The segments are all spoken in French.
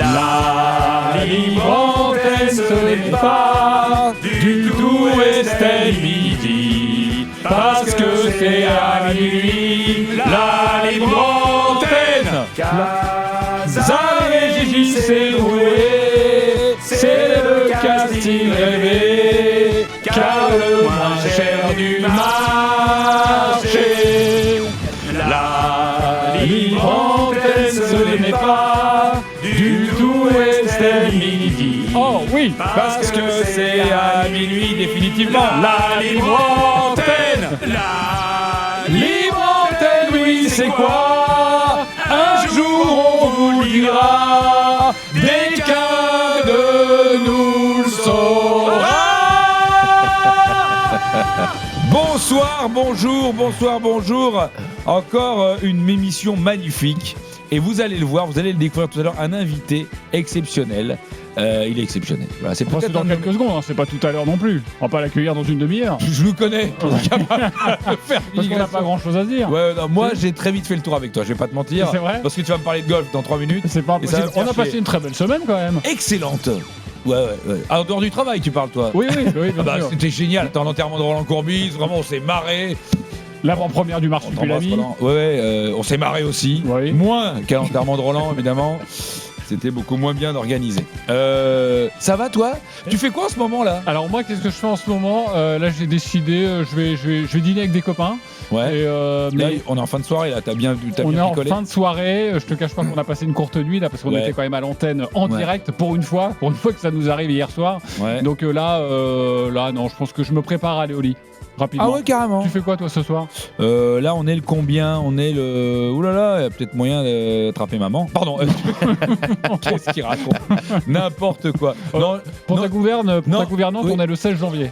La libre antenne, ce n'est pas du tout Estelle Midi, parce que c'est à minuit. La libre antenne, Zaz et Gigi, c'est doué, c'est le casting rêvé, car le moins cher du marché. La libre antenne, ce n'est pas du tout Estelle Midi. Oh oui, Parce que c'est à minuit définitivement. La libre antenne. La libre antenne, oui, c'est quoi? Un jour on vous le dira, dès qu'un de nous le saura. Bonsoir, bonjour. Encore une émission magnifique. Et vous allez le voir, vous allez le découvrir tout à l'heure, un invité exceptionnel. Il est exceptionnel. Voilà, c'est c'est dans quelques secondes, hein, c'est pas tout à l'heure non plus. On va pas l'accueillir dans une demi-heure. Je le connais. Parce qu'on n'a pas grand chose à se dire. Ouais, non, moi j'ai très vite fait le tour avec toi, je vais pas te mentir. C'est vrai. Parce que tu vas me parler de golf dans 3 minutes. C'est pas Et ça va impossible. me On faire a passé chier. une très belle semaine quand même. Excellente. Ouais. Ah, en dehors du travail, tu parles toi. Oui, bien Ah bah, sûr. c'était génial. T'es en enterrement de Roland Courbis, vraiment on s'est marré. L'avant-première du On t'embrasse, Marsupilami. Roland. Ouais, on s'est marré aussi. Oui. Moins qu'à l'enterrement de Roland, évidemment. C'était beaucoup moins bien organisé. Ça va toi? Tu fais quoi en ce moment là? Alors moi, qu'est-ce que je fais en ce moment? Là, j'ai décidé, je vais dîner avec des copains. Ouais. Et, Là, mais on est en fin de soirée là, t'as bien on est en picolé. fin de soirée. Je te cache pas qu'on a passé une courte nuit là parce qu'on Ouais. était quand même à l'antenne en Ouais. direct pour une fois que ça nous arrive hier soir. Ouais. Donc là, non, je pense que je me prépare à aller au lit rapidement. Ah ouais, carrément. Tu fais quoi toi ce soir? Là, on est le combien? On est le. Ouh là là, il y a peut-être moyen d'attraper maman. Pardon. Qu'est-ce qu'il raconte? N'importe quoi. Non, Pour non. ta gouvernante, Oui. on est le 16 janvier.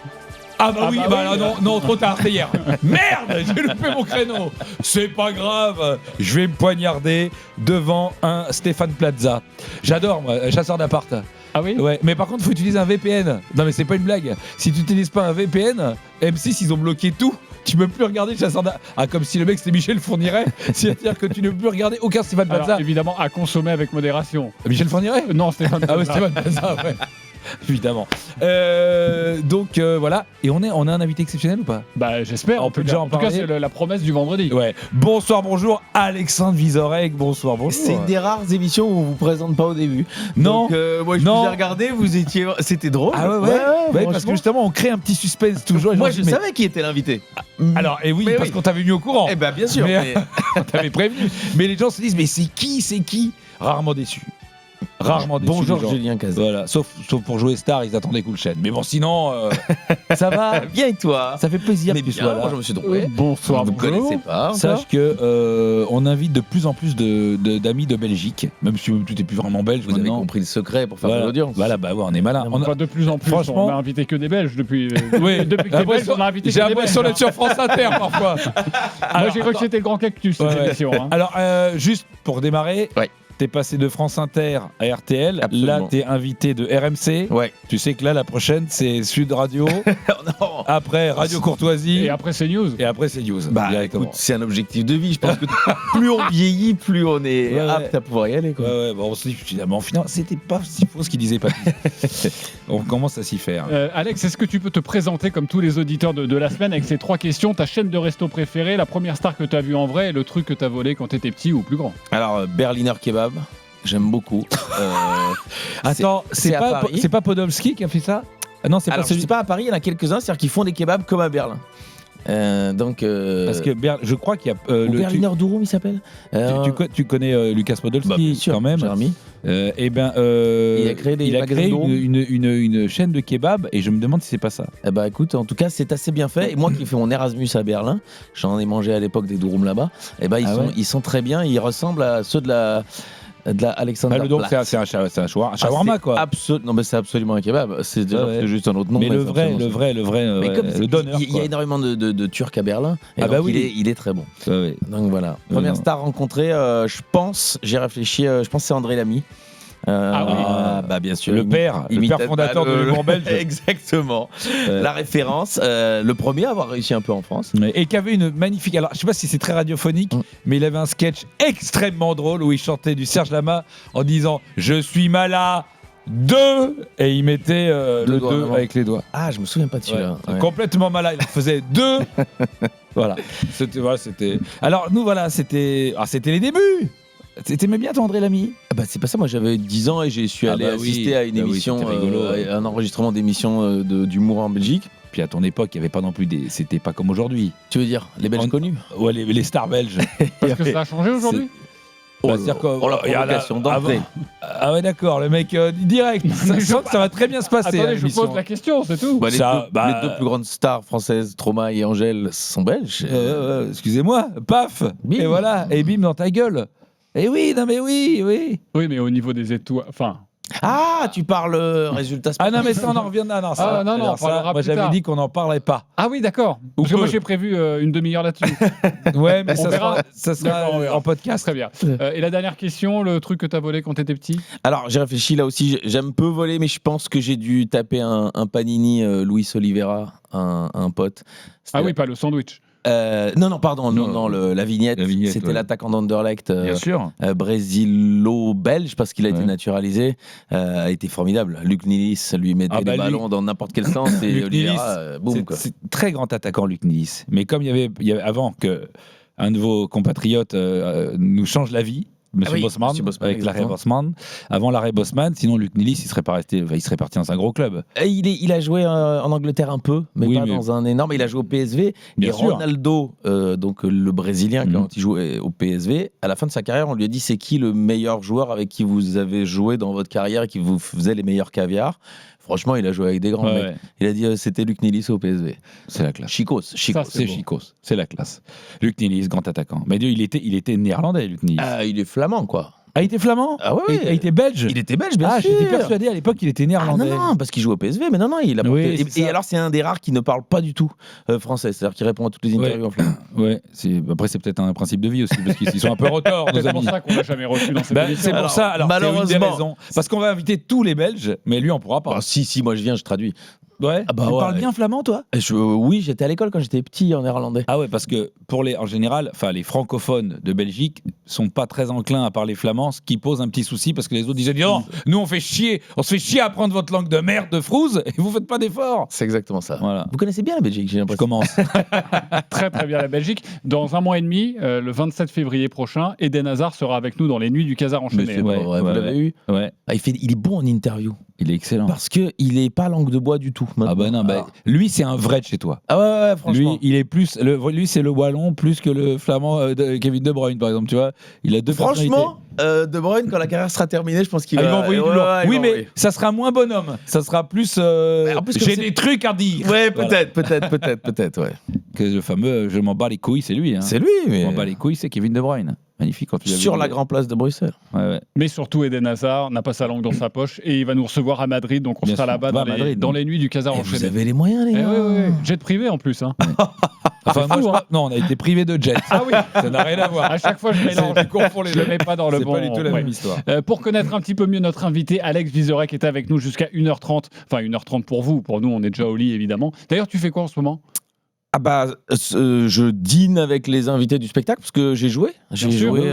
Ah bah oui, bah oui. non, trop tard, c'est hier. Merde, j'ai loupé mon créneau. C'est pas grave, je vais me poignarder devant un Stéphane Plaza. J'adore, moi, chasseur d'appart. Ah oui? Ouais, mais par contre, faut utiliser un VPN. Non, mais c'est pas une blague. Si tu n'utilises pas un VPN, M6, ils ont bloqué tout. Tu peux plus regarder le chasseur d'appart. Ah, comme si le mec c'était Michel Fourniret. C'est-à-dire que tu ne peux plus regarder aucun Stéphane Plaza. Alors évidemment à consommer avec modération. Michel Fourniret? Non, Stéphane. Ah ouais, Plaza. Stéphane Plaza, ouais. Évidemment. Donc voilà. Et on a un invité exceptionnel ou pas? Bah j'espère. On peut déjà en tout cas, parler. c'est la promesse du vendredi. Ouais. Bonsoir, bonjour, Alexandre Vizorek. Bonsoir. C'est une des rares émissions où on vous présente pas au début. Non. Donc, moi je Non. vous ai regardé, vous étiez, c'était drôle. Ah ouais, parce que franchement. justement, on crée un petit suspense toujours. Moi Et je mais- savais qui était l'invité. Alors, et oui, Mais parce oui. qu'on t'avait mis au courant. Eh ben bien sûr. Mais- mais- On t'avait prévenu. Mais les gens se disent, mais c'est qui? Rarement déçus. Rarement déçus. Bonjour les gens. Julien Cazet. Voilà, sauf pour jouer Star, ils attendaient Cool Chain. Mais bon, sinon, ça va. Bien et toi? Ça fait plaisir Mais que tu bien, sois là. moi je me suis trompé. Bonsoir, Vous ne bonjour. connaissez pas encore. Sache que on invite de plus en plus d'amis de Belgique, même si tu n'es plus vraiment belge. Vous avez maintenant. compris le secret pour faire Voilà. de l'audience. Voilà, bah ouais, on est malin. On On a- va de plus en plus. Franchement- On a invité que des Belges depuis. Oui, depuis que t'es belge, on a invité j'ai que des l'impression Belges. d'être sur France Inter parfois. Moi j'ai cru que c'était le grand cactus cette Ouais. émission. Hein. Alors, juste pour démarrer, Ouais. t'es passé de France Inter à RTL. Absolument. Là, t'es invité de RMC. Ouais. Tu sais que là, la prochaine, c'est Sud Radio. Non. Après, Radio Courtoisie. Et après c'est news. Et après, c'est News. Bah directement. écoute, c'est un objectif de vie. Je pense que plus on vieillit, plus on est Ouais, ouais. apte à pouvoir y aller. Quoi. Ouais, bon, on se dit finalement, c'était pas si faux ce qu'il disait Papy. On commence à s'y faire. Alex, est-ce que tu peux te présenter comme tous les auditeurs de la semaine avec ces 3 questions? Ta chaîne de resto préférée, la première star que tu as vue en vrai et le truc que tu as volé quand tu étais petit ou plus grand? Alors Berliner Kebab, j'aime beaucoup. Attends, c'est à pas, Paris. c'est pas Podolski qui a fait ça? Ah non, c'est pas Alors, je celui. sais pas à Paris, il y en a quelques-uns, c'est-à-dire qu'ils font des kebabs comme à Berlin. Donc, Parce que je crois qu'il y a. ou Berliner Durum, il s'appelle. Tu connais Lucas Podolski Bah, bien sûr, quand même. Jérémy. Eh ben, Il a créé des magasins de Durum. une chaîne de kebab et je me demande si c'est pas ça. Eh ben, écoute, en tout cas, c'est assez bien fait. Et moi qui fais mon Erasmus à Berlin, j'en ai mangé à l'époque des Durum là-bas. Eh ben, Ah ouais. ils sont très bien. Ils ressemblent à ceux de la Alexander. Donc c'est un shawarma quoi. Non, mais c'est absolument un kebab. C'est déjà Ouais. c'est juste un autre nom. Mais le c'est vrai, absolument ça. Mais comme le donneur. il y a énormément de Turcs à Berlin. Et Ah bah donc oui. il est très bon. Ouais. Donc voilà. Première non. star rencontrée, je pense, j'ai réfléchi, je pense que c'est André Lamy. Bah bien sûr. Le père fondateur de l'humour belge. Exactement. La référence, le premier à avoir réussi un peu en France. Et qui avait une magnifique. Alors, je sais pas si c'est très radiophonique, mais il avait un sketch extrêmement drôle où il chantait du Serge Lama en disant Je suis malade. 2 et il mettait le 2 avec les doigts. Ah, je me souviens pas de celui-là. Ouais. Complètement malade, il en faisait 2. Voilà. C'était. Alors nous voilà, c'était les débuts. T'aimais bien toi André Lamy? Bah c'est pas ça, moi j'avais 10 ans et je suis allé assister à une émission, à un enregistrement d'émission d'humour en Belgique. Puis à ton époque, il n'y avait pas non plus c'était pas comme aujourd'hui. Tu veux dire les Belges connus? Ouais, les stars belges. Parce que ça a changé aujourd'hui. La provocation d'entrée. Ah ouais d'accord, le mec direct. Ça va très bien se passer. Attendez, je pose la question, c'est tout. Les deux plus grandes stars françaises, Stromae et Angèle, sont belges. Excusez-moi, paf. Bim. Et voilà, et bim dans ta gueule. Et oui, non mais oui. Oui, mais au niveau des étoiles, enfin. Ah, tu parles résultat Ah non mais ça on en revient là. Non, on parlera moi plus j'avais tard. dit qu'on n'en parlait pas. Ah oui, d'accord. Parce que moi j'ai prévu une demi-heure là-dessus. Ouais, mais On verra. ça sera on verra. en podcast. Très bien. Et la dernière question, le truc que t'as volé quand t'étais petit? Alors j'ai réfléchi là aussi, j'aime peu voler, mais je pense que j'ai dû taper un Panini Luis Oliveira, un pote. Ah oui, pas le sandwich. Non, pardon, la vignette. C'était l'attaquant d'Anderlecht, Bien sûr. brésilo-belge, parce qu'il a été naturalisé, a été formidable. Luc Nilis lui mettait des ballons dans n'importe quel sens et Oliveira, boum. C'est très grand attaquant, Luc Nilis. Mais comme il y avait avant que un de vos compatriotes nous change la vie, Monsieur Bosman, avec l'arrêt Bosman. Avant l'arrêt Bosman, sinon Luc Nilis, il serait parti dans un gros club. Il a joué en Angleterre un peu, mais pas dans un énorme. Il a joué au PSV. Bien et sûr. Ronaldo, donc le Brésilien, quand il jouait au PSV, à la fin de sa carrière, on lui a dit c'est qui le meilleur joueur avec qui vous avez joué dans votre carrière et qui vous faisait les meilleurs caviars. Franchement, il a joué avec des grands mecs. Il a dit c'était Luc Nilis au PSV. C'est la classe. Chicos. C'est Chicos. C'est la classe. Luc Nilis, grand attaquant. Mais il était néerlandais, Luc Nilis. Ah, il est flamand, quoi. Ah, il était flamand? Ah ouais. Il était belge? Il était belge, bien sûr. J'étais persuadé à l'époque qu'il était néerlandais. Non, parce qu'il joue au PSV, mais non, il a porté... Et alors, c'est un des rares qui ne parle pas du tout français, c'est-à-dire qu'il répond à toutes les interviews en flamand. Ouais, après, c'est peut-être un principe de vie aussi, parce qu'ils sont un peu retors, nos amis. C'est pour ça qu'on l'a jamais reçu dans cette émission. C'est pour ça, alors, malheureusement. c'est une des raisons. Parce qu'on va inviter tous les Belges, mais lui, on pourra pas. Ah, si, moi je viens, je traduis. Ouais. Tu parles bien flamand, toi? Oui, j'étais à l'école quand j'étais petit en néerlandais. Ah ouais, parce que en général, les francophones de Belgique sont pas très enclins à parler flamand, ce qui pose un petit souci parce que les autres disaient non, nous on se fait chier à apprendre votre langue de merde de frouze et vous faites pas d'efforts. C'est exactement ça. Voilà. Vous connaissez bien la Belgique, j'ai l'impression. Je commence. Très très bien la Belgique. Dans un mois et demi, le 27 février prochain, Eden Hazard sera avec nous dans les nuits du Casar enchaîné. Vous l'avez eu? Ouais. Il est bon en interview. Il est excellent. Parce que il est pas langue de bois du tout. Ah bah non, lui c'est un vrai de chez toi. Ah ouais, franchement. Lui, il est lui c'est le wallon plus que le flamand de Kevin De Bruyne par exemple, tu vois. Il a deux personnalités. Franchement, De Bruyne quand la carrière sera terminée, je pense qu'il va envoyer du lourd. Oui, mais ça sera moins bonhomme. Ça sera plus. J'ai des trucs à dire. Ouais, peut-être, ouais. Que le fameux, je m'en bats les couilles, c'est lui. Hein. C'est lui, mais. Je m'en bats les couilles, c'est Kevin De Bruyne. Magnifique quand tu l'as vu. Sur la grande place de Bruxelles. Ouais. Mais surtout, Eden Hazard n'a pas sa langue dans sa poche et il va nous recevoir à Madrid, donc on sera là-bas dans les nuits du Casar enchaîné. Vous avez les moyens, les gars. Ouais. Jet privé en plus. Hein. Enfin, non, on a été privé de jet. Ah oui. Ça n'a rien à voir. À chaque fois, je mélange. Je le mets pas dans le bon. C'est pas du tout la même histoire. Pour connaître un petit peu mieux notre invité, Alex Vizorek est avec nous jusqu'à 1h30. Enfin, 1h30 pour vous. Pour nous, on est déjà au lit, évidemment. D'ailleurs, tu fais quoi en ce moment ? Ah bah, je dîne avec les invités du spectacle parce que j'ai joué. J'ai joué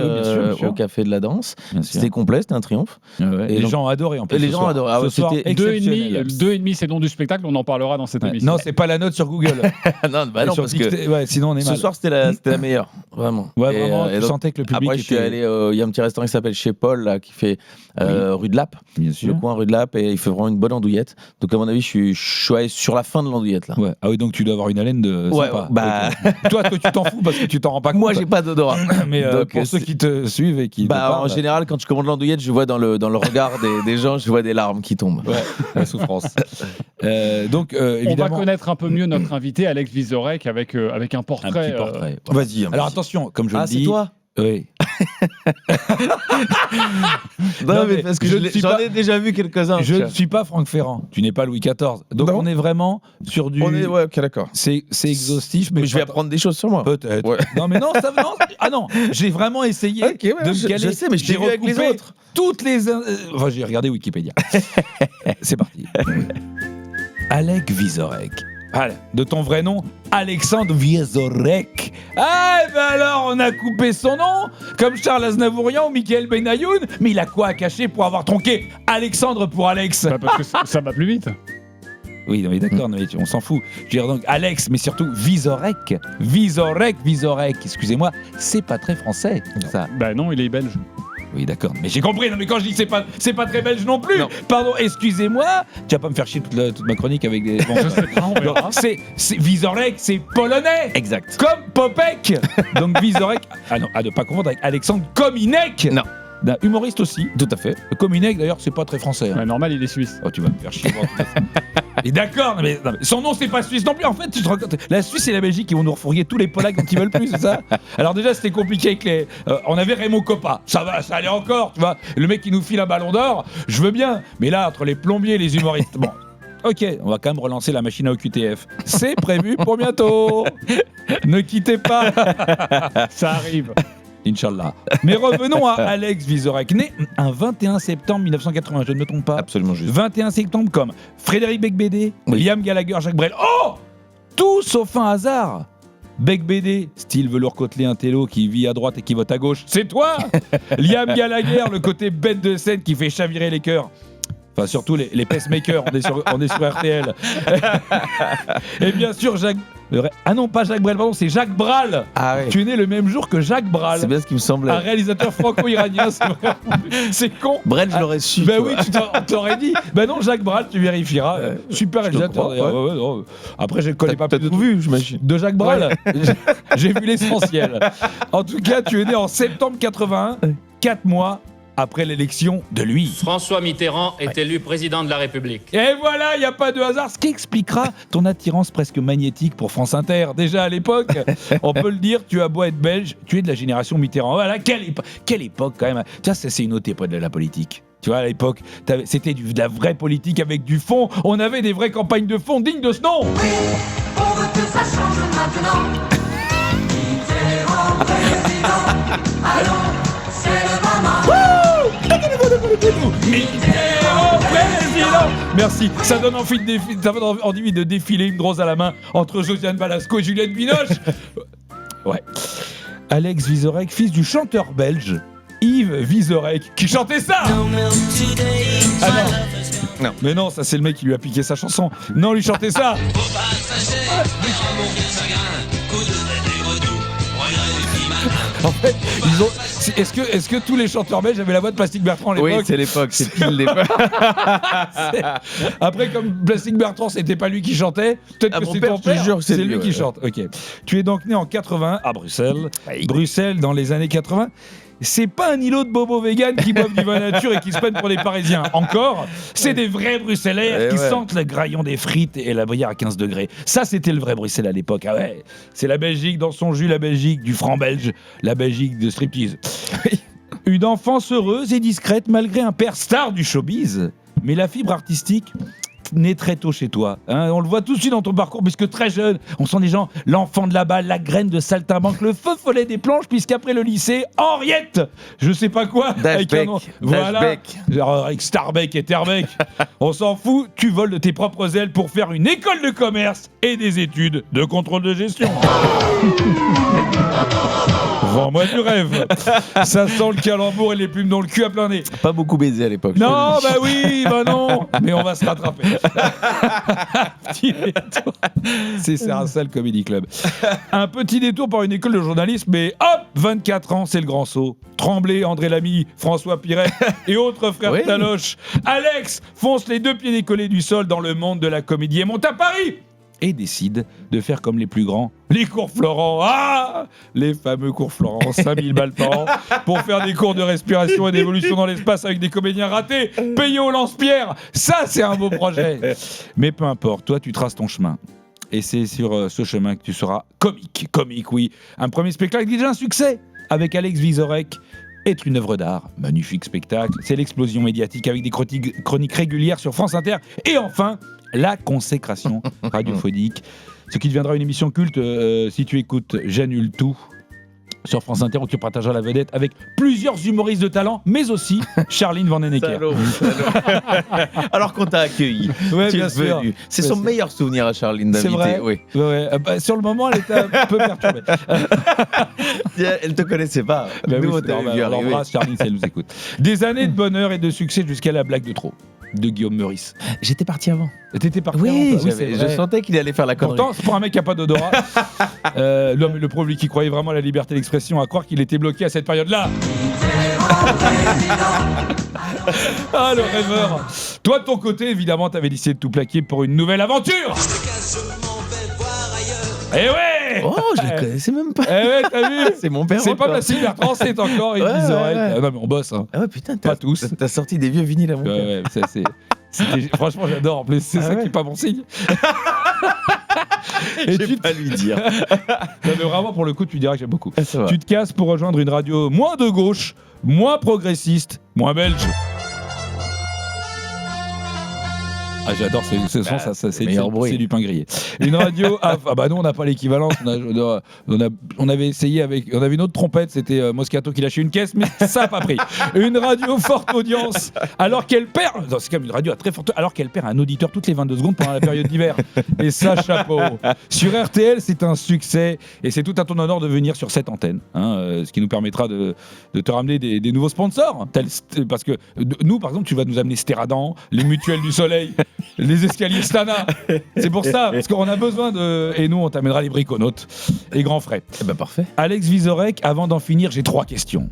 au Café de la Danse. C'était complet, c'était un triomphe. Et les gens ont adoré en plus. Les gens adoraient. Ah, c'était 2,5, c'est nom du spectacle, on en parlera dans cette émission. Non, c'est pas la note sur Google. non, parce que sinon on est mal. Ce soir, c'était la meilleure, vraiment. Ouais, vraiment, tu sentais que le public après, je suis allé, il y a un petit restaurant qui s'appelle Chez Paul, là, qui fait rue de Lappe. Bien sûr. Le coin rue de Lappe, et il fait vraiment une bonne andouillette. Donc, à mon avis, je suis allé sur la fin de l'andouillette, là. Ouais. Ah oui, donc tu dois avoir une haleine de sympa. Bah... Toi, tu t'en fous parce que tu t'en rends pas compte. Moi, j'ai pas d'odorat. Mais donc, pour ceux qui te suivent et qui en général, quand je commande l'andouillette, je vois dans le regard des gens, je vois des larmes qui tombent. Ouais, la souffrance. Donc, évidemment... On va connaître un peu mieux notre invité, Alex Vizorek, avec un portrait. Un petit portrait. Vas-y. Alors attention, comme je le dis... Ah, c'est toi ? Oui. Non, mais parce que je ne suis j'en pas- ai déjà vu quelques-uns. Je ne suis pas Franck Ferrand. Tu n'es pas Louis XIV. Donc Non. on est vraiment sur du. Ouais, ok, d'accord. C'est exhaustif, mais Mais je vais pas- apprendre des choses sur moi. Peut-être. Ouais. Non, mais non, ça non. Ah non, j'ai vraiment essayé Ok, ouais, de me je caler. sais, mais je t'ai J'ai vu avec les recoupé autres. Toutes les. Enfin, j'ai regardé Wikipédia. C'est parti. Alec Vizorek. Voilà. De ton vrai nom, Alexandre Vizorek. Ah, ben alors, on a coupé son nom, comme Charles Aznavourian ou Michael Benayoun, mais il a quoi à cacher pour avoir tronqué Alexandre pour Alex? Bah, parce que ça va plus vite. Oui, non, mais d'accord, non, mais on s'en fout. Je veux dire donc Alex, mais surtout Vizorek. Vizorek, excusez-moi, c'est pas très français, ça. Bah non, il est belge. Oui, d'accord. Mais j'ai compris. Non, mais quand je dis que c'est pas très belge non plus. Non. Pardon, excusez-moi. Tu vas pas me faire chier toute ma chronique avec des. Bon, Je sais pas, on verra. donc, c'est Vizorek, c'est polonais. Exact. Comme Popek. Donc Vizorek. Ah non, à ne pas confondre avec Alexandre Kominek. Non. D'un humoriste aussi. Tout à fait. Kominek, d'ailleurs, c'est pas très français. hein. Ouais, normal, il est suisse. Oh, tu vas me faire chier. Et d'accord, non, mais son nom c'est pas suisse non plus. En fait, tu te rends compte, la Suisse et la Belgique ils vont nous refourguer tous les Polacks dont ils veulent plus, c'est ça? Alors déjà c'était compliqué avec les. On avait Raymond Coppa, ça va, ça allait encore, tu vois. Le mec qui nous file un ballon d'or, je veux bien. Mais là entre les plombiers et les humoristes, bon. Ok, on va quand même relancer la machine à OQTF. C'est prévu pour bientôt. Ne quittez pas. Ça arrive. Inch'Allah. Mais revenons à Alex Vizorek, né un 21 septembre 1980, je ne me trompe pas. Absolument juste. 21 septembre comme Frédéric Becbédé, Oui. Liam Gallagher, Jacques Brel. Oh! Tout sauf un hasard. Becbédé, style velours côtelé intello qui vit à droite et qui vote à gauche, c'est toi. Liam Gallagher, le côté bête de scène qui fait chavirer les cœurs. Enfin, surtout les pacemakers, on est sur RTL. Et bien sûr, Jacques... Ah non, pas Jacques Brel, pardon, c'est Jacques Brel. Ah ouais. Tu es né le même jour que Jacques Brel. C'est bien ce qui me semblait. Un réalisateur franco-iranien, c'est vrai. C'est con. Brel, je l'aurais su. Ben tu oui, vois. on t'aurait dit. Ben non, Jacques Brel, tu vérifieras. Super je te réalisateur crois, d'ailleurs. Ouais, non. Après, je ne connais pas T'as plus de tout trucs vu, j'imagine. de Jacques Brel. J'ai vu l'essentiel. En tout cas, tu es né en septembre 81, 4 mois après l'élection de lui. François Mitterrand est élu président de la République. Et voilà, il n'y a pas de hasard, ce qui expliquera ton attirance presque magnétique pour France Inter. Déjà à l'époque, on peut le dire, tu as beau être belge, tu es de la génération Mitterrand. Voilà, quelle époque quand même. Tu vois, ça c'est une autre époque de la politique. Tu vois, à l'époque, c'était de la vraie politique avec du fond. On avait des vraies campagnes de fond dignes de ce nom. On veut que ça change maintenant. Mitterrand président. Allons, c'est le moment. Mitterrand président. Merci. Ça donne envie de défiler une grosse à la main entre Josiane Balasco et Juliette Binoche. Ouais. Alex Vizorek, fils du chanteur belge Yves Vizorek, qui chantait ça. Ah non. Mais non, ça c'est le mec qui lui a piqué sa chanson. Non, lui chantait ça. En fait, est-ce que tous les chanteurs belges avaient la voix de Plastique Bertrand à l'époque? Oui, c'est l'époque, c'est pile l'époque. Après, comme Plastique Bertrand, c'était pas lui qui chantait, peut-être Ah, que mon c'est père, ton je te père. jure que c'est lui lui, qui ouais. chante. Ok. Tu es donc né en 81 à Bruxelles. Bruxelles dans les années 80. C'est pas un îlot de bobos vegan qui boivent du vin nature et qui se prennent pour des Parisiens. Encore, c'est des vrais Bruxellais qui ouais. sentent le graillon des frites et la bière à 15 degrés. Ça, c'était le vrai Bruxelles à l'époque. Ah ouais, c'est la Belgique dans son jus, la Belgique du franc belge, la Belgique de striptease. Une enfance heureuse et discrète malgré un père star du showbiz. Mais la fibre artistique naît très tôt chez toi. Hein, on le voit tout de suite dans ton parcours, puisque très jeune, on sent des gens, l'enfant de la balle, la graine de saltimbanque, le feu follet des planches, puisqu'après le lycée, Henriette, je sais pas quoi, avec un nom. Voilà, genre avec Starbeck et Terbeck. On s'en fout, tu voles de tes propres ailes pour faire une école de commerce et des études de contrôle de gestion. Vends-moi du rêve. Ça sent le calembour et les plumes dans le cul à plein nez. Pas beaucoup baisé à l'époque. Non, bah oui, bah non. Mais on va se rattraper. Petit détour. C'est un sale comedy club. Un petit détour par une école de journalisme, mais hop, 24 ans, c'est le grand saut. Tremblay, André Lamy, François Piret et autres frères Oui. Taloche. Alex fonce les 2 pieds décollés du sol dans le monde de la comédie et monte à Paris. Et décide de faire comme les plus grands, les cours Florent. Ah, les fameux cours Florent, 5000 balles par an, pour faire des cours de respiration et d'évolution dans l'espace avec des comédiens ratés, payés au lance-pierre. Ça, c'est un beau projet. Mais peu importe, toi, tu traces ton chemin. Et c'est sur ce chemin que tu seras comique. Comique, oui. Un premier spectacle, déjà un succès. avec Alex Vizorek est une œuvre d'art. Magnifique spectacle. C'est l'explosion médiatique avec des chroniques régulières sur France Inter. Et enfin, la consécration radiophonique. Ce qui deviendra une émission culte si tu écoutes J'annule tout sur France Inter où tu partageras la vedette avec plusieurs humoristes de talent, mais aussi Charline Vanhoenacker. Salaud. Alors qu'on t'a accueilli. Ouais, Tu es bien sûr. venu. C'est Ouais, son c'est- meilleur souvenir à Charline C'est d'invité. vrai. Oui. Ouais, sur le moment, elle était un peu perturbée. Elle te connaissait pas. Bah Nous, oui, on c'est t'avait normal. vu On arriver. l'embrasse, Charline, si elle nous écoute. Des années de bonheur et de succès jusqu'à la blague de trop de Guillaume Meurice. J'étais parti avant. T'étais parti avant, Oui, toi. c'est je vrai. sentais qu'il allait faire la connerie. Pourtant, c'est pour un mec qui n'a pas d'odorat. Le pauvre, lui qui croyait vraiment à la liberté d'expression, à croire qu'il était bloqué à cette période-là. Ah, le rêveur. Toi, de ton côté, évidemment, t'avais décidé de tout plaquer pour une nouvelle aventure. Eh ouais. Oh, je le connaissais même pas. Eh ouais, t'as vu. C'est mon père. C'est pas encore. Placide Bertrand, c'est encore Ouais, Église Oreille. ouais. Ah non, mais on bosse, hein. Ah ouais, putain, Pas tous. T'as sorti des vieux vinyles à mon père. Ouais, franchement, j'adore. En plus, c'est Ah ça ouais. qui est pas bon signe. Je Et vais tu pas lui dire. Non, mais vraiment, pour le coup, tu diras que j'aime beaucoup. Ça va. Tu te casses pour rejoindre une radio moins de gauche, moins progressiste, moins belge. Ah, j'adore ce son, c'est meilleur bruit. c'est du pain grillé. Une radio, ah bah nous on n'a pas l'équivalence, on avait essayé avec, on avait une autre trompette, c'était Moscato qui lâchait une caisse, mais ça n'a pas pris. Une radio forte audience, alors qu'elle perd, non, c'est quand même une radio à très forte, alors qu'elle perd un auditeur toutes les 22 secondes pendant la période d'hiver. Et ça, chapeau. Sur RTL, c'est un succès, et c'est tout à ton honneur de venir sur cette antenne, hein, ce qui nous permettra de te ramener des nouveaux sponsors, parce que nous, par exemple, tu vas nous amener Stéradan, les Mutuelles du Soleil, les escaliers Stana. C'est pour ça, parce qu'on a besoin de... Et nous, on t'amènera les briconautes et grands frais. Eh ben parfait. Alex Vizorek, avant d'en finir, j'ai 3 questions.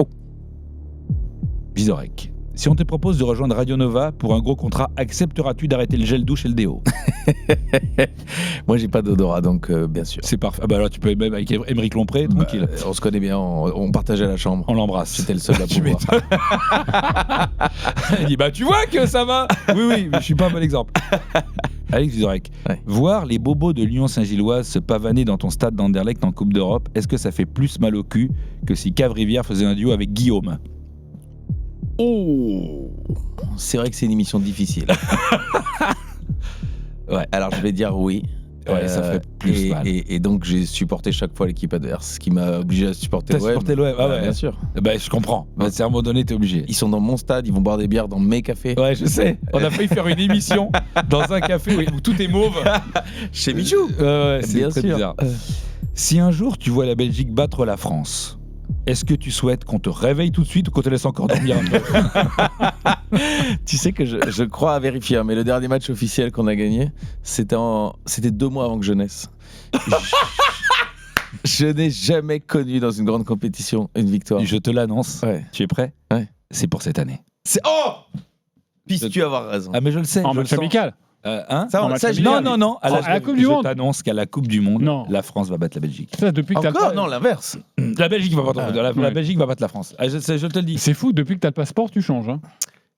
Vizorek, si on te propose de rejoindre Radio Nova pour un gros contrat, accepteras-tu d'arrêter le gel douche et le déo? Moi, j'ai pas d'odorat, donc bien sûr. C'est parfait. Ah bah alors, tu peux même avec Émeric Lompré, tranquille. On se connaît bien, on partageait la chambre. On l'embrasse. J'étais le seul à Tu pouvoir. Il dit, bah tu vois que ça va. Oui, mais je suis pas un bon exemple. Alex Vizorek, Ouais. voir les bobos de Lyon Saint-Gilloise se pavaner dans ton stade d'Anderlecht en Coupe d'Europe, est-ce que ça fait plus mal au cul que si Cave-Rivière faisait un duo avec Guillaume? Oh, c'est vrai que c'est une émission difficile. Ouais, alors je vais dire oui. Ouais, ça fait plus mal. Et donc j'ai supporté chaque fois l'équipe adverse, ce qui m'a obligé à supporter T'as l'OM. supporté l'OM, ah ouais. Bien sûr. Bah, je comprends. Bah, c'est à un moment donné, t'es obligé. Ils sont dans mon stade, ils vont boire des bières dans mes cafés. Ouais, je sais. On a failli faire une émission dans un café où tout est mauve. Chez Michou. Ouais, c'est Bien très sûr. bizarre. Si un jour tu vois la Belgique battre la France, est-ce que tu souhaites qu'on te réveille tout de suite ou qu'on te laisse encore dormir un peu? Tu sais que je crois à vérifier, hein, mais le dernier match officiel qu'on a gagné, c'était 2 mois avant que je naisse. Je n'ai jamais connu dans une grande compétition une victoire. Je te l'annonce. Ouais. Tu es prêt? Ouais. C'est pour cette année. Oh, puisses-tu avoir raison. Ah, mais je le sais. En je le match sens. amical. Hein Ça, en match je amical. l'ai Non, dit. non, non. À la Coupe du je Monde. t'annonce qu'à la Coupe du Monde, Non. la France va battre la Belgique. Ça, depuis que t'as le Encore pa- non, l'inverse. La Belgique va battre, la ouais. Belgique va battre la France. Ah, je te le dis. C'est fou, depuis que t'as le passeport, tu changes. Hein.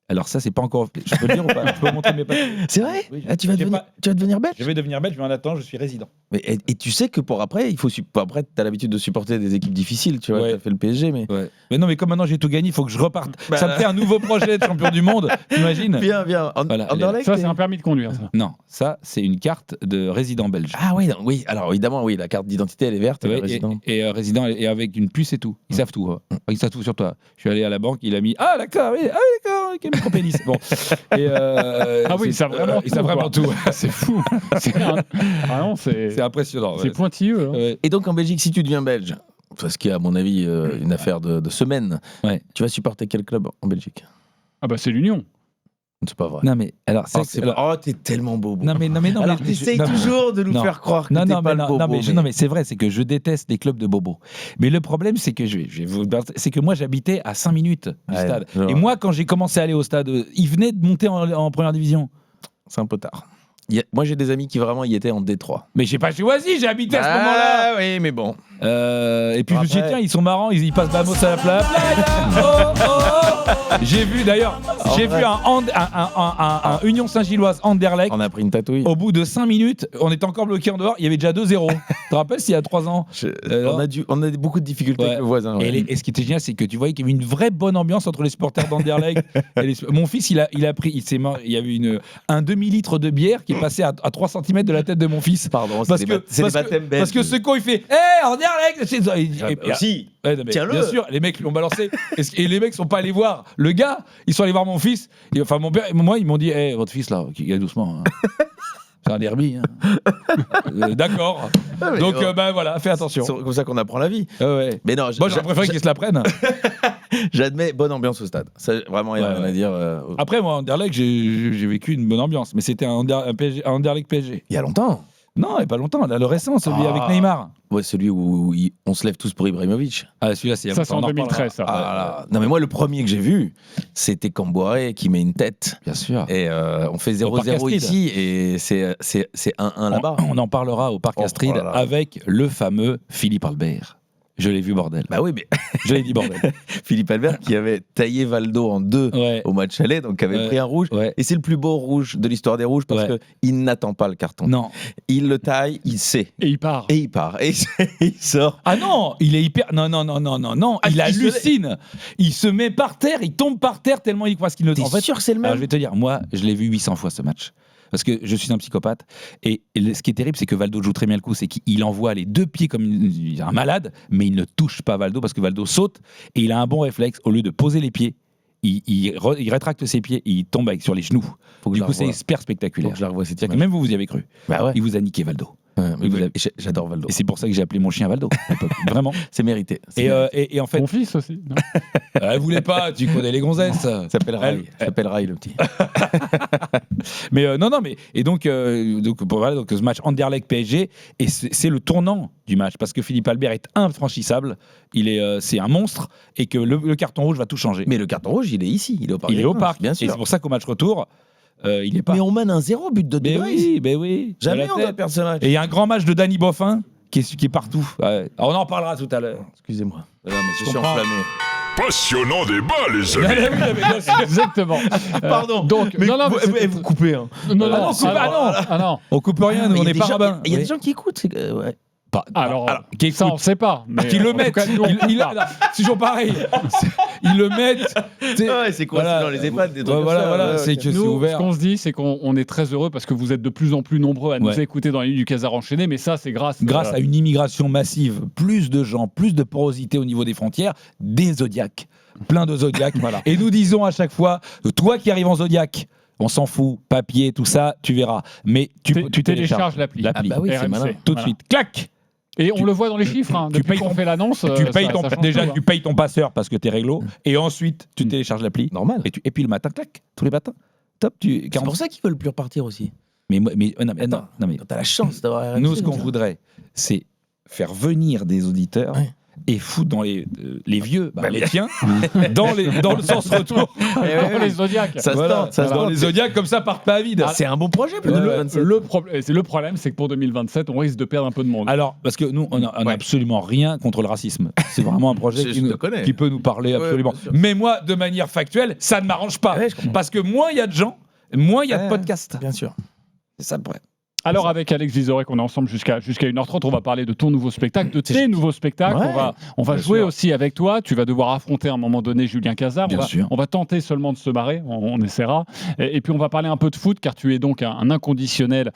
Alors ça, c'est pas encore... Je peux le dire ou pas? Je peux montrer mes papiers. C'est vrai. Oui, Ah, tu vas j'ai devenir belge. Je vais devenir belge, mais en attendant, je suis résident. Mais, et tu sais que pour après, après, t'as l'habitude de supporter des équipes difficiles, tu vois. Ouais. T'as fait le PSG, mais. Ouais. Mais non, mais comme maintenant j'ai tout gagné, il faut que je reparte. Bah, Ça me fait un nouveau projet de champion du monde, t'imagines? Viens. Voilà, Anderlecht, Ça, c'est un permis de conduire. Ça. Non, ça, c'est une carte de résident belge. Ah oui, non, oui. Alors évidemment, oui, la carte d'identité, elle est verte. Ouais, le résident. et résident et avec une puce et tout. Ils savent tout. Hein. Ils savent tout sur toi. Je suis allé à la banque, il a mis ah d'accord, oui, ah oui, d'accord, ok, micro-pénis. Bon. Et, Ah oui, ils savent vraiment ils savent vraiment tout. C'est fou. Ah non, C'est c'est impressionnant. c'est pointilleux. Hein. Ouais. Et donc en Belgique, si tu deviens belge, parce qu'il y a à mon avis une affaire de semaine, Ouais. tu vas supporter quel club en Belgique? Ah bah c'est l'Union. C'est pas vrai. Non mais alors Oh, t'es tellement beau. non mais Alors mais- t'essayes non, toujours de nous non. faire croire que Non, t'es non, pas mais, le bobo. non, mais c'est vrai, c'est que je déteste les clubs de bobos. Mais le problème, c'est que c'est que moi, j'habitais à 5 minutes du Ouais, stade. je vois. Et moi, quand j'ai commencé à aller au stade, ils venaient de monter en première division. C'est un peu tard. Moi, j'ai des amis qui vraiment y étaient en Détroit. Mais j'ai pas choisi, j'ai habité à ce moment-là. Oui, mais bon. Et puis je me suis dit, Après- tiens, ils sont marrants, ils passent Bamos à la playa. Oh, oh, oh. J'ai vu d'ailleurs, j'ai vu un Union Saint-Gilloise Anderlecht. On a pris une tatouille. Au bout de 5 minutes, on était encore bloqué en dehors, il y avait déjà 2-0. Tu te rappelles, s'il y a 3 ans On a beaucoup de difficultés Ouais. avec le voisin. ouais. Et ce qui était génial, c'est que tu voyais qu'il y avait une vraie bonne ambiance entre les supporters d'Anderlecht. Mon fils, il a pris, il y avait un demi-litre de bière qui est passé à 3 cm de la tête de mon fils. Pardon, Parce c'est que, des baptêmes belges. parce que ce con, il fait Hé, Anderlecht Aussi. Ouais, non, mais Tiens-le. bien sûr, les mecs l'ont balancé. Et les mecs sont pas allés voir le gars. Ils sont allés voir mon fils. Et, enfin, mon père et moi, ils m'ont dit votre fils là, qui gagne doucement. Hein. C'est un derby. Hein. D'accord. mais Donc, ouais. voilà, fais attention. C'est comme ça qu'on apprend la vie. Ouais. Mais non, Moi, j'aurais préféré qu'ils se la prennent. j'admets, bonne ambiance au stade. Ça, vraiment, il n'y a Ouais, rien ouais. à dire. Après, moi, Anderlecht, j'ai vécu une bonne ambiance. Mais c'était un Anderlecht PSG. Il y a longtemps. Non, il n'y a pas longtemps. Là, le récent, celui Ah. avec Neymar. Ouais, celui où on se lève tous pour Ibrahimovic. Ah, celui-là, c'est il y a Ça, c'est longtemps, en on 2013, ça. reparlera. Ah là. Non, mais moi, le premier que j'ai vu, c'était Camboire qui met une tête. Bien sûr. Et on fait Au Parc 0-0 Astrid. ici et c'est 1-1 là-bas. On en parlera au Parc Oh, Astrid oh là là. avec le fameux Philippe Albert. Je l'ai vu, bordel. Bah oui, mais Je l'ai dit, bordel. Philippe Albert qui avait taillé Valdo en deux Ouais. au match aller, donc qui avait Ouais. pris un rouge. Ouais. Et c'est le plus beau rouge de l'histoire des rouges parce Ouais. qu'il n'attend pas le carton. Non. Il le taille, il sait. Et il part. Et il part. Et il sort. Ah non, il est hyper. Non, non, non, non, non, non. Ah, il il hallucine. Il se met par terre, il tombe par terre tellement il croit ce qu'il ne. T'es sûr que c'est le même Alors, je vais te dire, moi, je l'ai vu 800 fois ce match. Parce que je suis un psychopathe. Et ce qui est terrible, c'est que Valdo joue très bien le coup. C'est qu'il envoie les deux pieds comme un malade, mais il ne touche pas Valdo parce que Valdo saute et il a un bon réflexe. Au lieu de poser les pieds, il rétracte ses pieds et il tombe sur les genoux. Faut que Du je coup, la c'est revoie. hyper Faut spectaculaire. que je la revoie cette C'est-à-dire que image. même vous y avez cru. Bah ouais. Il vous a niqué Valdo. Ouais, mais Et vous avez- j'adore Valdo. Et c'est pour ça que j'ai appelé mon chien Valdo. à l'époque. Vraiment. C'est mérité. C'est Et, mérité. et en fait, Mon fils aussi. non elle voulait pas. Tu connais les gonzesses. Ça s'appelle Rai. Elle- Ça s'appelle Rai, le petit. Mais non, mais et donc voilà, donc ce match Anderlecht PSG et c'est le tournant du match parce que Philippe Albert est infranchissable, c'est un monstre et que le carton rouge va tout changer. Mais le carton rouge, il est ici. Il est au Parc. il des est au Princes, parc, bien et sûr. c'est pour ça qu'au match retour, il est pas. Mais on mène un 0 but de Mais De Vries. oui, mais oui. Jamais De la on doit tête. perdre ce match. Et il y a un grand match de Danny Boffin qui est partout. Ouais. Alors, on en parlera tout à l'heure. Excusez-moi. Non, mais je Je suis comprends. enflammé. Passionnant débat, les amis. Exactement. Pardon. Donc, mais non, non, mais c'était- vous coupez. Hein. Non, Ah non, c'est pas- ah non. On coupe rien, nous Il y on a est des pas gens- rabbins. Il y a des Oui. gens qui écoutent. Ouais. Alors, qui ça, on écoute. sait pas. Mais Qui en le tout mettent. cas, nous, on C'est toujours pareil. Ils le mettent. Ouais, c'est quoi Voilà. c'est dans les EHPAD, des trucs Ouais, voilà, comme ça, voilà, ouais, c'est ok. que c'est Nous, ce ouvert. qu'on se dit, c'est qu'on est très heureux parce que vous êtes de plus en plus nombreux à nous Ouais. écouter dans les nuits du Casar enchaîné, mais ça, c'est grâce Grâce à une immigration massive, plus de gens, plus de porosité au niveau des frontières, des Zodiacs. Plein de Zodiacs. Et nous disons à chaque fois, toi qui arrives en Zodiac, on s'en fout, papier, tout ça, tu verras. Mais tu télécharges l'appli. Ah bah oui, c'est RMC. malin. Tout de Voilà. suite. Clac. Et on le voit dans les chiffres. Hein. tu Depuis payes qu'on ton- fait l'annonce, Tu payes ça change déjà, tout, tu hein. payes ton passeur parce que t'es réglo. Et ensuite, tu télécharges l'appli. Normal. Et puis le matin, clac, tous les matins. Top, C'est pour ça qu'ils veulent plus repartir aussi. Mais non, mais T'as la chance d'avoir RMC, nous, ce qu'on comme ça. voudrait, c'est faire venir des auditeurs Ouais. et foutre dans les vieux, Bah, les tiens, dans le sens retour. Dans les Zodiacs. Ça se Voilà. tente, ça se Dans tente. les Zodiacs, comme ça, partent pas à vide. C'est un bon projet pour Le- 2027. Le problème, c'est que pour 2027, on risque de perdre un peu de monde. Alors, parce que nous, on n'a Ouais. absolument rien contre le racisme. C'est vraiment un projet Je te connais. qui peut nous parler Ouais, absolument. bien sûr. Mais moi, de manière factuelle, ça ne m'arrange pas. Ouais, je comprends. Parce que moins il y a de gens, moins il y a de Ouais. podcasts. Bien sûr. C'est ça le problème. Alors avec Alex Vizorek, on est ensemble jusqu'à 1h30, on va parler de ton nouveau spectacle, de tes nouveaux spectacles. Ouais, on va bien jouer sûr. aussi avec toi. Tu vas devoir affronter à un moment donné Julien Cazard. Bien sûr. On va tenter seulement de se marrer, on essaiera. Et puis on va parler un peu de foot, car tu es donc un inconditionnel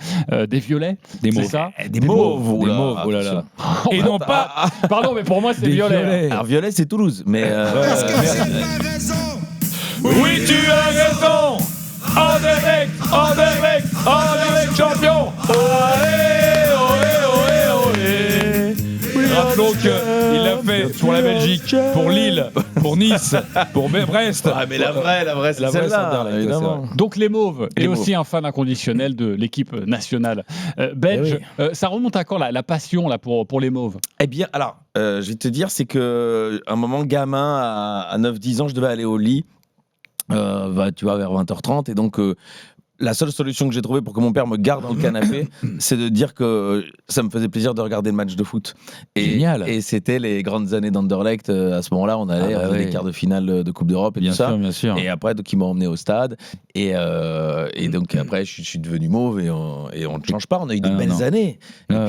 des Violets. Des C'est mots. ça. Des mauves, oh là, oh là là. attention. Et non pas Pardon, mais pour moi c'est des violet. violets. Alors Violet, c'est Toulouse, mais Oui, tu as raison. Anderlecht, Anderlecht, Anderlecht champion. Olé, olé, olé, olé. Rappelons qu'il l'a fait pour la Belgique, pour Lille, pour Nice, pour Brest. ah, mais la vraie, c'est La vraie, c'est celle-là, Anderlecht, évidemment. Donc les Mauves Les et Mauves. aussi un fan inconditionnel de l'équipe nationale belge. Ça remonte à quand la passion là pour les Mauves? Eh bien, alors, je vais te dire, c'est que un moment, gamin, à 9-10 ans, je devais aller au lit, tu vois, vers 20h30, et donc la seule solution que j'ai trouvée pour que mon père me garde dans le canapé, c'est de dire que ça me faisait plaisir de regarder le match de foot. Génial. Et c'était les grandes années d'Anderlecht. À ce moment-là, on allait Ah bah les ouais. quarts de finale de Coupe d'Europe et Bien tout ça. sûr, bien sûr. Et après, donc, ils m'ont emmené au stade. Et donc, après, je suis devenu mauve et on ne change pas. On a eu des Ah, belles non. années. Et Ah,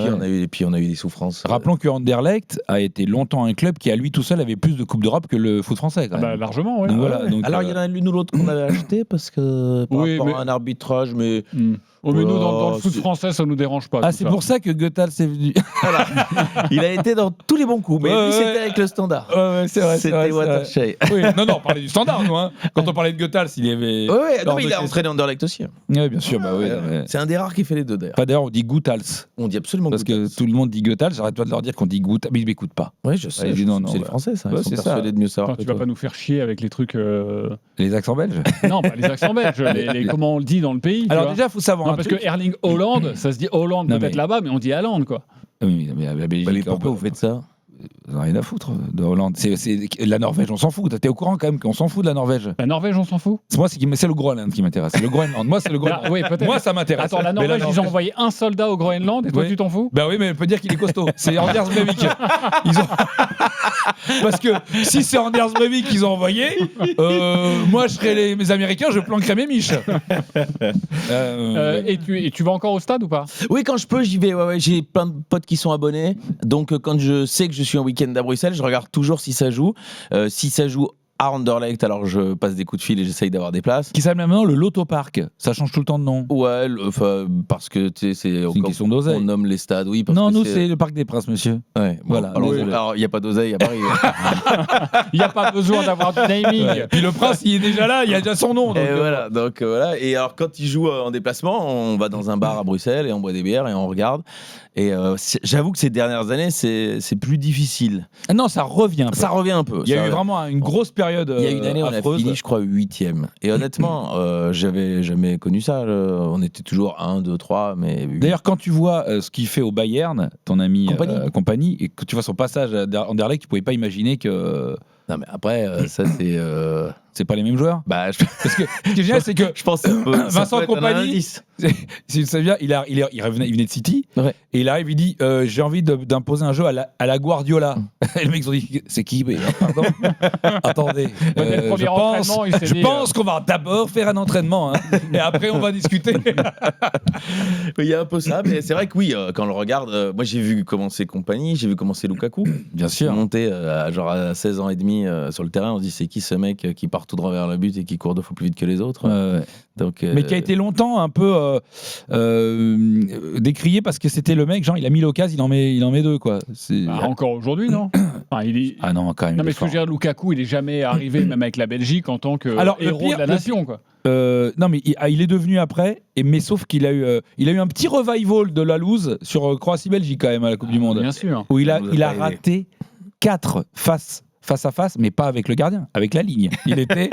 puis, ouais. on a eu des souffrances. Rappelons que Anderlecht a été longtemps un club qui, à lui tout seul, avait plus de Coupes d'Europe que le foot français. Quand même. Largement, ouais. Donc, voilà, donc, Alors, il y en a l'une ou l'autre qu'on avait acheté parce que par Oui, rapport mais- à un arbitrage, mais Oh, mais nous, dans le Oh, foot c'est- français, ça nous dérange pas. Ah, tout c'est ça. pour ça que Goethals est venu. il a été dans tous les bons coups. Mais Ouais, lui, ouais. c'était avec le Standard. Ouais, c'est vrai. C'était Watershey. Oui, non, on parlait du Standard, nous. Hein. Quand on parlait de Goethals, il y avait. Ouais, Lors non, mais de il a question. entraîné Anderlecht aussi. Oui, bien sûr, bah oui. Ouais, ouais. C'est un des rares qui fait les deux d'ailleurs. Pas d'ailleurs, on dit Goethals. On dit absolument Parce que tout le monde dit Goethals, j'arrête pas de leur dire qu'on dit Goethals, mais ils m'écoutent pas. Oui, je sais. Ouais, je- non, non, c'est les ouais. Français, ça. Ouais, Ils sont c'est ça. persuadés de mieux savoir Attends, que tu vas toi. pas nous faire chier avec les trucs. Les accents belges. Non, pas les accents belges, comment on le dit dans le pays. tu Alors vois. déjà, il faut savoir Non, un parce truc. que Erling Haaland, ça se dit Hollande Non, peut-être mais- là-bas, mais on dit Haaland, quoi. Oui, mais la Belgique, Mais pourquoi vous faites ça Vous n'avez rien à foutre de Hollande. La Norvège, on s'en fout. T'es au courant quand même qu'on s'en fout de la Norvège. La Norvège, on s'en fout. Moi, c'est le Groenland qui m'intéresse. C'est le Groenland. Moi, c'est le Groenland. Ah, oui, peut-être. Moi, ça m'intéresse. Attends, la Mais Norvège, ils ont envoyé un soldat au Groenland et toi, Oui. tu t'en fous? Bah oui, mais on peut dire qu'il est costaud. C'est Anders Breivik. Ils ont... Parce que si c'est Anders Breivik qu'ils ont envoyé, moi, je serais mes Américains, je planquerais mes miches. Et tu vas encore au stade ou pas? Oui, quand je peux, j'y vais. Ouais, j'ai plein de potes qui sont abonnés. Donc, quand je sais que je suis en week-end à Bruxelles, je regarde toujours si ça joue. Si ça joue à Anderlecht, alors je passe des coups de fil et j'essaye d'avoir des places. Qui s'appelle maintenant le Loto Park. Ça change tout le temps de nom. Ouais, parce que tu sais, c'est une question d'oseille. On nomme les stades, oui. Parce Non, que nous, c'est le Parc des Princes, monsieur. Ouais, bon, Voilà, désolé. alors, il n'y a pas d'oseille à Paris. Il n'y a pas besoin d'avoir du naming. Ouais. Puis le prince, il est déjà là, il y a déjà son nom. Donc, Et voilà, donc voilà. Et alors, quand ils jouent en déplacement, on va dans un bar à Bruxelles et on boit des bières et on regarde. Et j'avoue que ces dernières années, c'est plus difficile. Non, ça revient. un peu. Ça revient un peu. Il y a Ça eu revient. vraiment une grosse période. Il y a une année, on a affreuse. fini, je crois, 8e. Et honnêtement, j'avais jamais connu ça. On était toujours 1, 2, 3, mais 8. D'ailleurs, quand tu vois ce qu'il fait au Bayern, ton ami Compagnie. et que tu vois son passage à Anderlecht, tu pouvais pas imaginer que Non, mais après, ça, c'est. c'est pas les mêmes joueurs. Bah, Parce que ce qui est génial, c'est que je pense que ça peut- ça Vincent peut être un Compagnie, indice. si tu sais bien, il venait de City, Ouais. et il arrive, il dit j'ai envie d'imposer un jeu à la Guardiola. Et les mecs ont dit c'est qui? Mais, pardon. Attendez, Peut-être le premier entraînement, il s'est je dit, pense qu'on va d'abord faire un entraînement, hein, et après on va discuter. Il y a un peu ça, mais c'est vrai que oui, quand on le regarde, moi j'ai vu commencer Compagnie, j'ai vu commencer Lukaku. Bien sûr. Monter à 16 ans et demi sur le terrain, on se dit c'est qui ce mec qui part tout droit vers le but et qui court 2 fois plus vite que les autres. Ouais. Donc, Mais qui a été longtemps un peu décrié parce que c'était le mec, genre il a mis l'occasion, il en met deux quoi. Bah, encore aujourd'hui, non? Enfin, il est... Ah non, quand même. Non, il mais est ce que je fort. veux dire, Lukaku, il est jamais arrivé, même avec la Belgique, en tant que Alors, le héros pire- de la le nation, quoi. Non mais il est devenu après, mais sauf qu'il a eu un petit revival de la loose sur Croatie-Belgique quand même à la Coupe du Monde, Bien sûr. où il a Ça nous a pas aidé. raté 4 face à face, mais pas avec le gardien, avec la ligne. Il était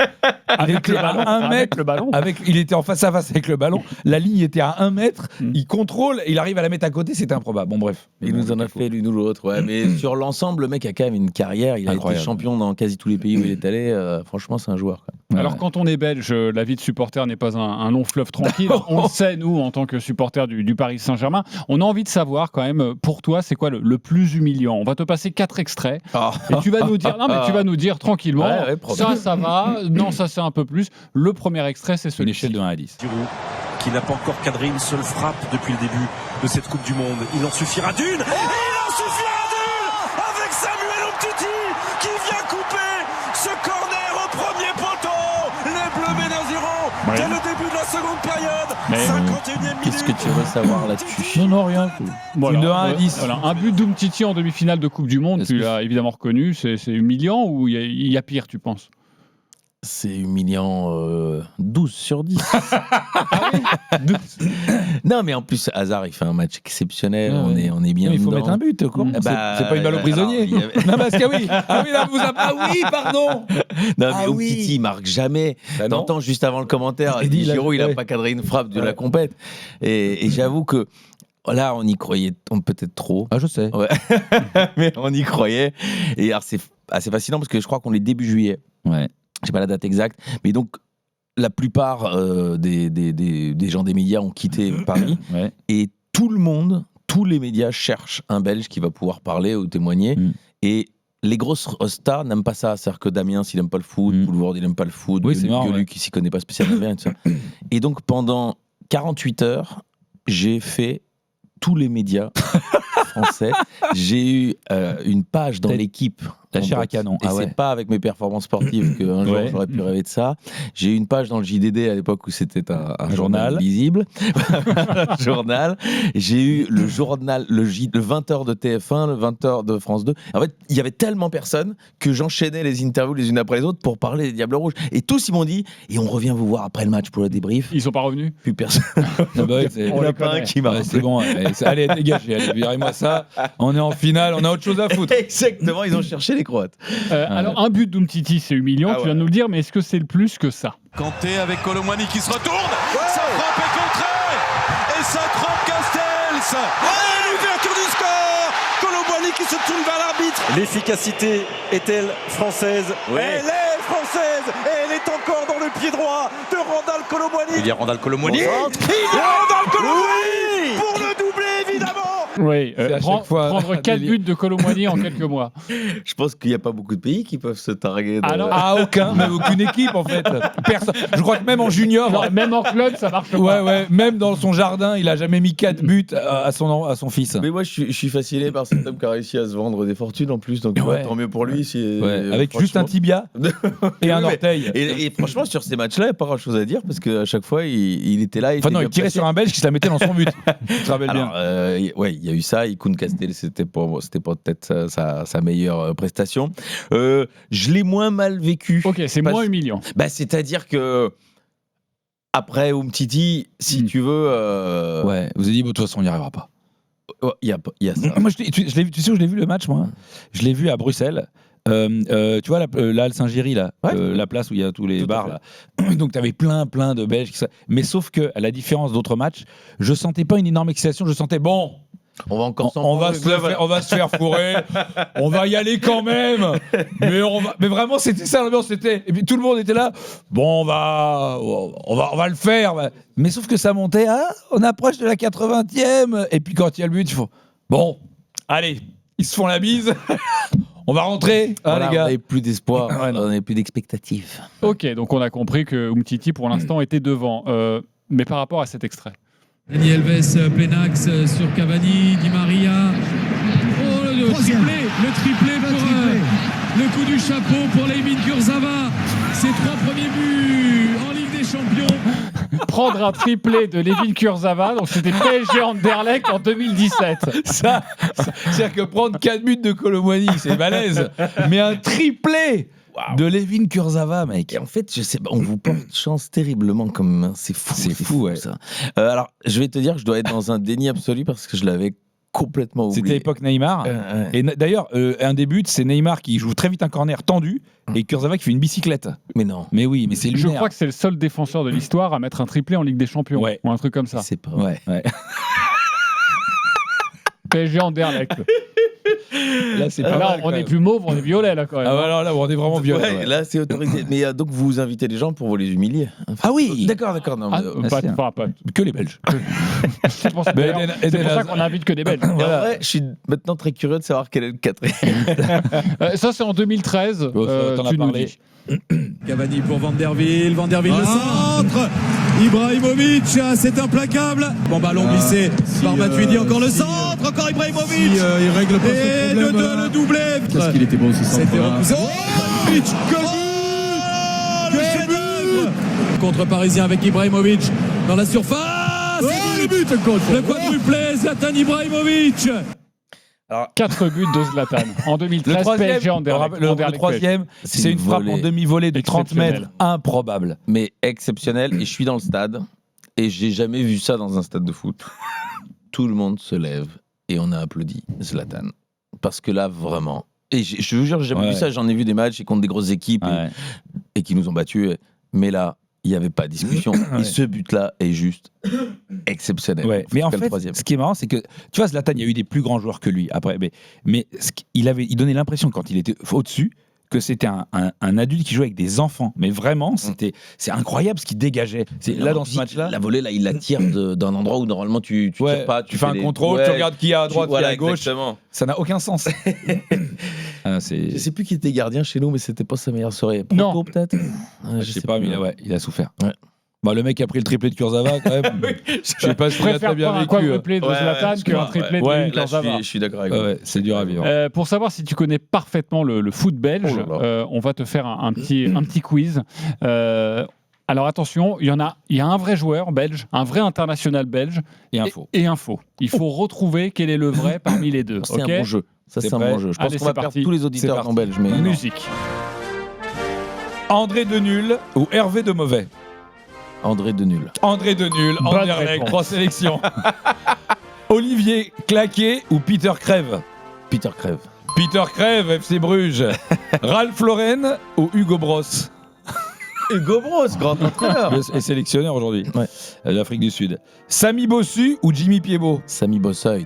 avec le ballon, à 1 avec mètre, le ballon. il était en face à face avec le ballon. La ligne était à 1 mètre. Il contrôle, il arrive à la mettre à côté, c'était improbable. Bon bref. il nous en a fait l'une ou l'autre. Ouais. Mais sur l'ensemble, le mec a quand même une carrière. Il a Incroyable. été champion dans quasi tous les pays où il est allé. Franchement, c'est un joueur. Quoi. Ouais. Alors, quand on est belge, la vie de supporter n'est pas un long fleuve tranquille. On le sait, nous, en tant que supporter du Paris Saint-Germain. On a envie de savoir, quand même, pour toi, c'est quoi le plus humiliant? On va te passer 4 extraits. Et tu vas nous dire, non, mais tu vas nous dire tranquillement, Ouais, problème. ça va, non, ça c'est un peu plus. Le premier extrait, c'est Une celui échelle de 1 à 10. Giroud, qui n'a pas encore cadré une seule frappe depuis le début de cette Coupe du Monde. Il en suffira d'une, et il en suffira d'une avec Samuel Umtiti qui vient couper ce corner au premier poteau. Les Bleus mènent à 0 dès le début de la seconde période. Mais, 51e minute. Qu'est-ce que tu veux savoir là-dessus? Non, rien. Voilà, Une de 1 à 10. Voilà, un but d'Umtiti en demi-finale de Coupe du Monde, Est-ce tu que- l'as évidemment reconnu. C'est humiliant ou il y a pire, tu penses? C'est humiliant 12 sur 10. Non, mais en plus, Hazard, il fait un match exceptionnel. Ouais, on est bien Il faut dedans. mettre un but, quoi. Bah, C'est pas une balle au alors, prisonnier. il y avait- Non, parce que oui. Ah oui, là, oui, pardon. Non, mais Ah oui. Umtiti, il marque jamais. Bah non. T'entends juste avant le commentaire, Il dit, Giroud, il a ouais. pas cadré une frappe de Ouais. la compète. Et j'avoue que là, on y croyait peut-être trop. Ah, je sais. Ouais. Mais on y croyait. Et alors, c'est assez fascinant parce que je crois qu'on est début juillet. Ouais. Je sais pas la date exacte. Mais donc, la plupart des gens des médias ont quitté Paris et tout le monde, tous les médias cherchent un Belge qui va pouvoir parler ou témoigner. Et les grosses stars n'aiment pas ça. C'est-à-dire que Damien, s'il n'aime pas le foot, Boulevard, il n'aime pas le foot, Gueuluc, qui s'y connaît pas spécialement bien, et tout ça. Et donc, pendant 48 heures, j'ai fait tous les médias français. J'ai eu une page dans l'équipe. La chair à canon. Et c'est pas avec mes performances sportives qu'un jour j'aurais pu rêver de ça. J'ai eu une page dans le JDD à l'époque où c'était un journal lisible. Un journal. J'ai eu le journal, le 20h de TF1, le 20h de France 2. En fait, il y avait tellement personne que j'enchaînais les interviews les unes après les autres pour parler des Diables Rouges. Et tous ils m'ont dit, et on revient vous voir après le match pour le débrief. Ils sont pas revenus? Plus personne. On n'a pas un qui m'a c'est bon. Allez, dégagez. Allez, virez-moi ça. On est en finale, on a autre chose à foutre. Exactement, ils ont cherché les Croates. Alors, un but d'Umtiti, c'est humiliant, tu viens de nous le dire, mais est-ce que c'est le plus que ça? Kanté avec Colomwani qui se retourne. Sa frappe est contrée. Et ça trompe Castells. L'ouverture du score. Colomwani qui se tourne vers l'arbitre. L'efficacité est-elle française? Elle est française. Et elle est encore dans le pied droit de Randal Colomwani. Il y a Randal Colomwani. Randal Colomwani pour le doublé, évidemment. Oui, prendre 4 buts de Colomwani en quelques mois. Je pense qu'il n'y a pas beaucoup de pays qui peuvent se targuer. Aucun, même aucune équipe en fait. Personne. Je crois que même en junior, non, même en club, ça marche pas. Même dans son jardin, il a jamais mis 4 buts à son fils. Mais moi, je suis fasciné par cet homme qui a réussi à se vendre des fortunes en plus, donc tant mieux pour lui. Avec juste un tibia et un orteil. Et franchement, sur ces matchs-là, il n'y a pas grand-chose à dire parce qu'à chaque fois, il était là. Il tirait sur un Belge qui se la mettait dans son but. Tu te rappelles bien. Il y a eu ça. Ikoun Castel, c'était pas peut-être sa meilleure prestation. Je l'ai moins mal vécu. Ok, c'est moins humiliant. C'est-à-dire que après Umtiti, si tu veux, vous avez dit de toute façon, on n'y arrivera pas. Il y a ça. Moi, tu sais où je l'ai vu le match, moi. Je l'ai vu à Bruxelles. Tu vois, là, le Saint-Géry, là, la place où il y a tous les bars, là. Donc, tu avais plein de Belges. Mais sauf que, à la différence d'autres matchs, je sentais pas une énorme excitation. Je sentais, on va se faire fourrer, on va y aller quand même. Mais vraiment, c'était ça l'ambiance. Et puis tout le monde était là. Bon, on va le faire. Mais sauf que ça montait. On approche de la 80e. Et puis quand il y a le but, il faut. Bon, allez, ils se font la bise. On va rentrer, les gars. On n'avait plus d'espoir, on n'avait plus d'expectative. Ok, donc on a compris que Umtiti, pour l'instant, était devant. Mais par rapport à cet extrait. Dani Alves, plein axe sur Cavani, Di Maria. Oh, le triplé pour le coup du chapeau pour Laymin Kurzawa. Ses 3 premiers buts en Ligue des Champions. Prendre un triplé de Laymin Kurzawa, donc c'était PSG Anderlecht en 2017. C'est-à-dire que prendre 4 buts de Colomwani, c'est balèze. Mais un triplé de Laymin Kurzawa, mec. Et en fait, je sais pas, on vous porte chance terriblement comme main. C'est fou, ça. Alors, je vais te dire que je dois être dans un déni absolu parce que je l'avais complètement oublié. C'était l'époque Neymar. Et d'ailleurs, un des buts, c'est Neymar qui joue très vite un corner tendu et Kurzawa qui fait une bicyclette. Mais non. Mais oui, mais c'est lunaire. Je crois que c'est le seul défenseur de l'histoire à mettre un triplé en Ligue des Champions. Ou un truc comme ça. C'est pas vrai. PSG Anderlecht. Là, c'est pas mal, on est plus mauve, on est violet là quand même. Là, on est vraiment violet. Là, c'est autorisé. Mais donc, vous invitez les gens pour vous les humilier. Ah oui. D'accord. Non, pas que les Belges. C'est pour ça qu'on n'invite que des Belges. En vrai, je suis maintenant très curieux de savoir quel est le 4e. Ça, c'est en 2013. T'en as parlé. Cavani pour Van der Wiel. Van der Wiel, le centre. Ibrahimovic, c'est implacable. Bon ballon glissé par Matuidi, encore le centre. Encore Ibrahimovic. Il règle pas et ce problème. Le doublé. Qu'est-ce qu'il était bon ce centre. C'était repoussé. Le chef-d'œuvre contre Parisien avec Ibrahimovic dans la surface. Le but contre. Le quadruplé, Zlatan Ibrahimovic. Alors, 4 buts de Zlatan en 2013. PSG Anderlecht. Le 3e, c'est une frappe en demi-volée de 30 mètres. Improbable. Mais exceptionnel. Et je suis dans le stade et j'ai jamais vu ça dans un stade de foot. Tout le monde se lève et on a applaudi Zlatan. Parce que là, vraiment. Et je vous jure, j'ai jamais vu ça. J'en ai vu des matchs contre des grosses équipes et qui nous ont battus. Mais là, il n'y avait pas de discussion. Et ce but-là est juste exceptionnel. Mais en fait, ce qui est marrant, c'est que, tu vois, Zlatan, il y a eu des plus grands joueurs que lui après. Mais il donnait l'impression, quand il était au-dessus, que c'était un adulte qui jouait avec des enfants. Mais vraiment, c'est incroyable ce qu'il dégageait. Là, dans ce match-là. La volée, là, il la tire d'un endroit où normalement tu tires pas. Tu fais un contrôle, tu regardes qui est à droite, qui est à gauche. Exactement. Ça n'a aucun sens. Je sais plus qui était gardien chez nous, mais c'était pas sa meilleure soirée. Non. Proto, peut-être. Je sais pas, mais il a souffert. Ouais. Bah, le mec a pris le triplé de Kurzawa quand même. Je sais pas si il a préfère très bien pas un vécu. triplé de Zlatan qu'un triplé de Kurzawa. Je suis d'accord avec vous. Ouais, c'est dur à vivre. Pour savoir si tu connais parfaitement le foot belge, Oh là là. on va te faire un petit quiz. Alors attention, il y a un vrai joueur belge, un vrai international belge Et un faux. et un faux. Il faut retrouver quel est le vrai parmi les deux. C'est ok un bon jeu. Ça, C'est c'est un prêt. bon jeu. Je pense Allez, qu'on va c'est perdre parti. tous les auditeurs C'est en belge. Mais Musique. André Denul ou Hervé de Mauvais? André Denul. André Denul, Bonne Anderlecht, réponse. 3 sélections. Olivier Claquet ou Peter Crève? Peter Crève. Peter Crève, FC Bruges. Ralph Lauren ou Hugo Bros? Hugo Bros, grand entraîneur. Et sélectionneur aujourd'hui. Ouais. L'Afrique du Sud. Samy Bossu ou Jimmy Piedmont? Samy Bossait.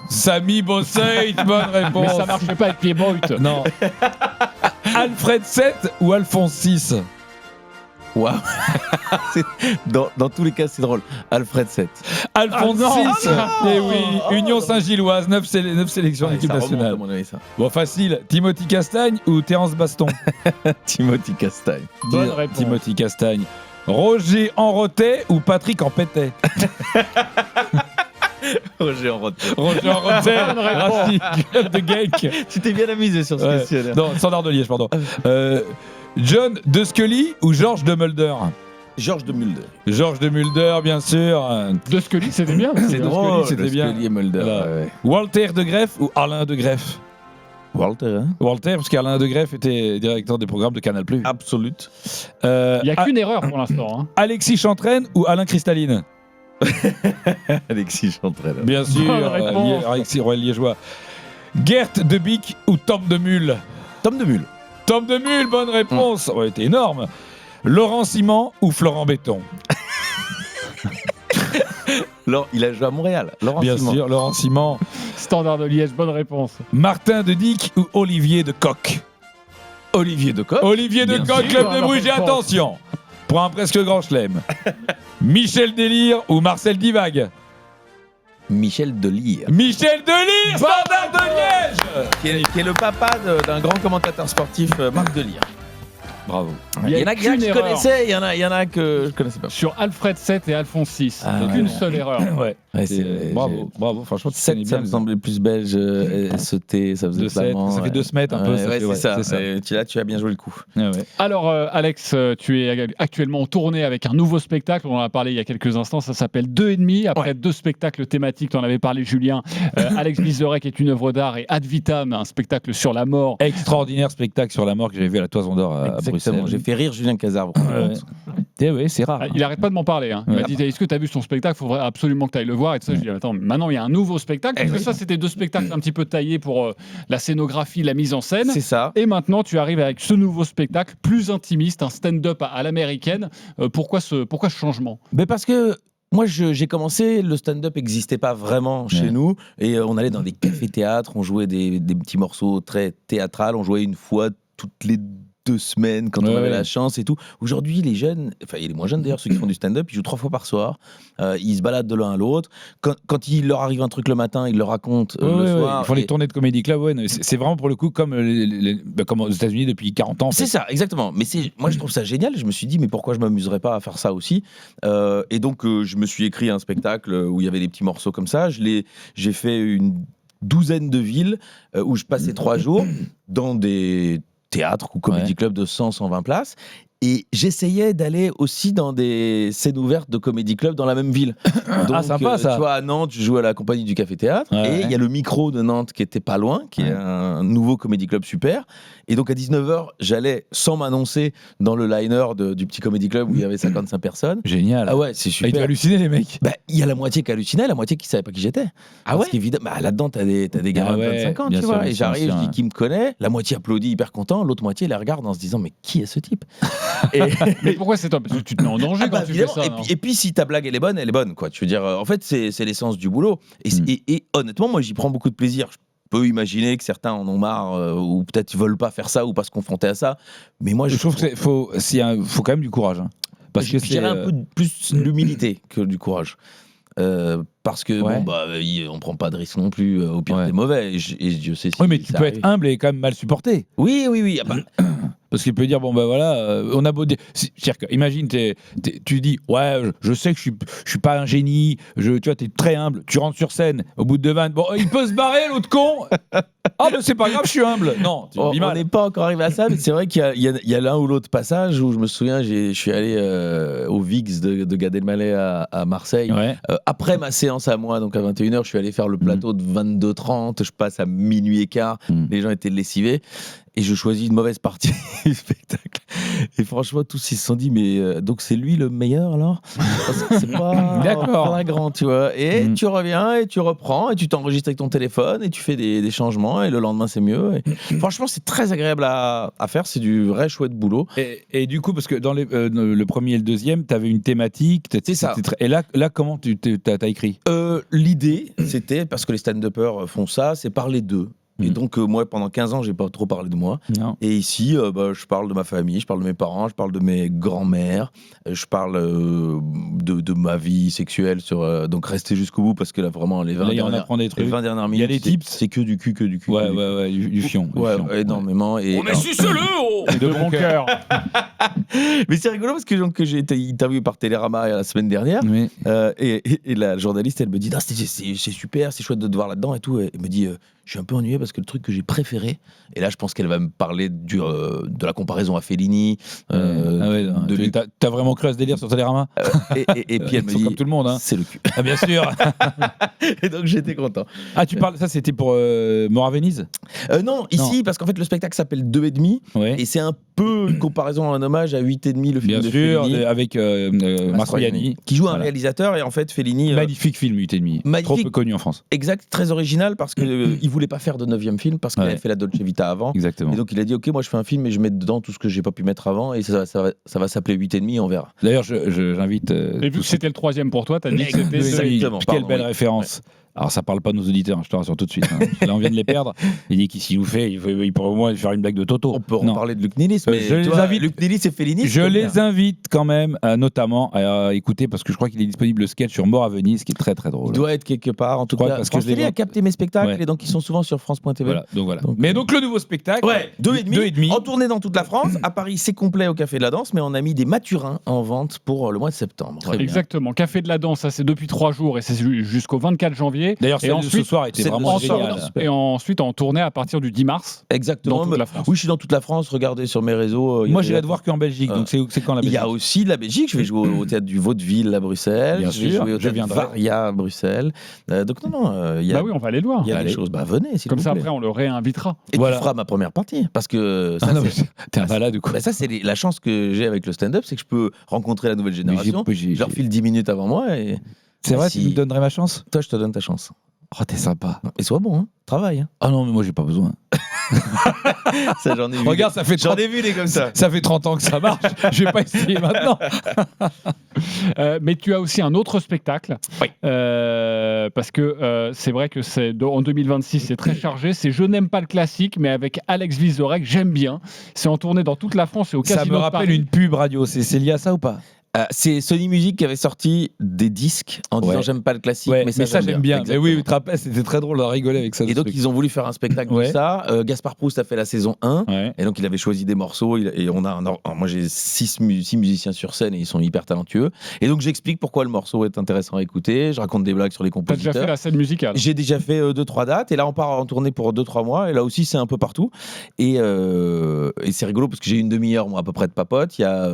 Samy Bossait, bonne réponse. Mais ça marche pas avec Piedmont. Non. Alfred VII ou Alphonse VI? Waouh. Dans tous les cas, c'est drôle. Alfred VII. Alphonse VI. Eh oui, Union Saint-Gilloise, 9 sélections en équipe Ça remonte, nationale. à mon avis, ça. Bon, facile. Timothy Castagne ou Terence Baston? Timothy Castagne. Bonne réponse. Timothy Castagne. Roger Enrotet ou Patrick Empétet? Roger Enrotet. Roger Enrotet, Racing Club de Genk. Tu t'es bien amusé sur ce Ouais. questionnaire. Non, Standard de Liège, pardon. John de Scully ou Georges de Mulder? Georges de Mulder. Georges de Mulder, bien sûr. De Scully, c'était bien. C'est drôle, c'était bien. Scully et Mulder. Voilà. Ouais. Walter de Greff ou Alain de Greff? Walter, hein? Walter, parce qu'Alain de Greff était directeur des programmes de Canal+. Absolute. Il n'y a qu'une erreur pour l'instant. Hein. Alexis Chantraine ou Alain Cristalline? Alexis Chantraine. Bien sûr, Bonne réponse. Alexis Royal Liégeois. Gert de Bic ou Tom de Mule? Tom de Mule. Tom de Mule, bonne réponse. Ça aurait été énorme. Laurent Simon ou Florent Béton? Il a joué à Montréal. Laurent Bien Simon. sûr, Laurent Simon. Standard de Liège, bonne réponse. Martin de Dick ou Olivier de Coq? Olivier de Coq. Olivier de Bien Coq, sûr. Club de Bruges, et attention, pour un presque grand chelem. Michel Délire ou Marcel Divague? Michel Delire. Michel Delire, Standard de Liège. Qui est le papa d'un grand commentateur sportif, Marc Delire. Bravo. Il y en a qu'une que je erreur. connaissais, il y en a que je connaissais pas. Sur Alfred VII et Alphonse VI. Ah, Donc ouais. une seule erreur. Ouais. Bravo. Bravo, franchement, tu 7, connais ça bien. me semblait plus belge. SET, ça faisait 2 flamand. ça fait 2 semaines un peu. C'est ça. Là, tu as bien joué le coup. Ouais. Alors, Alex, tu es actuellement en tournée avec un nouveau spectacle. On en a parlé il y a quelques instants. Ça s'appelle 2,5. Après 2 spectacles thématiques, tu en avais parlé, Julien. Alex Vizorek est une œuvre d'art et Ad Vitam, un spectacle sur la mort. Extraordinaire spectacle sur la mort que j'avais vu à la Toison d'Or à Bruxelles. J'ai fait rire Julien Cazard. Ouais, c'est rare. Il arrête pas de m'en parler. Hein. Il m'a dit, est-ce que tu as vu son spectacle? Il faudrait absolument que tu ailles le voir. Et tout ça, je dis, attends, maintenant il y a un nouveau spectacle. Parce que ça, c'était 2 spectacles un petit peu taillés pour la scénographie, la mise en scène. C'est ça. Et maintenant, tu arrives avec ce nouveau spectacle plus intimiste, un stand-up à l'américaine. Pourquoi ce changement? Mais parce que moi, j'ai commencé, le stand-up n'existait pas vraiment chez nous. Et on allait dans des cafés-théâtres, on jouait des petits morceaux très théâtrales. On jouait une fois toutes les 2 semaines quand on avait la chance et tout. Aujourd'hui, les jeunes, enfin, il y a les moins jeunes d'ailleurs, ceux qui font du stand-up, ils jouent 3 fois par soir. Ils se baladent de l'un à l'autre. Quand il leur arrive un truc le matin, ils le racontent le soir. Ils font les tournées de Comedy Club. C'est vraiment pour le coup comme aux États-Unis depuis 40 ans. En fait. C'est ça, exactement. Mais moi, je trouve ça génial. Je me suis dit, mais pourquoi je m'amuserais pas à faire ça aussi? Et donc, je me suis écrit un spectacle où il y avait des petits morceaux comme ça. J'ai fait une 12aine de villes où je passais 3 jours dans des théâtres ou comédie club de 100-120 places. Et j'essayais d'aller aussi dans des scènes ouvertes de comédie club dans la même ville. Donc, sympa ça. Tu vois, à Nantes, je jouais à la compagnie du Café Théâtre. Ouais. Et il y a le micro de Nantes qui était pas loin, qui est un nouveau comédie club super. Et donc à 19h, j'allais sans m'annoncer dans le liner du petit comédie club où il y avait 55 personnes. Génial. Ah ouais, c'est Ils super. étaient hallucinés les mecs. Bah, il y a la moitié qui hallucinait, la moitié qui savait pas qui j'étais. Parce qu'évidemment, là-dedans, t'as des gamins de 25 ans, bien tu sûr, vois. bien Et sûr, j'arrive, bien je sûr, dis qui me connaît. La moitié applaudit hyper content, l'autre moitié la regarde en se disant mais qui est ce type? Mais pourquoi c'est toi? Parce que tu te mets en danger quand tu fais ça. Et puis si ta blague elle est bonne quoi. Tu veux dire, en fait c'est l'essence du boulot. Et honnêtement, moi j'y prends beaucoup de plaisir. peut imaginer que certains en ont marre ou peut-être ils veulent pas faire ça ou pas se confronter à ça. Mais moi, Je trouve qu'il faut quand même du courage. Hein. Parce que je dirais un peu plus l'humilité que du courage. Parce que on prend pas de risque non plus. Au pire, t'es mauvais. Et je sais. Oui, mais tu peux être humble et quand même mal supporté. Oui. Parce qu'il peut dire on a beau dire. Imagine, tu dis je sais que je suis pas un génie. Tu vois, t'es très humble. Tu rentres sur scène au bout de 20. Bon, il peut se barrer l'autre con. Ah mais c'est pas grave, je suis humble. Non, on n'est pas encore arrivé à ça, mais c'est vrai qu'il y a l'un ou l'autre passage où je me souviens, je suis allé au VIX de Gad Elmaleh à Marseille. Ouais. Après ma séance à moi, donc à 21h, je suis allé faire le plateau de 22h30. Je passe à minuit et quart. Les gens étaient lessivés. Et je choisis une mauvaise partie du spectacle. Et franchement, tous ils se sont dit, mais donc c'est lui le meilleur alors? Parce que c'est pas flagrant, tu vois. Et tu reviens et tu reprends et tu t'enregistres avec ton téléphone et tu fais des changements et le lendemain c'est mieux. Et franchement, c'est très agréable à faire. C'est du vrai chouette boulot. Et du coup, parce que dans le premier et le deuxième, tu avais une thématique. C'est ça. Et là, comment t'as écrit? L'idée, c'était, parce que les stand-uppers font ça, c'est parler d'eux. Et donc, moi, pendant 15 ans, j'ai pas trop parlé de moi. Non. Et ici, je parle de ma famille, je parle de mes parents, je parle de mes grands-mères, je parle de ma vie sexuelle. Donc, restez jusqu'au bout parce que là, vraiment, les 20 dernières minutes, il y a des tips. C'est que du cul. Ouais, du fion. Énormément. Et, Mais suce-le De bon cœur. mais c'est rigolo parce que j'ai été interviewé par Télérama la semaine dernière. Oui. Et la journaliste, elle me dit c'est super, c'est chouette de te voir là-dedans et tout. Et elle me dit je suis un peu ennuyé parce que le truc que j'ai préféré, et là je pense qu'elle va me parler de la comparaison à Fellini. T'as vraiment cru à ce délire sur Télérama? Et puis elle me dit comme tout le monde, hein. C'est le cul. Ah, bien sûr. Et donc j'étais content. Ah, tu parles, ça c'était pour Mort à Venise? Non, ici, parce qu'en fait le spectacle s'appelle 2,5 et c'est un peu une comparaison, un hommage à 8,5, le film de Fellini. Avec Mastroianni, qui joue un réalisateur, et en fait Fellini. Magnifique film, 8,5. Trop peu connu en France. Exact, très original parce que il voulait pas faire de 9e film parce qu'il avait fait la Dolce Vita avant. Exactement. Et donc il a dit ok, moi je fais un film et je mets dedans tout ce que j'ai pas pu mettre avant et ça va s'appeler 8,5, on verra. D'ailleurs, j'invite. Et vu que c'était le troisième pour toi, t'as dit que c'était. Exactement. Quelle belle référence. Alors ça parle pas de nos auditeurs, je te rassure tout de suite. Là on vient de les perdre. Il dit qu'il s'y nous fait, il pourrait au moins faire une blague de Toto. On peut reparler de Luc Nélis, mais je les invite. Luc Nélis et Fellini. Je les invite quand même, notamment à écouter, parce que je crois qu'il est disponible le sketch sur Mort à Venise, qui est très très drôle. Il doit être quelque part, en tout cas. Parce que Fellini a capté mes spectacles et donc ils sont souvent sur France.tv. Voilà. Mais donc le nouveau spectacle. 2,5. En tournée dans toute la France. À Paris, c'est complet au Café de la Danse, mais on a mis des maturins en vente pour le mois de septembre. Exactement. Café de la Danse, ça c'est depuis 3 jours et c'est jusqu'au 24 janvier. D'ailleurs, ce soir était vraiment génial. Et ensuite en tournée à partir du 10 mars. Exactement. Dans toute la France. Oui, je suis dans toute la France. Regardez sur mes réseaux. Moi, j'ai hâte de voir qu'en Belgique. Donc, c'est quand la Belgique? Il y a aussi de la Belgique. Je vais jouer au théâtre du Vaudeville à Bruxelles. Bien je vais sûr, jouer au théâtre Varia à Bruxelles. Donc, non. Bah oui, on va aller le voir. Il y a des choses. Bah, venez, s'il Comme vous ça, plaît. après, on le réinvitera. Et tu feras ma première partie. Parce que. T'es un malade ou quoi? Ça, c'est la chance que j'ai avec le stand-up, c'est que je peux rencontrer la nouvelle génération. Je leur file 10 minutes avant moi. C'est vrai, tu me donnerais ma chance? Toi, je te donne ta chance. Oh, t'es sympa. Et sois bon, hein. Travaille. Hein. Ah non, mais moi, j'ai pas besoin. Ça, j'en ai vu. Regarde, ça fait 30... J'en ai vu des comme ça. Ça fait 30 ans que ça marche. Je vais pas essayer maintenant. Mais tu as aussi un autre spectacle. Oui. Parce que c'est vrai que en 2026, c'est très chargé. C'est Je n'aime pas le classique, mais avec Alex Vizorek, j'aime bien. C'est en tournée dans toute la France et au Casino Ça me de rappelle Paris. une pub radio. C'est lié à ça ou pas? C'est Sony Music qui avait sorti des disques en disant j'aime pas le classique, mais ça j'aime bien. Mais oui, tu te rappelles, c'était très drôle de rigoler avec ça. Et donc ils ont voulu faire un spectacle de ça. Gaspard Proust a fait la saison 1 et donc il avait choisi des morceaux et moi j'ai 6 musiciens sur scène et ils sont hyper talentueux. Et donc j'explique pourquoi le morceau est intéressant à écouter, je raconte des blagues sur les T'as compositeurs. déjà fait la scène musicale? J'ai déjà fait 2-3 dates et là on part en tournée pour 2-3 mois et là aussi c'est un peu partout et c'est rigolo parce que j'ai une demi-heure moi à peu près de papote, il y a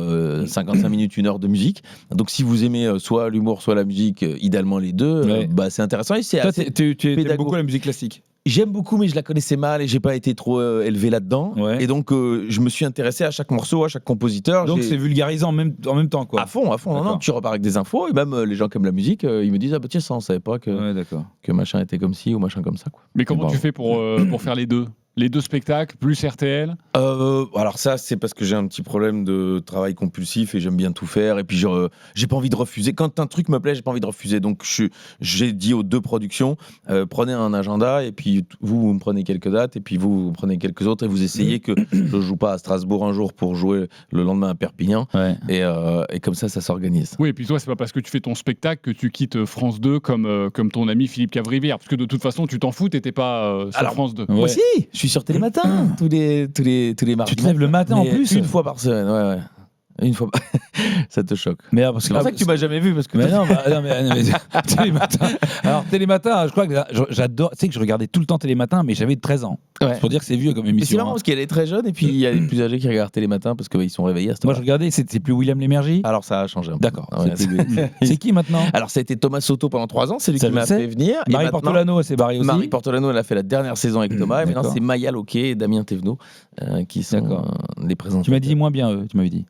55 minutes, 1 heure de musique. Donc si vous aimez soit l'humour, soit la musique, idéalement les deux, c'est intéressant. Et c'est toi, tu aimes beaucoup la musique classique? J'aime beaucoup, mais je la connaissais mal et j'ai pas été trop élevé là-dedans. Et donc je me suis intéressé à chaque morceau, à chaque compositeur. Donc c'est vulgarisant en même temps, quoi. À fond. Non, tu repars avec des infos et même les gens qui aiment la musique, ils me disent tiens, ça on savait pas que machin était comme ci ou machin comme ça, quoi. Mais comment tu fais pour faire les deux? Les 2 spectacles, plus RTL. Alors ça, c'est parce que j'ai un petit problème de travail compulsif et j'aime bien tout faire. Et puis j'ai pas envie de refuser. Quand un truc me plaît, j'ai pas envie de refuser. Donc j'ai dit aux 2 productions, prenez un agenda et puis vous me prenez quelques dates et puis vous prenez quelques autres et vous essayez que je joue pas à Strasbourg un jour pour jouer le lendemain à Perpignan. Ouais. Et comme ça s'organise. Oui, et puis toi, c'est pas parce que tu fais ton spectacle que tu quittes France 2 comme ton ami Philippe Cavrivière. Parce que de toute façon, tu t'en fous, t'étais pas sur France 2. Moi aussi, je suis sur Télématin tous les mardis. Tu te lèves le matin en plus Une fois par semaine, ouais. Une fois par... Ça te choque. Mais parce C'est pour ça que tu m'as jamais vu parce que. Mais non, mais Télématin. Alors Télématin, je crois que j'adore. Tu sais que je regardais tout le temps Télématin, mais j'avais 13 ans. Ouais. C'est pour dire que c'est vieux comme Mais émission. c'est marrant parce qu'il y a les très jeunes et puis il y a les plus âgés qui regardent Télématin parce qu'ils sont réveillés à cette Moi, je heure. regardais. C'est plus William Lémergie. Alors ça a changé un peu. D'accord. Ouais, C'est qui maintenant? Alors ça a été Thomas Soto pendant 3 ans, c'est lui Ça, qui je m'a sais. fait venir. Et Marie maintenant, Portolano, elle s'est barrée aussi. Marie Portolano, elle a fait la dernière saison avec Thomas. Et maintenant D'accord. c'est Maya Loquet et Damien Thévenot qui sont les présentateurs. Tu m'as dit moins bien eux. Tu m'avais dit.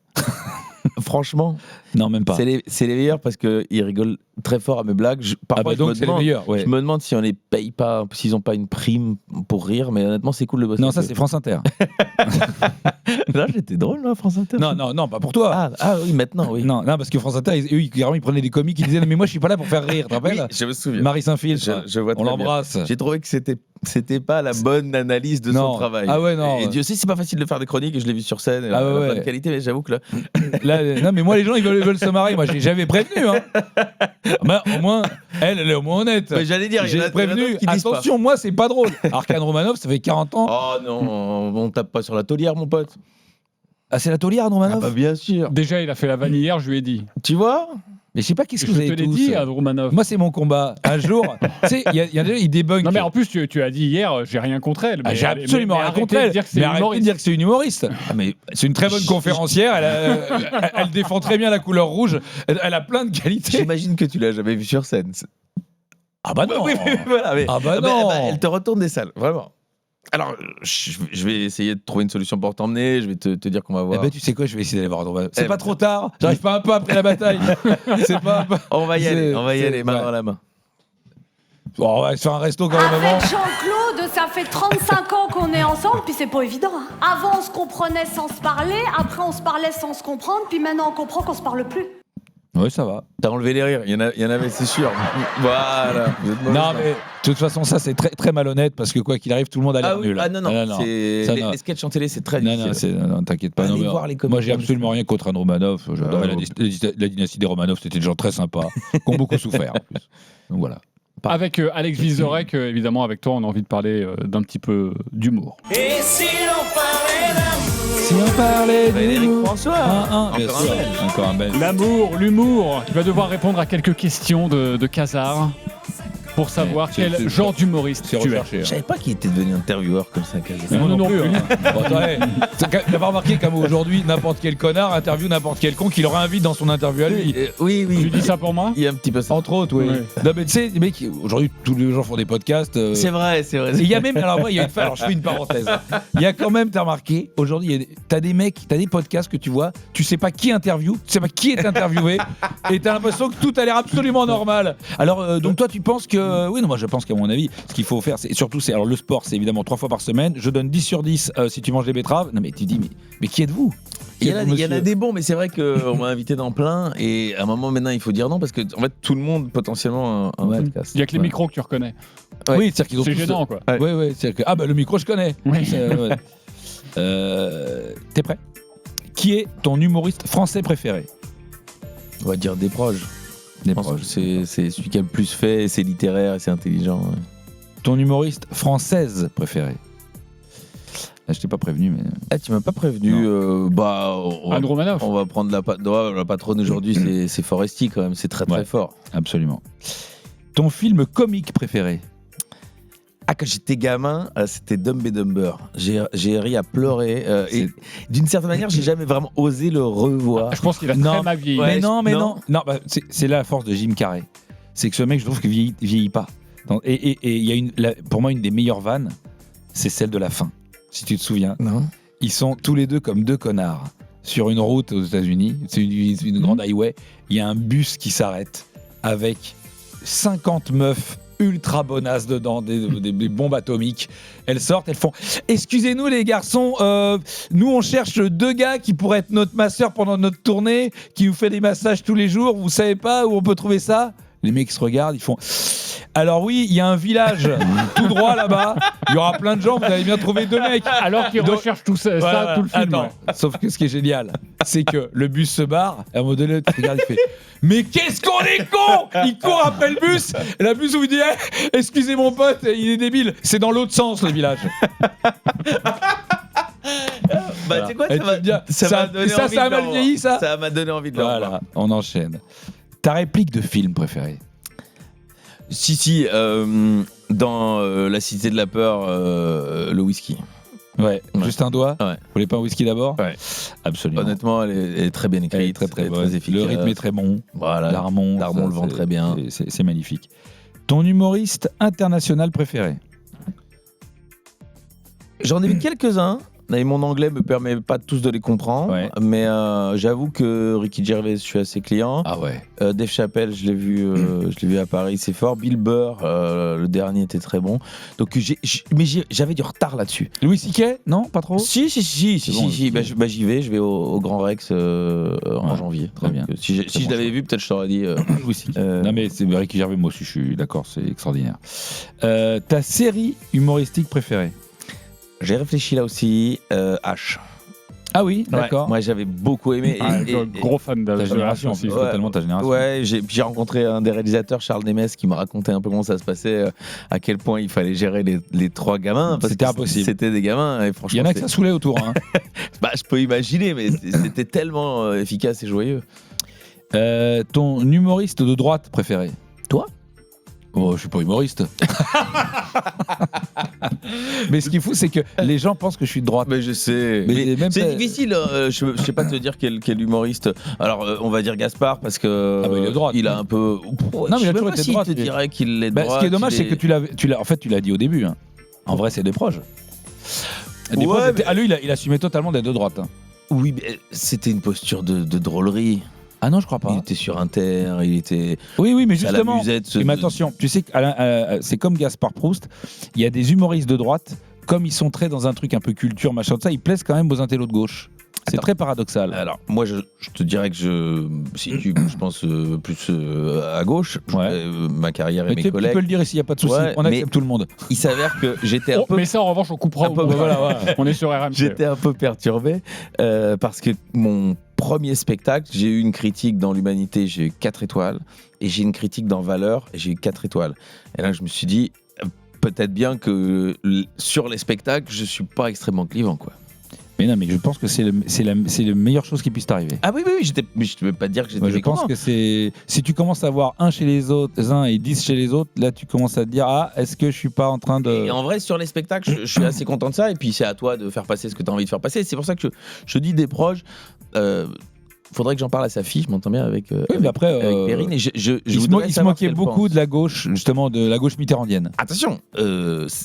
Franchement, Non, même pas. c'est les meilleurs parce qu'ils rigolent très fort à mes blagues. Parfois, donc c'est les meilleurs. Ouais. je me demande si on les paye pas, s'ils ont pas une prime pour rire, mais honnêtement, c'est cool de bosser. Non, avec ça eux. c'est France Inter. Là, j'étais drôle, là, France Inter. non, pas pour toi. Ah oui, maintenant, oui. Non, parce que France Inter, ils prenaient des comiques qui disaient mais moi je suis pas là pour faire rire. Tu te rappelles? Je me souviens. Marie Saint-Phil, Je vois on très bien. l'embrasse. J'ai trouvé que c'était pas la bonne analyse de Non. son travail. Ah ouais, non. Et Dieu sait, c'est pas facile de faire des chroniques et je l'ai vu sur scène. Ah ouais, elle a plein ouais. de qualité, mais j'avoue que là. Non, mais moi les gens ils veulent se marrer. Moi j'avais prévenu. Hein. Bah, au moins, elle est au moins honnête. Mais j'allais dire, il y en a J'ai prévenu. d'autres qui disent pas. Attention, moi c'est pas drôle. Arkane Romanov, ça fait 40 ans. Oh non, on tape pas sur la taulière, mon pote. Ah, c'est la taulière, Andrew Ah Manoff. bah bien sûr. Déjà, il a fait la vanne hier, je lui ai dit. Tu vois? Mais je sais pas qu'est-ce que Je vous te avez l'ai tous. dit, Andrew Manoff. Moi, c'est mon combat. Un jour, tu sais, il y a des gens, ils débunk. Non, mais en plus, tu as dit hier, j'ai rien contre elle. Ah, mais- j'ai absolument mais rien arrêtez contre de elle. dire que c'est Mais arrêtez de humoriste. dire que c'est une humoriste. Ah, mais c'est une très bonne conférencière. Elle défend très bien la couleur rouge. Elle a plein de qualités. J'imagine que tu l'as jamais vu sur scène. Ah bah non. Oui, voilà, mais- Ah bah mais- non. elle te retourne des salles, vraiment. Alors, je vais essayer de trouver une solution pour t'emmener. Je vais te dire qu'on va Eh voir. ben, tu sais quoi, je vais essayer d'aller voir Andrew Manoff. C'est Eh pas ben- trop tard. J'arrive pas un peu après la bataille. C'est pas. On va y aller, c'est- main ouais. dans la main. Bon, on va se faire un resto quand même avant. Avec Jean-Claude, ça fait 35 ans qu'on est ensemble, puis c'est pas évident. Hein. Avant, on se comprenait sans se parler, après, on se parlait sans se comprendre, puis maintenant, on comprend qu'on se parle plus. Oui, ça va. T'as enlevé les rires. Il y en avait, c'est sûr. Voilà. Vous êtes mauvais, Non, ça. mais de toute façon, ça c'est très, très malhonnête parce que quoi qu'il arrive, tout le monde a l'air Ah oui, nul. ah non, c'est Ça, les sketchs en télé, c'est très Non, difficile. non, t'inquiète pas. Allez Non, mais, voir les moi, j'ai comédiens. absolument rien contre Andrew Manoff. J'adorais la dynastie des Romanov. C'était des gens très sympas, qui ont beaucoup souffert. En plus. Donc voilà. Avec Alex Vizorek, évidemment, avec toi, on a envie de parler d'un petit peu d'humour. Si on parlait Frédéric François. bien Encore sûr. un Belge. Encore un Belge. L'amour, l'humour. Tu vas devoir répondre à quelques questions de Casar pour savoir c'est- quel c'est- genre d'humoriste C'est tu es. recherché. Je savais pas qu'il était devenu intervieweur comme ça, Casar. Moi Non, non plus. plus, Hein. Bon, attends, hey, t'as pas remarqué comme aujourd'hui, n'importe quel connard interview n'importe quel con qui leur invite dans son interview à lui. Oui, Tu oui. dis ça pour moi? Il y a un petit peu ça. Entre autres, oui. Ouais. Non, mais tu sais, les mecs, aujourd'hui, tous les gens font des podcasts. C'est vrai, c'est vrai. Et il y a même, alors moi, il y a une fois, alors je fais une parenthèse. Il y a quand même, t'as remarqué, aujourd'hui, t'as des mecs, t'as des podcasts que tu vois, tu sais pas qui interview, tu sais pas qui est interviewé, et t'as l'impression que tout a l'air absolument normal. Alors, donc toi, tu penses que, oui, non, moi, je pense qu'à mon avis, ce qu'il faut faire, c'est surtout, c'est, alors le sport, c'est évidemment 3 fois par semaine. Je donne 10 sur 10 si tu manges des betteraves. Non, mais tu dis, mais qui êtes-vous? Il y en a Monsieur- des bons, mais c'est vrai qu'on m'a invité dans plein. Et à un moment, maintenant, il faut dire non parce que, en fait, tout le monde potentiellement a un Ouais. podcast. Il y a que les Ouais. micros que tu reconnais. Ouais. Oui, c'est-à-dire qu'ils ont C'est tous- gênant, quoi. Ouais, ouais, c'est-à-dire que, ah bah le micro, je connais. Oui. Ouais. T'es prêt? Qui est ton humoriste français préféré? On va dire des proches. Des Je pense que c'est celui qui a le plus fait, c'est littéraire et c'est intelligent. Ouais. Ton humoriste française préférée? Là, je t'ai pas prévenu, mais. Ah, tu m'as pas prévenu. Bah, Andrew Manoff. on va prendre la patronne aujourd'hui, c'est Foresti quand même, c'est très très Ouais. fort. Absolument. Ton film comique préféré? Ah, quand j'étais gamin, c'était Dumb and Dumber. J'ai ri à pleurer. Et d'une certaine manière, j'ai jamais vraiment osé le revoir. Je pense qu'il a Non. très mal vieilli. Ouais, mais non, mais non. non. Non, bah, c'est là la force de Jim Carrey. C'est que ce mec, je trouve qu'il vieillit pas. Et il y a pour moi, une des meilleures vannes, c'est celle de la fin. Si tu te souviens. Non. Ils sont tous les deux comme deux connards sur une route aux États-Unis. C'est une grande highway. Il y a un bus qui s'arrête avec 50 meufs ultra bonasses dedans, des bombes atomiques. Elles sortent, elles font « Excusez-nous les garçons, nous on cherche 2 gars qui pourraient être notre masseur pendant notre tournée, qui nous fait des massages tous les jours, vous savez pas où on peut trouver ça ?» Les mecs se regardent, ils font « Alors oui, il y a un village tout droit là-bas, il y aura plein de gens, vous allez bien trouver 2 mecs. » Alors qu'ils recherchent tout ça, Voilà, tout le film. attends. Ouais. Sauf que ce qui est génial, c'est que le bus se barre, et à un moment donné, tu regardes, il fait « Mais qu'est-ce qu'on est con !» Il court après le bus, et la bus vous dit hey, « Excusez mon pote, il est débile. » C'est dans l'autre sens, le village. Bah, tu sais quoi, Et ça m'a tu te dis, ça m'a donné ça envie a de mal le revoir. vieilli, ça Ça m'a donné envie de le revoir. Voilà, on enchaîne. Ta réplique de film préférée? Si, dans La Cité de la Peur, le whisky. Ouais, juste un doigt. Ouais. Vous voulez pas un whisky d'abord? Ouais. Absolument. Honnêtement, elle est très bien écrite, Elle est très très bonne. efficace. Le rythme est très bon. Voilà. Darmon Darmon ça, le vend c'est- très bien. C'est magnifique. Ton humoriste international préféré? J'en ai vu quelques-uns. Et mon anglais me permet pas tous de les comprendre, Ouais. mais j'avoue que Ricky Gervais, je suis assez client. Ah ouais. Dave Chappelle, je l'ai vu à Paris, c'est fort. Bill Burr, le dernier était très bon. Donc mais j'avais du retard là-dessus. Louis C.K. Non, pas trop. Si. bon, Bah, j'y vais. Je vais au Grand Rex en Ouais, janvier. très bien. Si je bon l'avais choix. vu, peut-être je t'aurais dit. Louis C.K. Non mais c'est Ricky Gervais, moi aussi je suis d'accord, c'est extraordinaire. Ta série humoristique préférée? J'ai réfléchi là aussi. H. Ah oui, Ouais, d'accord. moi j'avais beaucoup aimé. Ah, gros fan de Ta la génération, aussi. c'est totalement ta génération. Ouais, j'ai rencontré un des réalisateurs, Charles Demès, qui m'a raconté un peu comment ça se passait, à quel point il fallait gérer les 3 gamins. parce C'était que impossible. C'était des gamins, et Il franchement. y en a que ça saoulait autour. Hein. Bah, je peux imaginer, mais c'était tellement efficace et joyeux. Ton humoriste de droite préféré? Toi? Oh, je suis pas humoriste. Mais ce qui est fou, c'est que les gens pensent que je suis de droite. Mais je sais. Mais même c'est ça- difficile. Je sais pas te dire quel humoriste. Alors, on va dire Gaspard parce que Ah bah, il est de droite. il a un peu. Non, mais il a toujours été de droite, Je te lui. dirais qu'il est de Bah, droite. ce qui est dommage, il c'est que tu l'as dit au début. Hein. En vrai, c'est des proches. Des Ouais, proches mais- étaient- lui, il assumait totalement d'être de droite. Hein. Oui, mais c'était une posture de drôlerie. Ah non, je crois pas. Il était sur Inter, il était. Oui, mais à la justement. musette, Mais attention, tu sais que c'est comme Gaspard Proust. Il y a des humoristes de droite, comme ils sont très dans un truc un peu culture, machin de ça, ils plaisent quand même aux intellos de gauche. C'est Attends. très paradoxal. Alors, moi, je te dirais que je me situe, je pense, plus à gauche. Ouais. Ma carrière et Mais mes tu collègues. peux le dire ici, il n'y a pas de souci. Ouais, On accepte mais- tout le monde. Il s'avère que j'étais un Oh, peu. mais ça, en revanche, on coupera. Un peu- Voilà. On est sur RMC. J'étais un peu perturbé parce que mon premier spectacle, j'ai eu une critique dans l'Humanité, j'ai eu 4 étoiles, et j'ai une critique dans Valeurs, et j'ai eu 4 étoiles. Et là, je me suis dit, peut-être bien que sur les spectacles, je suis pas extrêmement clivant, quoi. Mais non, mais je pense que c'est la meilleure chose qui puisse t'arriver. Ah oui, mais je ne veux pas dire que j'étais Moi, je pense mécontent. que c'est. Si tu commences à voir un chez les autres, un et 10 chez les autres, là tu commences à te dire ah, est-ce que je suis pas en train de. Et en vrai, sur les spectacles, je suis assez content de ça. Et puis, c'est à toi de faire passer ce que tu as envie de faire passer. C'est pour ça que je dis des proches. Faudrait que j'en parle à sa fille. Je m'entends bien avec, mais après, avec Perrine. Et Il se voudrais il se savoir moquait ce qu'elle beaucoup pense. de la gauche, justement, de la gauche mitterrandienne. Attention,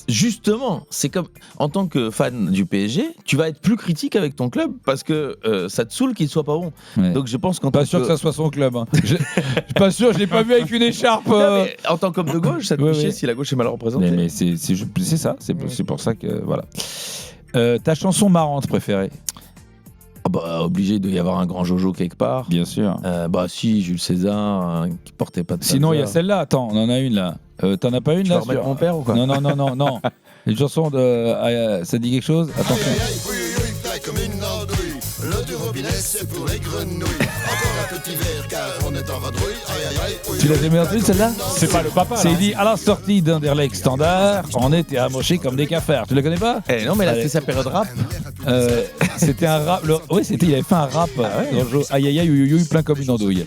justement, c'est comme en tant que fan du PSG, tu vas être plus critique avec ton club parce que ça te saoule qu'il soit pas bon. Ouais. Donc je pense qu'en Pas tant sûr que que ça soit son club. Hein. Je suis pas sûr, je l'ai pas vu avec une écharpe. Non, mais en tant qu'homme de gauche, ça te Ouais, fait chier ouais. si la gauche est mal représentée. Mais c'est ça, c'est pour ça que voilà. Ta chanson marrante préférée? Ah bah, obligé de y avoir un grand Jojo quelque part. Bien sûr. Bah si, Jules César, qui portait pas de Sinon, il y a Salsa. celle-là. Attends, on en a une là. T'en as pas une Tu là vas remettre sur- mon père ou quoi? Non. Une chanson de. Ça dit quelque chose? Attention. Comme une andouille, l'eau du robinet c'est pour les grenouilles. Encore un petit verre car on est en vadrouille. Aïe aïe aïe. Tu l'as jamais entendu celle-là? C'est pas le papa. C'est là. dit à la sortie d'Underlecht Standard, on était amochés comme des cafards. Tu la connais pas? Eh non, mais là, Allez. c'est sa période rap. C'était un rap. Oui, il avait fait un rap dans le jeu Aïe aïe aïe, ouïe, ouïe, plein comme une andouille.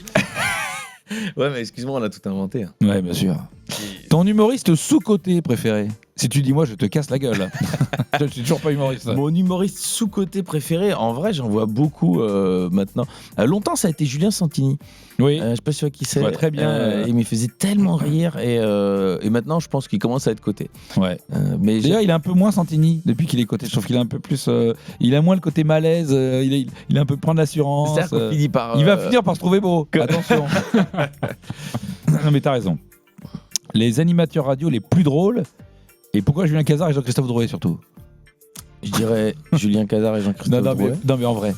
Ouais, mais excuse-moi, on a tout inventé. hein. Ouais, bien sûr. Ton humoriste sous-côté préféré? Si tu dis moi, je te casse la gueule. Je suis toujours pas humoriste. Mon humoriste sous-côté préféré, en vrai, j'en vois beaucoup maintenant. Longtemps, ça a été Julien Santini. Oui. Je sais pas sûr qui c'est. vois très bien, Il me faisait tellement rire et maintenant, je pense qu'il commence à être coté. Ouais. Mais D'ailleurs, il est un peu moins Santini depuis qu'il est coté. Je trouve qu'il a un peu plus. Il a moins le côté malaise. Il a un peu prendre l'assurance. c'est-à-dire qu'on finit par. Il va finir par se trouver beau. Attention. Non, mais t'as raison. les animateurs radio les plus drôles et pourquoi Julien Cazard et Jean-Christophe Drouet surtout? Je dirais Julien Cazard et Jean-Christophe Drouet. Non, mais en vrai,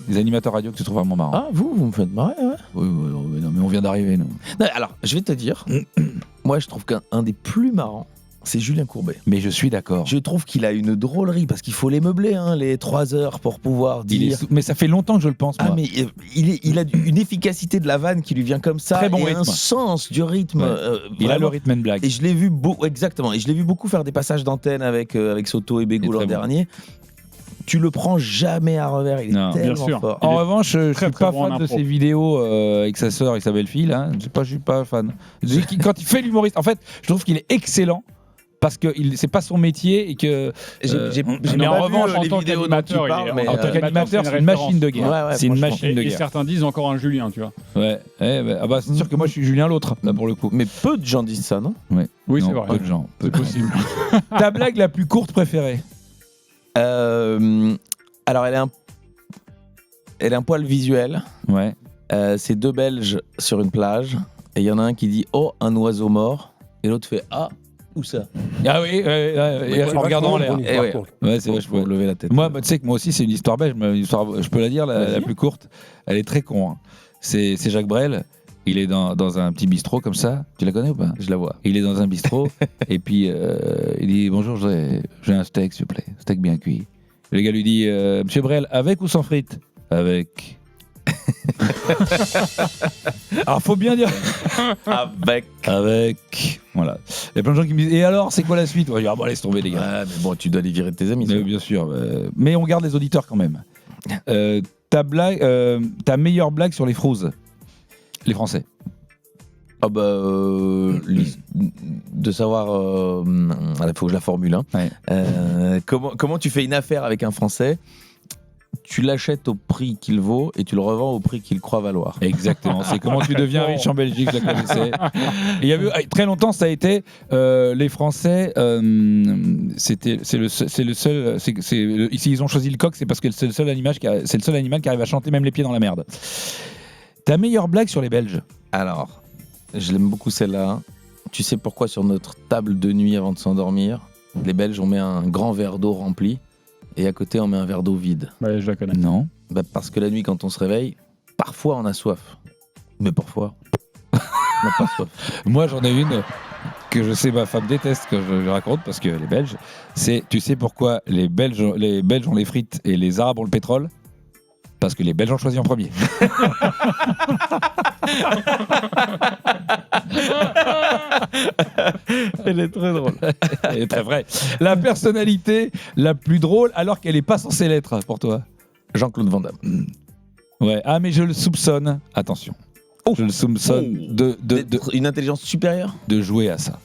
les animateurs radio que tu trouves vraiment marrants. Ah, vous me faites marrer, ouais. Oui, non, mais on vient d'arriver, nous. Non, alors, je vais te dire, moi, je trouve qu'un des plus marrants, c'est Julien Courbet. Mais je suis d'accord. Je trouve qu'il a une drôlerie, parce qu'il faut les meubler, les 3 heures, pour pouvoir dire... Mais ça fait longtemps que je le pense, moi. Ah, mais il a une efficacité de la vanne qui lui vient comme ça, Très bon et rythme. un sens du rythme. Ouais. Il a le rythme and blague. Et je l'ai vu exactement. Et je l'ai vu beaucoup faire des passages d'antenne avec Soto et Bégaud l'an dernier. Tu le prends jamais à revers, il est tellement fort. En revanche, je suis pas fan de impro. ses vidéos avec sa sœur et sa belle-fille. Là. Je suis pas fan. Quand il fait l'humoriste, en fait, je trouve qu'il est excellent. Parce que c'est pas son métier et que. Mais en revanche, en tant qu'animateur, en tant qu'animateur, c'est une machine de guerre. Ouais, c'est une machine de Et guerre. certains disent encore un Julien, tu vois. Ouais. C'est sûr que moi, je suis Julien l'autre, là pour le coup. Mais peu de gens disent ça, non? Ouais. Oui, Non, c'est vrai. Peu de gens. C'est possible. Ta blague la plus courte préférée? Alors, elle est un poil visuel. Ouais. C'est 2 Belges sur une plage. Et il y en a un qui dit « Oh, un oiseau mort ». Et l'autre fait « Ah, où ça ?» Ah oui, en regardant en l'air. Ouais, c'est vrai, je peux lever la tête. Moi, tu sais que moi aussi, c'est une histoire belge. Mais je peux la dire, la plus courte. Elle est très con. Hein. C'est Jacques Brel. Il est dans un petit bistrot comme ça. Tu la connais ou pas? Je la vois. Il est dans un bistrot et puis il dit bonjour, j'ai un steak s'il vous plaît, steak bien cuit. Le gars lui dit Monsieur Brel, avec ou sans frites? Avec. Alors faut bien dire avec. Voilà. Il y a plein de gens qui me disent et alors c'est quoi la suite? Ouais, bon, laisse tomber les gars. Ouais, mais bon, tu dois les virer de tes amis. Mais, bien sûr. Mais on garde les auditeurs quand même. Ta meilleure blague sur les frouzes? Les Français. Ah bah, de savoir, il faut que je la formule. Hein. Ouais. Comment tu fais une affaire avec un Français? Tu l'achètes au prix qu'il vaut et tu le revends au prix qu'il croit valoir. Exactement. C'est comment tu deviens riche en Belgique, je la connaissais. Et il y a eu très longtemps, ça a été les Français. C'est le seul. Ici, ils ont choisi le coq, c'est parce que c'est le seul animal qui arrive à chanter même les pieds dans la merde. Ta meilleure blague sur les Belges? Alors, je l'aime beaucoup celle-là. Tu sais pourquoi sur notre table de nuit avant de s'endormir, les Belges, on met un grand verre d'eau rempli et à côté, on met un verre d'eau vide? Ouais, je la connais. Non. Bah, parce que la nuit, quand on se réveille, parfois on a soif. Mais parfois, on n'a pas soif. Moi, j'en ai une que je sais, ma femme déteste que je raconte parce que les Belges, c'est tu sais pourquoi les Belges ont les frites et les Arabes ont le pétrole? Parce que les Belges ont choisi en premier. Elle est très drôle. Elle est très vraie. La personnalité la plus drôle alors qu'elle n'est pas censée l'être pour toi? Jean-Claude Van Damme. Ouais. Ah mais je le soupçonne. Attention. Je le soupçonne Une intelligence supérieure? de jouer à ça.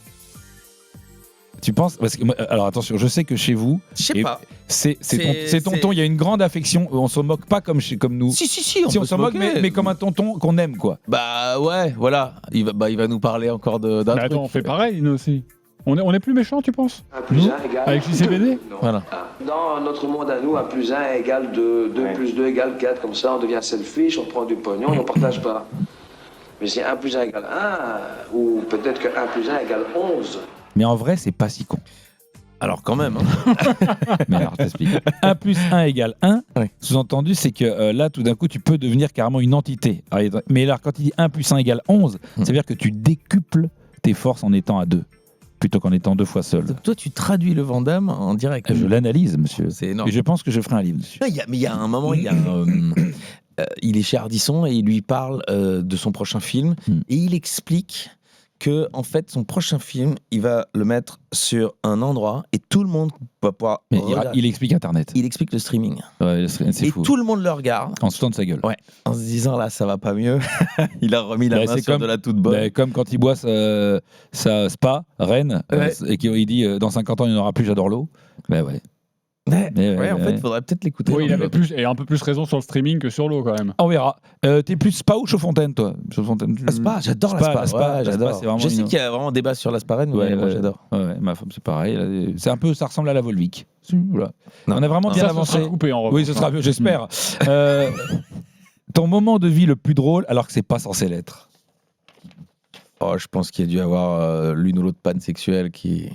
Tu penses? Parce que, alors attention, je sais que chez vous, Je sais pas. c'est tonton, il y a une grande affection. On se moque pas comme nous. Si, on se moque, mais comme un tonton qu'on aime, quoi. Bah ouais, voilà. Il va nous parler encore d'un Mais truc. attends, on fait pareil, nous aussi. On est plus méchants, tu penses? 1 plus 1 égale... Avec JCVD? Voilà. Dans notre monde à nous, 1 plus 1 égale 2, 2 plus 2 égale 4, comme ça on devient selfish, on prend du pognon et on partage pas. Mais si 1 plus 1 égale 1, ou peut-être que 1 plus 1 égale 11. Mais en vrai, c'est pas si con. Alors quand même. Hein. Mais alors, je t'explique. 1 plus 1 égale 1. Oui. Sous-entendu, c'est que là, tout d'un coup, tu peux devenir carrément une entité. Mais là, quand il dit 1 plus 1 égale 11, ça veut dire que tu décuples tes forces en étant à 2, plutôt qu'en étant 2 fois seul. Donc toi, tu traduis le Van Damme en direct. Je l'analyse, monsieur. C'est énorme. Et je pense que je ferai un livre dessus. Non, mais il y a un moment, il est chez Ardisson et il lui parle de son prochain film et il explique que en fait son prochain film il va le mettre sur un endroit et tout le monde va pouvoir Mais il explique Internet. il explique le streaming Ouais, c'est et fou. tout le monde le regarde En se foutant de sa gueule. ouais, en se disant là ça va pas mieux. Il a remis la Bah, main c'est sur comme- de la toute bonne. Bah, comme quand il boit sa spa, Rennes, Ouais. et qu'il dit dans 50 ans il n'y en aura plus, j'adore l'eau. Ben ouais. Ouais, en fait il faudrait peut-être l'écouter. Oui, il avait un peu plus raison sur le streaming que sur l'eau, quand même. On verra. T'es plus spa ou Chaudfontaine, toi? Chaudfontaine, Spa, j'adore la Spa. Spa, Ouais, j'adore. c'est vraiment Je sais une- qu'il y a vraiment débat sur la Spa, mais Ouais, moi ouais. j'adore. Ouais, ma femme, c'est pareil. C'est un peu, ça ressemble à la Volvic. Voilà. Non. On a vraiment Non. bien Ça, ce avancé. sera coupé, en revanche. Oui, ce sera mieux, j'espère. Ton moment de vie le plus drôle, alors que c'est pas censé l'être. Je pense qu'il y a dû avoir l'une ou l'autre panne sexuelle qui.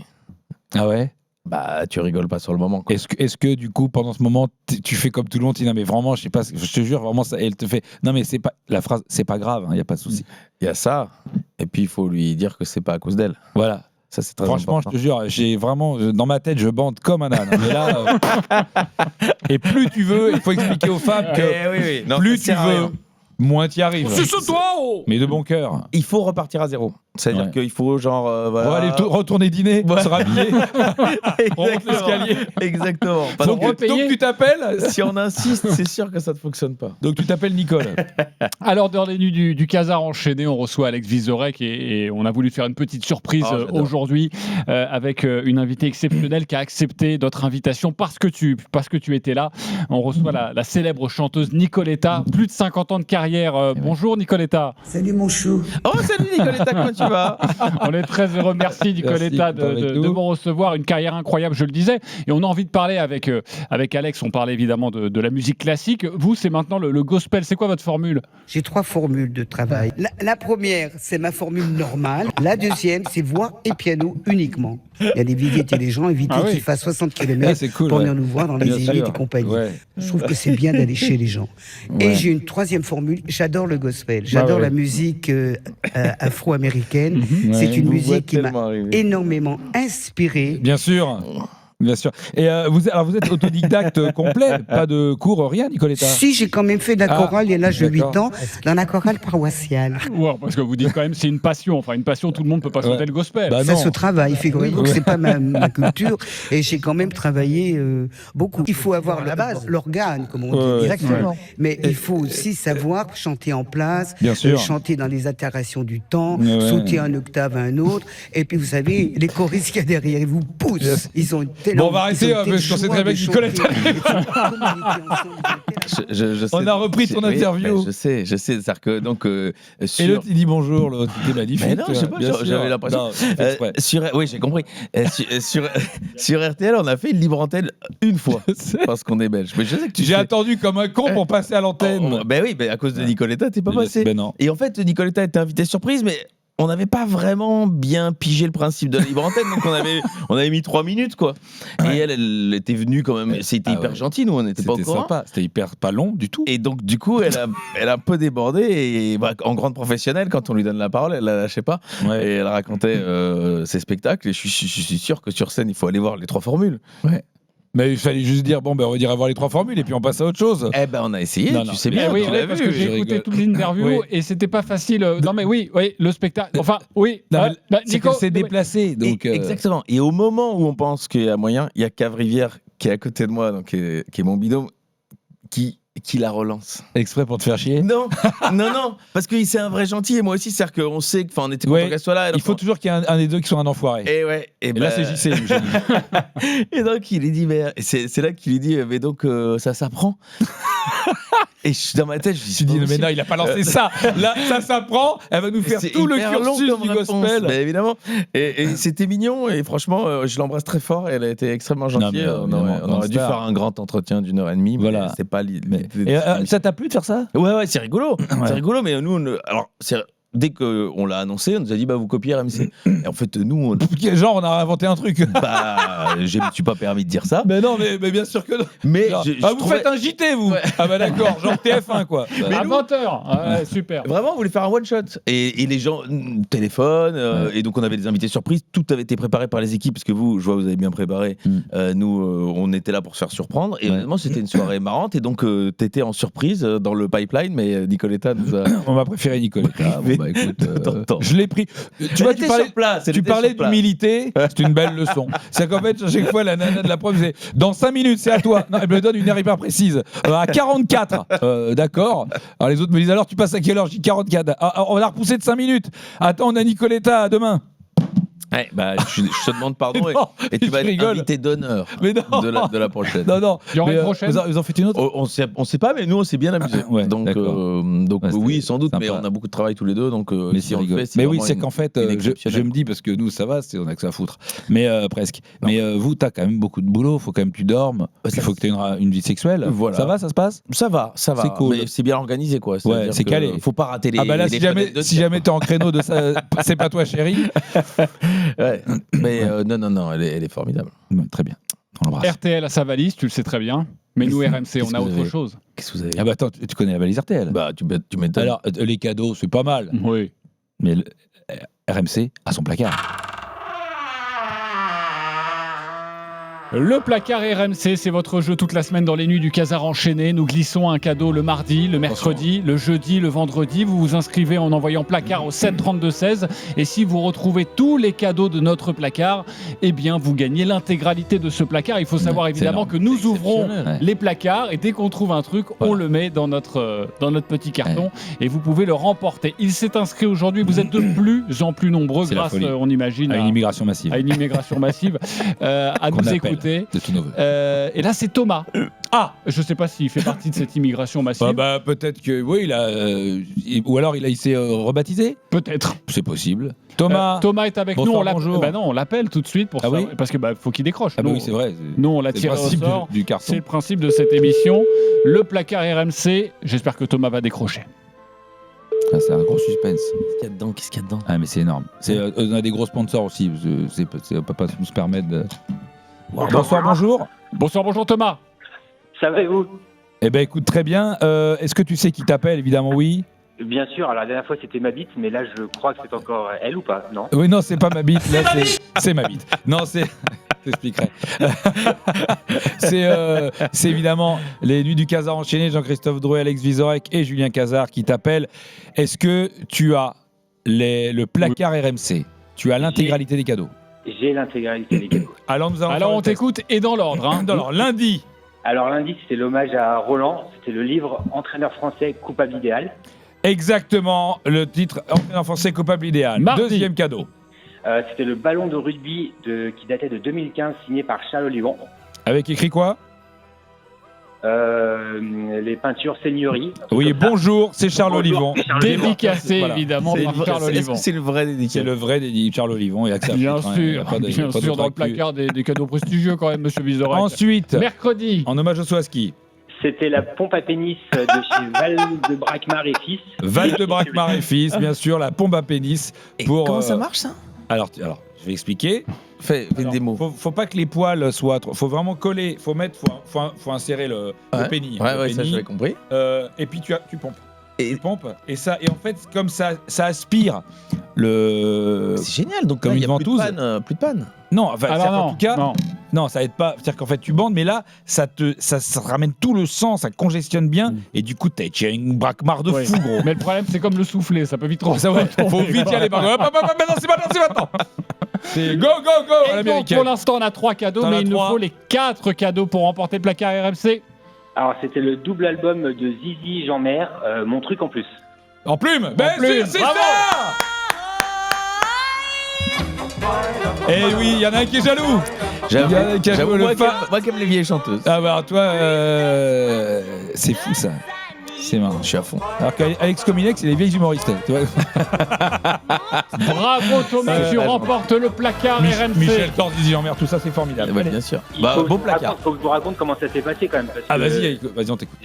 Ah ouais? Bah, tu rigoles pas sur le moment, quoi. Est-ce que du coup, pendant ce moment, tu fais comme tout le monde, tu dis non, mais vraiment, je sais pas, je te jure, vraiment, ça, et elle te fait non, mais c'est pas la phrase, c'est pas grave, il y a pas de souci. Il y a ça, et puis il faut lui dire que c'est pas à cause d'elle. Voilà. Ça, c'est très Franchement, important. je te jure, j'ai vraiment dans ma tête, je bande comme un âne. Mais là, et plus tu veux, il faut expliquer aux femmes que Non, plus ça tu sert à veux, rien. moins tu y arrives. Suce-toi! Mais de bon cœur. Il faut repartir à zéro. C'est-à-dire Ouais. qu'il faut genre On va aller retourner dîner, se rhabiller, on monte l'escalier. Exactement. Pas Donc, non plus. donc tu t'appelles Si on insiste, c'est sûr que ça ne fonctionne pas. Donc tu t'appelles Nicole. Alors, dans les nuits du Casar enchaîné, on reçoit Alex Vizorek et on a voulu faire une petite surprise aujourd'hui avec une invitée exceptionnelle qui a accepté notre invitation parce que tu étais là. On reçoit la célèbre chanteuse Nicoletta, plus de 50 ans de carrière. Bonjour Nicoletta. Salut mon chou. Oh, salut Nicoletta, comment tu vas? On est très heureux. Merci Nicoletta de me recevoir. Une carrière incroyable, je le disais. Et on a envie de parler avec Alex. On parlait évidemment de la musique classique. Vous, c'est maintenant le gospel. C'est quoi votre formule? J'ai 3 formules de travail. La première, c'est ma formule normale. La deuxième, c'est voix et piano uniquement. Il y a des visites et des gens invités qui fassent 60 km cool, pour venir nous voir dans les élites et compagnie. Ouais. Je trouve que c'est bien d'aller chez les gens. Et j'ai une troisième formule. J'adore le gospel. J'adore la musique afro-américaine. C'est une musique qui m'a énormément inspiré. Bien sûr. Bien sûr. Et vous êtes autodidacte complet, pas de cours, rien, Nicoletta? Si, j'ai quand même fait de la chorale il y a l'âge de 8 ans, dans la chorale paroissiale. Ouais, parce que vous dites quand même c'est une passion. Enfin, une passion, tout le monde ne peut pas chanter le gospel. Bah Ça non. se travaille, figurez-vous que c'est pas ma culture. Et j'ai quand même travaillé beaucoup. Il faut avoir l'organe, comme on dit. Exactement. Mais il faut aussi savoir chanter en place, Bien sûr. chanter dans les altérations du temps, Ouais. sauter un octave à un autre. Et puis vous savez, les choristes qu'il y a derrière, ils vous poussent. Ils ont Bon, on va arrêter, parce qu'on sait très bien que Nicoletta. On a repris ton interview. Oui, je sais. C'est-à-dire que donc. Et l'autre, il dit bonjour, l'autre, c'était magnifique. Mais non, je sais pas, Bien sûr. j'avais l'impression. Non, c'est fait exprès. Oui, j'ai compris. Sur RTL, on a fait une libre antenne une fois parce qu'on est belge. Mais je sais que tu J'ai sais. attendu comme un con pour passer à l'antenne. Ben oui, à cause de Nicoletta, t'es pas passé. Ben non. Et en fait, Nicoletta était invitée surprise, mais on n'avait pas vraiment bien pigé le principe de la libre antenne, donc on avait mis 3 minutes, quoi. Et elle était venue quand même. C'était hyper gentil, nous, on n'était pas au courant. Sympa. C'était hyper pas long du tout. Et donc, du coup, elle a un peu débordé. Et en grande professionnelle, quand on lui donne la parole, elle la lâchait pas. Ouais. Et elle racontait ses spectacles. Et je suis sûr que sur scène, il faut aller voir les 3 formules. Ouais. Mais il fallait juste dire, bon, ben, on dirait avoir les 3 formules et puis on passe à autre chose. Eh ben, on a essayé, Non, tu non. sais bien. Oui, tu l'as parce vu. que j'ai écouté toute l'interview Oui. et c'était pas facile. Non, mais oui, le spectacle. Enfin, oui. Non, mais c'est Nico, qu'elle s'est déplacée. Donc, Exactement. Et au moment où on pense qu'il y a moyen, il y a Cave-Rivière qui est à côté de moi, donc, qui est mon binôme, qui la relance. exprès pour te faire chier. Non, non, parce que c'est un vrai gentil et moi aussi, c'est-à-dire qu'on sait qu'on était content qu'elle soit là. Il faut toujours qu'il y ait un des deux qui soit un enfoiré. Et ouais. Et là, c'est JC, le génie. Et donc, il lui dit, mais c'est là qu'il lui dit, mais donc, ça s'apprend. Et dans ma tête, je Tu dis, mais non, il a pas lancé ça. Là, ça s'apprend. Elle va nous faire tout le cursus du gospel. Mais évidemment. Et c'était mignon. Et franchement, je l'embrasse très fort. Elle a été extrêmement gentille. Non, mais on aurait dû faire un grand entretien d'1h30. Voilà. Mais c'est pas l'idée. Et ça t'a plu de faire ça? Ouais, c'est rigolo. C'est rigolo, mais nous, alors, dès qu'on l'a annoncé, on nous a dit, vous copiez RMC. Et en fait, nous, Genre, on a inventé un truc. je me suis pas permis de dire ça. Mais non, mais bien sûr que non. Mais Genre, je vous trouvais- faites un JT, vous. Ah bah d'accord, genre TF1, quoi. À 20h. Super. Vraiment, on voulait faire un one-shot. Et les gens téléphonent. Et donc, on avait des invités surprises. Tout avait été préparé par les équipes. Parce que vous, je vois, vous avez bien préparé. Nous, on était là pour se faire surprendre. Et honnêtement, c'était une soirée marrante. Et donc, t'étais en surprise dans le pipeline. Mais Nicoletta nous a. On m'a préféré Nicoletta. Bon, bah écoute, je l'ai pris. Tu vois, tu parlais d'humilité. C'est une belle leçon. C'est qu'en fait, à chaque fois, la nana de la prof disait dans 5 minutes, c'est à toi. Non, elle me donne une heure hyper précise. À 44. D'accord. Alors les autres me disent alors, tu passes à quelle heure? Je dis 44. On va la repousser de 5 minutes. Attends, on a Nicoletta, à demain. Ouais, bah, je te demande pardon et tu vas être invité d'honneur de la prochaine. Non. Il y aura une prochaine. Vous en faites une autre? On sait pas, mais nous on s'est bien amusé. Ouais, donc oui, sans doute, mais on a beaucoup de travail tous les deux. Donc mais si on le fait, mais oui, c'est qu'en fait, je me dis, parce que nous ça va, on a que ça à foutre. Mais presque. Non. Mais vous, t'as quand même beaucoup de boulot. Faut quand même que tu dormes. Il faut que tu aies une vie sexuelle. Voilà. Ça va, ça se passe? Ça va. C'est cool. Mais c'est bien organisé, quoi. Ouais, c'est calé. Faut pas rater les. Ah bah là, si jamais t'es en créneau de ça, c'est pas toi, chérie. Ouais. Mais non, elle est formidable. Très bien. On l'embrasse. RTL a sa valise, tu le sais très bien. Mais nous, RMC, on a autre chose. Qu'est-ce que vous avez? Ah bah attends, tu connais la valise RTL? Bah tu m'étonnes. Alors, les cadeaux, c'est pas mal. Oui. Mais RMC a son placard. Le placard RMC, c'est votre jeu toute la semaine dans les nuits du Casar enchaîné. Nous glissons un cadeau le mardi, le mercredi, le jeudi, le vendredi. Vous vous inscrivez en envoyant placard au 7 32 16. Et si vous retrouvez tous les cadeaux de notre placard, eh bien, vous gagnez l'intégralité de ce placard. Il faut savoir évidemment que nous ouvrons les placards et dès qu'on trouve un truc, on le met dans notre petit carton et vous pouvez le remporter. Il s'est inscrit aujourd'hui. Vous êtes de plus en plus nombreux grâce, on imagine, à une immigration massive. À une immigration massive, à nous écouter. De tous nos voeux. Et là, c'est Thomas. Je ne sais pas s'il fait partie de cette immigration massive. Peut-être que oui, ou alors il s'est rebaptisé. Peut-être. C'est possible. Thomas est avec nous. On l'appelle tout de suite pour savoir, parce que faut qu'il décroche. Oui, c'est vrai. Nous, on l'a tiré au sort. Du carton. C'est le principe de cette émission. Le placard RMC. J'espère que Thomas va décrocher. C'est un gros suspense. Qu'est-ce qu'il y a dedans? Ah mais c'est énorme. On a des gros sponsors aussi. On peut pas nous se permettre de. Bonsoir, bonjour. Bonjour Thomas. Ça va et vous? Eh ben écoute, très bien. Est-ce que tu sais qui t'appelle? Évidemment oui. Bien sûr, alors la dernière fois c'était ma bite, mais là je crois que c'est encore elle ou pas, non? Oui, non, c'est pas ma bite, là c'est ma bite. Non, c'est... Je t'expliquerai. C'est évidemment les Nuits du Casar enchaîné, Jean-Christophe Drouet, Alex Vizorek et Julien Cazard qui t'appellent. Est-ce que tu as le placard RMC? Tu as l'intégralité des cadeaux? J'ai l'intégralité des cadeaux. Alors on t'écoute et dans l'ordre. Dans l'ordre. Lundi. Alors lundi, c'était l'hommage à Roland. C'était le livre Entraîneur français coupable idéal. Exactement, le titre Entraîneur français coupable idéal. Mardi. Deuxième cadeau. C'était le ballon de rugby qui datait de 2015, signé par Charles Olivon. Avec écrit quoi? Les peintures Seigneurie. Oui, bonjour, c'est Charles Olivon. Dédicacé évidemment par Charles Olivon. C'est le vrai dédicacé. C'est le vrai Charles Olivon. Bien sûr, dans le placard des cadeaux prestigieux quand même, monsieur Vizorek. Ensuite, mercredi, en hommage au Swaski. C'était la pompe à pénis de chez Val de Braquemar et Fils. Val de Braquemar et Fils, bien sûr, la pompe à pénis. Comment ça marche ça? Alors, je vais expliquer. Fais une démo. Faut pas que les poils soient trop. Faut vraiment coller. Faut insérer le pénis. Ouais, ça j'avais compris. Et puis tu pompes. Tu pompes. Et en fait, comme ça aspire le. C'est génial. Donc comme là, une ventouse. Plus de panne. Non, enfin, en tout cas, non, ça aide pas. C'est-à-dire qu'en fait, tu bandes, mais là, ça ramène tout le sang, ça congestionne bien, et du coup, t'as une braquemar de fou, gros. Mais le problème, c'est comme le soufflet, ça peut vite trop. Ça va, faut vite y aller. Maintenant, c'est maintenant. C'est go, à l'américaine. Pour l'instant, on a 3 cadeaux, mais il nous faut les 4 cadeaux pour remporter le placard RMC. Alors, c'était le double album de Zizi Jean-Mer, Mon truc en plus. En plume. C'est ça. Eh oui, il y en a un qui est jaloux. J'avoue, moi qui aime les vieilles chanteuses. Ah bah toi, c'est fou ça. C'est marrant. Je suis à fond. Alors qu'Alex Cominex, c'est les vieilles humoristes. Tu vois. Bravo Thomas, tu remportes le placard RMC. Michel Thor, Zizi Jean-Mer, tout ça c'est formidable. Ouais, bien sûr. Beau placard. Faut que je vous raconte comment ça s'est passé quand même. Parce vas-y, on t'écoute.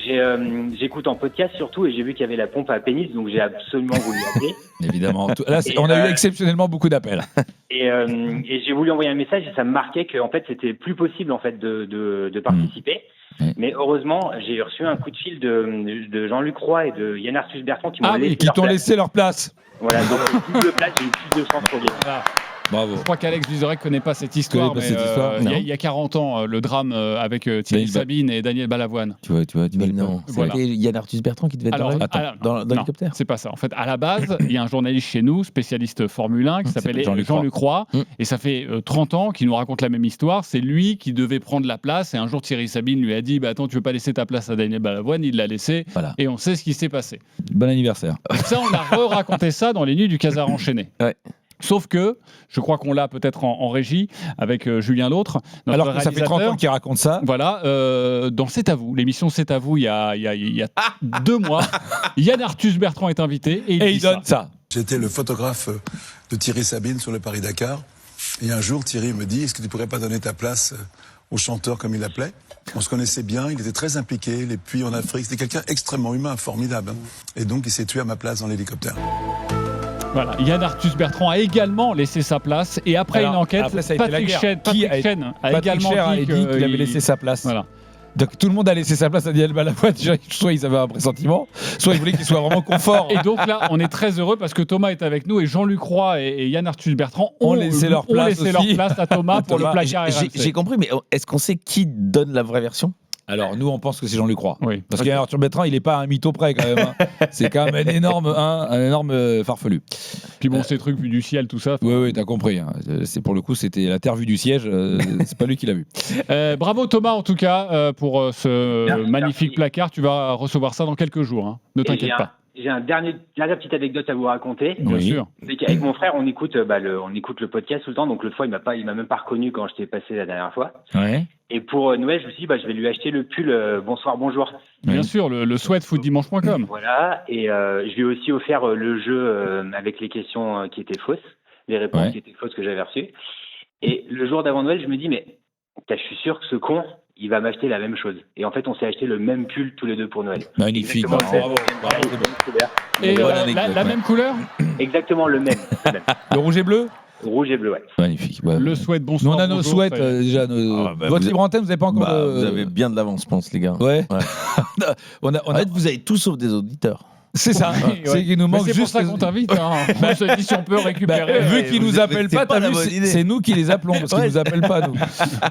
J'écoute en podcast surtout et j'ai vu qu'il y avait la pompe à pénis, donc j'ai absolument voulu appeler. Évidemment. Là, on a eu exceptionnellement beaucoup d'appels. Et j'ai voulu envoyer un message et ça me marquait que en fait c'était plus possible en fait de participer. Mais heureusement, j'ai reçu un coup de fil de Jean-Luc Roy et de Yann Arthus Bertrand qui t'ont laissé leur place. Voilà, donc double place, j'ai eu plus de chance pour gagner. Voilà. Bravo. Je crois qu'Alex Vizorek ne connaît pas cette histoire, mais il y a 40 ans, le drame avec Thierry Sabine et Daniel Balavoine. Tu vois. Non, c'était Yann Arthus Bertrand qui devait être dans l'hélicoptère. C'est pas ça. En fait, à la base, il y a un journaliste chez nous, spécialiste Formule 1, qui s'appelle Jean-Luc Roy, et ça fait 30 ans qu'il nous raconte la même histoire. C'est lui qui devait prendre la place, et un jour Thierry Sabine lui a dit attends, tu veux pas laisser ta place à Daniel Balavoine? Il l'a laissé, et on sait ce qui s'est passé. Bon anniversaire. Ça, on a raconté ça dans les Nuits du Casar enchaîné. Ouais. Sauf que, je crois qu'on l'a peut-être en régie avec Julien L'Autre. Alors que ça fait 30 ans qu'il raconte ça. Voilà, dans C'est à vous, l'émission C'est à vous, il y a 2 mois, Yann Arthus Bertrand est invité et il donne ça. J'étais le photographe de Thierry Sabine sur le Paris-Dakar. Et un jour, Thierry me dit, est-ce que tu pourrais pas donner ta place au chanteur comme il l'appelait? On se connaissait bien, il était très impliqué, les puits en Afrique. C'était quelqu'un extrêmement humain, formidable. Et donc, il s'est tué à ma place dans l'hélicoptère. Voilà, Yann Arthus Bertrand a également laissé sa place et après une enquête, Patrick Chen a également dit qu'il avait laissé sa place. Voilà. Donc tout le monde a laissé sa place à Daniel Balavoine. Soit ils avaient un pressentiment, soit ils voulaient qu'il soit vraiment confort. Et donc là, on est très heureux parce que Thomas est avec nous et Jean-Luc Roy et Yann Arthus Bertrand ont laissé leur place à Thomas pour le placard RMC. J'ai compris, mais est-ce qu'on sait qui donne la vraie version? Alors nous on pense que c'est Jean-Luc Roy. Oui. Parce qu'Yann Arthus Bertrand il est pas un mytho près quand même. C'est quand même un énorme farfelu. Puis bon ces trucs vus du ciel tout ça. Oui t'as compris. Hein. C'est pour le coup c'était la terre vue du siège. C'est pas lui qui l'a vu. Bravo Thomas en tout cas pour ce magnifique placard. Tu vas recevoir ça dans quelques jours. Hein. Ne t'inquiète pas. J'ai une dernière petite anecdote à vous raconter. Bien sûr. C'est qu'avec mon frère, on écoute le podcast tout le temps. Donc l'autre fois, il m'a même pas reconnu quand je t'ai passé la dernière fois. Ouais. Et pour Noël, je me suis dit, je vais lui acheter le pull Bonsoir, bonjour. Bien sûr, le sweatfootdimanche.com. Voilà. Et je lui ai aussi offert le jeu avec les questions qui étaient fausses, les réponses qui étaient fausses que j'avais reçues. Et le jour d'avant Noël, je me dis, mais je suis sûr que ce con, il va m'acheter la même chose. Et en fait, on s'est acheté le même pull tous les deux pour Noël. Magnifique. Bravo. Et la même couleur? Exactement le même. Le rouge et bleu? Rouge et bleu, ouais. Magnifique. Ouais. Le sweat, bonsoir. Nous, on a nos sweats déjà. Votre libre antenne, vous n'avez pas encore. Vous avez bien de l'avance, je pense, les gars. Ouais. En fait, vous avez tout sauf des auditeurs. C'est ça. C'est qu'il nous manque juste. C'est pour ça qu'on t'invite. On se dit si on peut récupérer. Vu qu'ils nous appellent pas, t'as vu, c'est nous qui les appelons parce qu'ils nous appellent pas nous.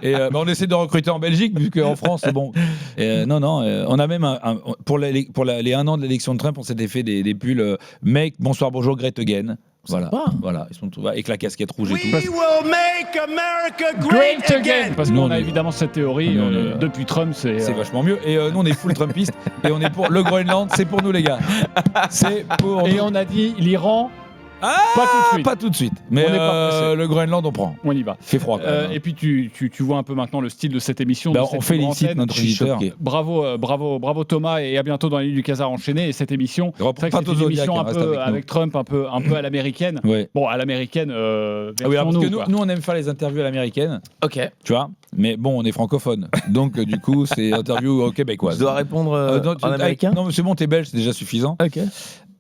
Et on essaie de recruter en Belgique vu qu'en France c'est bon. Non, on a même pour les 1 an de l'élection de Trump, on s'était fait des pulls Make Bonsoir Bonjour Great Again. Voilà, ils sont tout avec la casquette rouge et tout. We will make America great again. Parce qu'on a évidemment cette théorie depuis Trump, c'est vachement mieux. Et nous, on est full Trumpiste et on est pour le Groenland. C'est pour nous, les gars. C'est pour. Et on a dit l'Iran. Pas tout de suite. Mais le Groenland, on prend. On y va. Fait froid. Quand même. Et puis tu vois un peu maintenant le style de cette émission. On félicite notre éditeur. Bravo Thomas et à bientôt dans les nuits du Casar enchaîné. Et cette émission, c'est une émission un peu avec Trump, un peu à l'américaine. Ouais. Bon, à l'américaine. Parce que nous, on aime faire les interviews à l'américaine. Ok. Tu vois. Mais bon, on est francophone. Donc du coup, c'est interview québécoise. Je dois répondre en américain. Non, mais c'est bon, t'es belge, c'est déjà suffisant. Ok.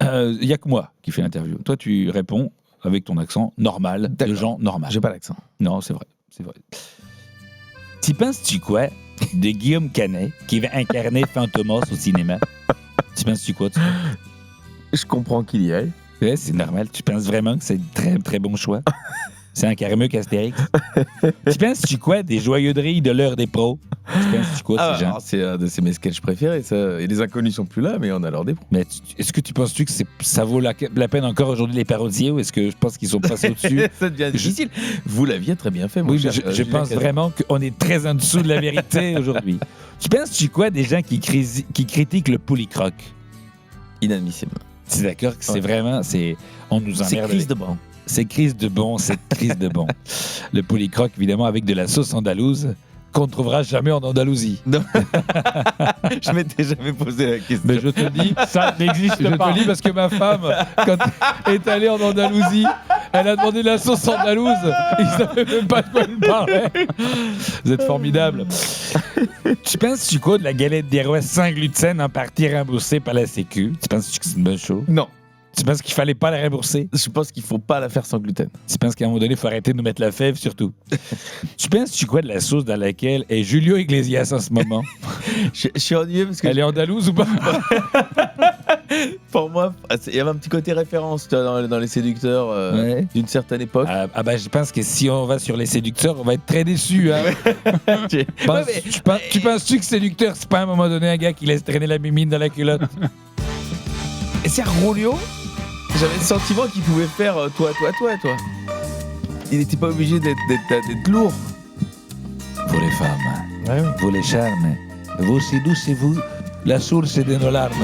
Il n'y a que moi qui fais l'interview. Toi, tu réponds avec ton accent normal, de gens normal. J'ai pas l'accent. Non, c'est vrai. Tu penses-tu quoi de Guillaume Canet qui va incarner Fantomas au cinéma? Tu penses-tu quoi? Je comprends qu'il y aille. Ouais, c'est normal. Tu penses vraiment que c'est un très très bon choix? C'est un carrément qu'Astérix. Tu penses-tu quoi des joyeuderies de l'heure des pros? Tu penses-tu quoi, ces gens? C'est un de mes sketchs préférés, ça. Et les inconnus sont plus là, mais on a l'heure des pros. Mais est-ce que tu penses-tu que ça vaut la peine encore aujourd'hui de les parodier ou est-ce que je pense qu'ils sont passés au-dessus? Ça devient difficile. Vous l'aviez très bien fait, mon cher. Je pense vraiment qu'on est très en dessous de la vérité aujourd'hui. Tu penses-tu quoi des gens qui critiquent le poulicroc? Inadmissible. C'est d'accord que c'est vraiment... On nous emmerde. C'est crise de banc. C'est crise de bon. Le poulicroc, évidemment, avec de la sauce andalouse qu'on ne trouvera jamais en Andalousie. Non. Je m'étais jamais posé la question. Mais je te dis, ça n'existe pas. Je te dis parce que ma femme, quand est allée en Andalousie, elle a demandé de la sauce andalouse. Ils ne savaient même pas de quoi elle parlait. Vous êtes formidables. Tu penses-tu quoi de la galette des rois sans gluten en partie remboursée par la Sécu? Tu penses-tu que c'est une bonne chose? Non. Tu penses qu'il fallait pas la rembourser? Je pense qu'il faut pas la faire sans gluten. Tu penses qu'à un moment donné, il faut arrêter de nous mettre la fève, surtout? Tu penses-tu quoi de la sauce dans laquelle est Julio Iglesias en ce moment? Je suis ennuyeux parce que... Elle est andalouse ou pas? Pour moi, il y avait un petit côté référence dans les séducteurs d'une certaine époque. Je pense que si on va sur les séducteurs, on va être très déçus. Hein? Tu penses-tu que séducteur, c'est pas à un moment donné un gars qui laisse traîner la mimine dans la culotte? Et c'est Rolio, j'avais le sentiment qu'il pouvait faire toi. Il n'était pas obligé d'être lourd. Vous les femmes, vous les charmes, vous séduisez-vous la source de nos larmes.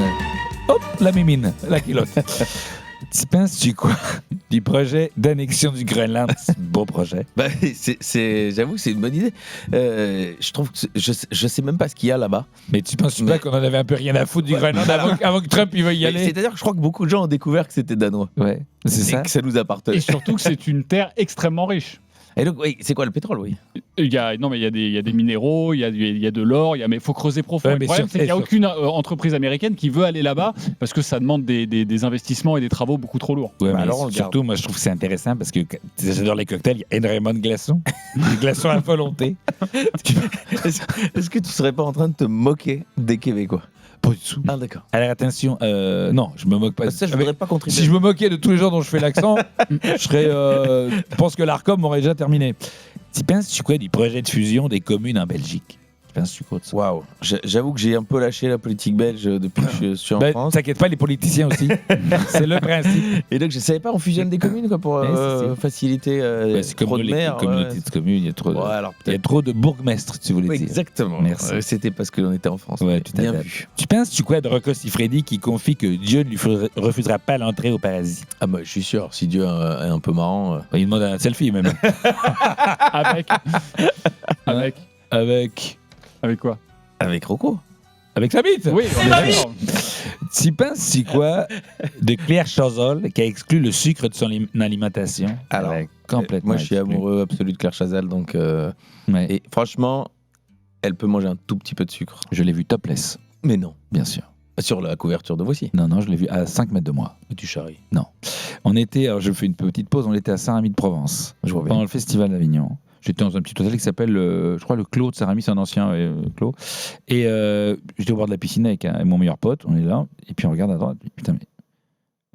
Hop, la mimine, la culotte. Tu penses-tu quoi du projet d'annexion du Groenland? C'est un beau projet. J'avoue que c'est une bonne idée. Je trouve que je sais même pas ce qu'il y a là-bas. Mais tu penses pas qu'on en avait un peu rien à foutre du Groenland avant que Trump il veuille y aller? C'est-à-dire que je crois que beaucoup de gens ont découvert que c'était danois. Ouais, c'est ça. Que ça nous appartenait. Et surtout que c'est une terre extrêmement riche. Et donc, oui, c'est quoi le pétrole, oui? Il y a des minéraux, il y a de l'or, mais il faut creuser profond. Ouais, le problème, c'est qu'il n'y a aucune entreprise américaine qui veut aller là-bas parce que ça demande des investissements et des travaux beaucoup trop lourds. Ouais, mais alors, surtout, moi, je trouve que c'est intéressant parce que j'adore les cocktails, il y a énormément de glaçons. Des glaçons à volonté. Est-ce que tu serais pas en train de te moquer des Québécois? Pas du tout. Ah, d'accord. Alors attention, non, je me moque pas. Ça, je voudrais pas contribuer. Si je me moquais de tous les gens dont je fais l'accent, je pense que l'ARCOM aurait déjà terminé. Tu penses quoi du projet de fusion des communes en Belgique? Tu penses quoi de ça? Waouh, j'avoue que j'ai un peu lâché la politique belge depuis que je suis en France. T'inquiète pas, les politiciens aussi. C'est le principe. Et donc, je savais pas, on fusionne des communes quoi, pour faciliter c'est trop comme de les maires. communautés de communes, il y a trop de bourgmestres, tu voulais dire. Exactement. Merci. C'était parce que l'on était en France. Ouais, tout à Bien fait. vu. Tu penses quoi de Rocco Siffredi qui confie que Dieu ne lui refusera pas l'entrée au paradis? Ah bah je suis sûr, si Dieu est un peu marrant. Il demande un selfie même. Avec quoi? Avec Rocco. Avec sa bite. Oui, on est d'accord. Tu penses quoi de Claire Chazal qui a exclu le sucre de son alimentation? Alors, complètement. moi je suis amoureux absolu de Claire Chazal, donc et franchement, elle peut manger un tout petit peu de sucre. Je l'ai vu topless. Mais non. Bien sûr. Sur la couverture de Voici. Non, je l'ai vu à 5 mètres de moi. Tu charries. Non. On était, alors je fais une petite pause, on était à Saint-Rémy-de-Provence. Pendant le festival d'Avignon. J'étais dans un petit hôtel qui s'appelle, je crois, le Clos de Saint-Rémy, c'est un ancien Clos. Et j'étais au bord de la piscine avec mon meilleur pote, on est là, et puis on regarde à droite, putain, mais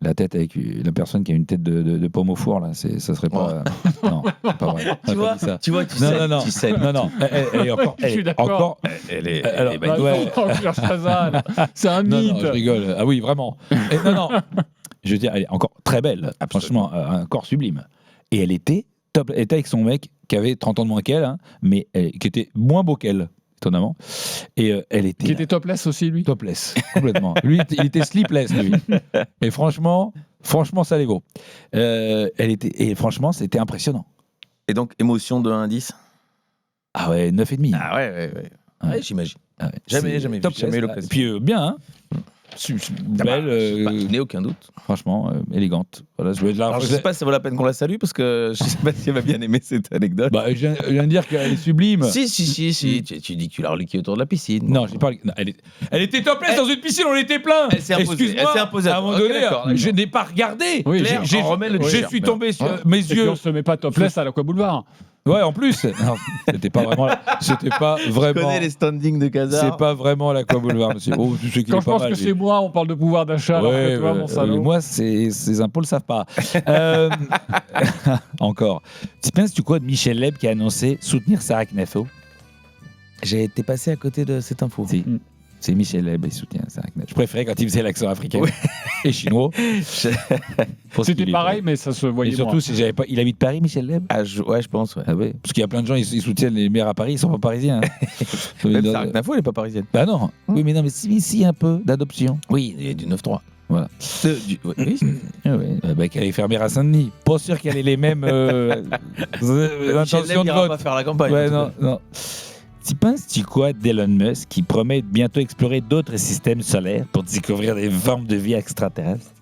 la tête avec la personne qui a une tête de pomme au four, là, ça serait pas. Non, pas vrai. Tu vois, tu sais. Non. Elle est encore. Je suis d'accord. Elle est. C'est un mythe. Non, je rigole. Ah oui, vraiment. Non. Je veux dire, elle est encore très belle. Franchement, un corps sublime. Et elle était top. Elle était avec son mec qui avait 30 ans de moins qu'elle, hein, mais qui était moins beau qu'elle, étonnamment. Et elle était. Qui était topless aussi, lui? Topless, complètement. Lui, il était sleepless, lui. Et franchement, ça les vaut. Et franchement, c'était impressionnant. Et donc, émotion de 1 à 10? Ah ouais, 9,5. Ah ouais, j'imagine. Ah ouais. Jamais vu, jamais eu l'occasion. Et puis, bien, hein. Belle, je n'ai aucun doute. Franchement, élégante. Voilà, alors, je sais pas si ça vaut la peine qu'on la salue parce que je sais pas si elle va bien aimer cette anecdote. Bah, je viens de dire qu'elle est sublime. Si. Tu dis que tu l'as reluqué autour de la piscine. Non, j'ai pas. Elle était topless dans une piscine, on était plein. Elle s'est imposée. À un moment donné, je n'ai pas regardé. Oui, Claire, je suis tombé sur mes yeux. Et puis on se met pas topless à l'Aqua Boulevard. Ouais, en plus. Non, c'était pas vraiment. Je connais les standings de Casar. C'est pas vraiment l'Aqua Boulevard, monsieur. Oh, tu sais qu'il Quand est je pas pense mal, que c'est moi, on parle de pouvoir d'achat. Alors que toi, mon salaud. Moi, ces impôts le savent pas. Encore. Tu penses quoi de Michel Leb qui a annoncé soutenir Sarah Knafo? J'ai été passé à côté de cette info. Si. C'est Michel Leb, il soutient Sarah Knafo. Je préférais quand il faisait l'accent africain et chinois. C'était pareil, mais ça se voyait et surtout, il habite Paris, Michel Leb? Ouais, je pense. Ouais. Ah ouais. Parce qu'il y a plein de gens, ils soutiennent les maires à Paris, ils sont pas parisiens. Même Sarah Knafo, elle est pas parisienne. Bah non. Oui, mais non, mais si un peu d'adoption. Oui, il y a du 9-3. Voilà. Qu'elle est fermière à Saint-Denis. Pas sûr qu'elle ait les mêmes intentions de vote. Pas faire la campagne. Ouais, non. Tu penses-tu quoi d'Elon Musk qui promet de bientôt explorer d'autres systèmes solaires pour découvrir des formes de vie extraterrestres?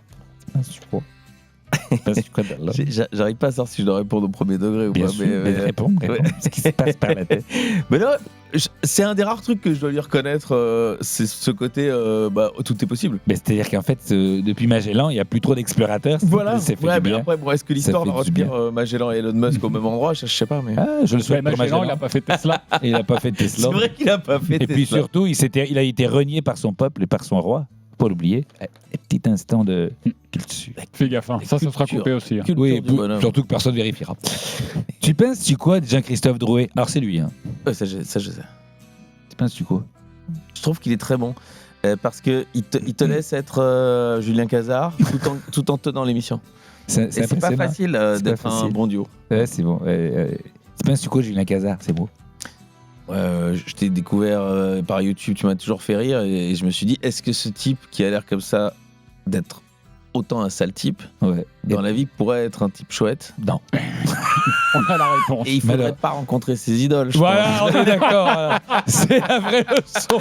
J'arrive pas à savoir si je dois répondre au premier degré ou pas. Mais réponds. Ce qui se passe par la tête. Mais non, c'est un des rares trucs que je dois lui reconnaître, c'est ce côté, tout est possible. Mais c'est-à-dire qu'en fait, depuis Magellan, il n'y a plus trop d'explorateurs. Voilà. Mais après, est-ce que l'histoire va respire Magellan et Elon Musk au même endroit? Je sais pas. Mais... je le souhaite pour Magellan. Il n'a pas fait Tesla. Il n'a pas fait Tesla. C'est vrai qu'il n'a pas fait Tesla. Et puis surtout, il a été renié par son peuple et par son roi. Pas l'oublier. Petit instant de culture. Fais gaffe, hein. Ça sera coupé aussi. Hein. Oui, surtout que personne ne vérifiera. Tu penses-tu quoi de Jean-Christophe Drouet? Alors c'est lui. Hein. Ça, je sais. Tu penses-tu quoi? Je trouve qu'il est très bon. Parce qu'il te laisse être Julien Cazard tout en tenant l'émission. C'est pas facile d'être un bon duo. Ouais, c'est bon. Tu penses-tu quoi de Julien Cazard? C'est beau. Je t'ai découvert par YouTube, tu m'as toujours fait rire et je me suis dit, est-ce que ce type qui a l'air comme ça d'être autant un sale type, dans la vie pourrait être un type chouette. Non. On a la réponse. Et il faudrait pas rencontrer ses idoles, je Voilà, pense. on est d'accord. Voilà. C'est la vraie leçon.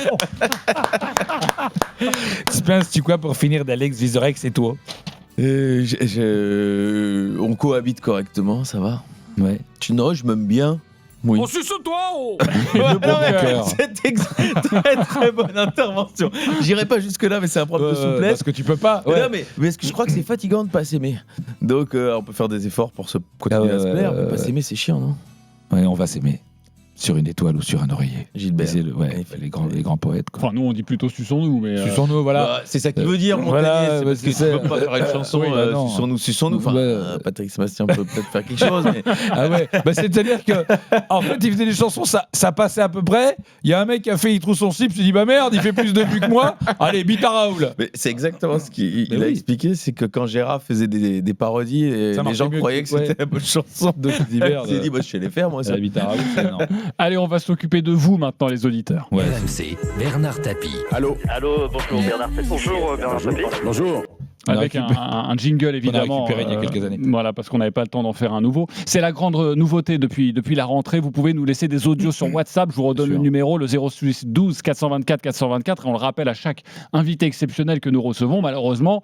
Spence, tu quoi pour finir d'Alex Vizorek, et toi? On cohabite correctement, ça va. Ouais. Non, je m'aime bien. Oui. On suce toi oh C'est très très bonne intervention. J'irai pas jusque là, mais c'est un problème de souplesse. Parce que tu peux pas. Non, mais parce que je crois que c'est fatigant de pas s'aimer. Donc on peut faire des efforts pour se continuer à se plaire, mais pas s'aimer c'est chiant, non? Ouais, on va s'aimer. Sur une étoile ou sur un oreiller. Gilbert. Les grands poètes. Quoi. Enfin, nous, on dit plutôt suçons-nous. Mais Suçons-nous, voilà. Bah, c'est ça qu'il veut dire, voilà, Montagnier. C'est parce que tu peux pas faire une chanson suçons-nous. Enfin, Patrick Sébastien peut peut-être faire quelque chose. Mais... Ah ouais, c'est-à-dire que en fait, il faisait des chansons, ça passait à peu près. Il y a un mec qui a fait, il trouve son slip, il se dit bah merde, il fait plus de vues que moi. Allez, bite à Raoul. Mais c'est exactement ce qu'il a expliqué, c'est que quand Gérard faisait des parodies, les gens croyaient que c'était la bonne chanson. Donc il s'est dit, je sais les faire, moi. Ça. Bite à Raoul, c'est énorme. Allez, on va s'occuper de vous maintenant, les auditeurs. Ouais. RMC, Bernard Tapie. Allô, bonjour Bernard Tapie. Bonjour Bernard Tapie. Bonjour. Avec un jingle évidemment. On a récupéré il y a quelques années. Voilà, parce qu'on n'avait pas le temps d'en faire un nouveau. C'est la grande nouveauté depuis la rentrée. Vous pouvez nous laisser des audios sur WhatsApp. Je vous redonne le numéro, le 06 12 424 424. Et on le rappelle à chaque invité exceptionnel que nous recevons. Malheureusement,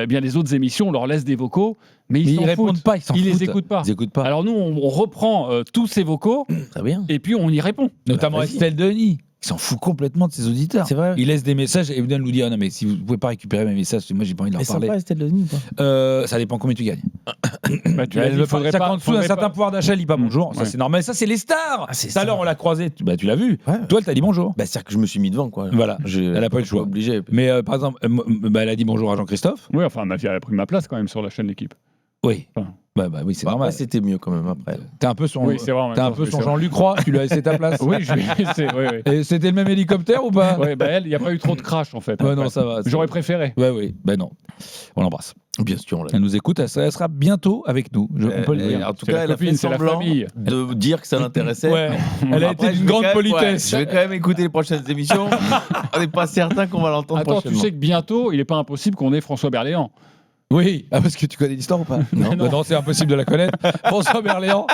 bien les autres émissions, on leur laisse des vocaux. Mais ils répondent pas, ils les écoutent pas. Ils écoutent pas. Alors nous, on reprend tous ces vocaux. Très bien. Et puis on y répond. Notamment Estelle Denis. Il s'en fout complètement de ses auditeurs. C'est vrai. Il laisse des messages et vient nous dire non mais si vous pouvez pas récupérer mes messages, moi j'ai pas envie de leur parler. C'est sympa Estelle Denis ou pas? Ça dépend combien tu gagnes. Il faudrait pas en dessous d'un certain pouvoir d'achat, il dit pas bonjour. Ça c'est normal. Ça c'est les stars. Tout à l'heure on l'a croisé. Tu l'as vu. Toi elle t'a dit bonjour. C'est-à-dire que je me suis mis devant quoi. Voilà. Elle a pas eu le choix. Obligé. Mais par exemple, elle a dit bonjour à Jean-Christophe. Oui, enfin ma fille a pris ma place quand même sur la chaîne L'équipe. Oui. Oui, c'est normal. C'était mieux quand même après. T'es un peu son, son Jean-Luc Roy, tu lui as laissé ta place. Oui, je lui ai laissé. Oui. Et c'était le même hélicoptère ou pas? Oui, elle, il n'y a pas eu trop de crash en fait. Ouais, non, ça va. J'aurais préféré. Oui, non. On l'embrasse. Bien sûr, elle nous écoute, elle sera bientôt avec nous. On peut le dire. En tout cas, elle a fait semblant de dire que ça l'intéressait. Ouais. Elle a été d'une grande politesse. Je vais quand même écouter les prochaines émissions. On n'est pas certain qu'on va l'entendre prochainement. Attends, tu sais que bientôt, il n'est pas impossible qu'on ait François Berléand. Oui, parce que tu connais l'histoire ou pas? Non, c'est impossible de la connaître. François Berléand,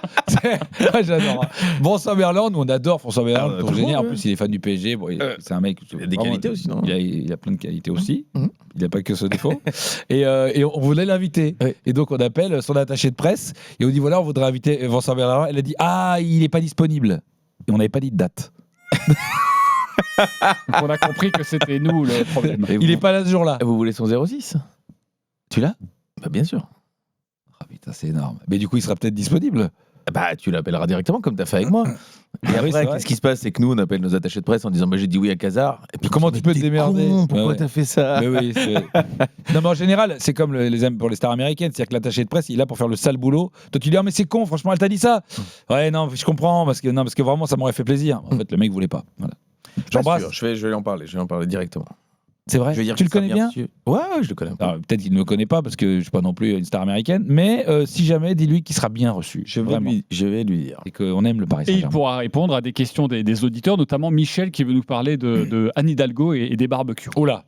j'adore. François Berléand, nous on adore François Berléand, pour génial. En plus, il est fan du PSG. Bon, c'est un mec. Il a des qualités aussi, non? Il a plein de qualités aussi. Il n'a pas que ce défaut. Et on voulait l'inviter. Et donc on appelle son attaché de presse et on dit voilà, on voudrait inviter François Berléand. Elle a dit il n'est pas disponible. Et on n'avait pas dit de date. Donc on a compris que c'était nous le problème. Il n'est pas là ce jour-là. Vous voulez son 06? Tu l'as? Bien sûr. Ah putain, c'est énorme. Mais du coup, il sera peut-être disponible. Tu l'appelles directement comme tu as fait avec moi. Et après, qu'est-ce qui se passe? C'est que nous, on appelle nos attachés de presse en disant j'ai dit oui à Cazard. Et puis comment tu peux te démerder? Pourquoi t'as fait ça? Mais oui, non, mais en général, c'est comme pour les stars américaines. C'est-à-dire que l'attaché de presse, il est là pour faire le sale boulot. Toi, tu dis mais c'est con, franchement, elle t'a dit ça. Ouais, non, je comprends, parce que vraiment, ça m'aurait fait plaisir. En fait, le mec voulait pas. Voilà. J'embrasse. Je vais lui en parler. Je vais en parler directement. C'est vrai. Tu le connais bien? Ouais, je le connais. Peut-être qu'il ne me connaît pas parce que je ne suis pas non plus une star américaine, mais si jamais, dis-lui qu'il sera bien reçu. Je vais lui dire. Et qu'on aime le Paris Saint-Germain. Et il pourra répondre à des questions des auditeurs, notamment Michel qui veut nous parler de Anne Hidalgo et des barbecues. Oh là.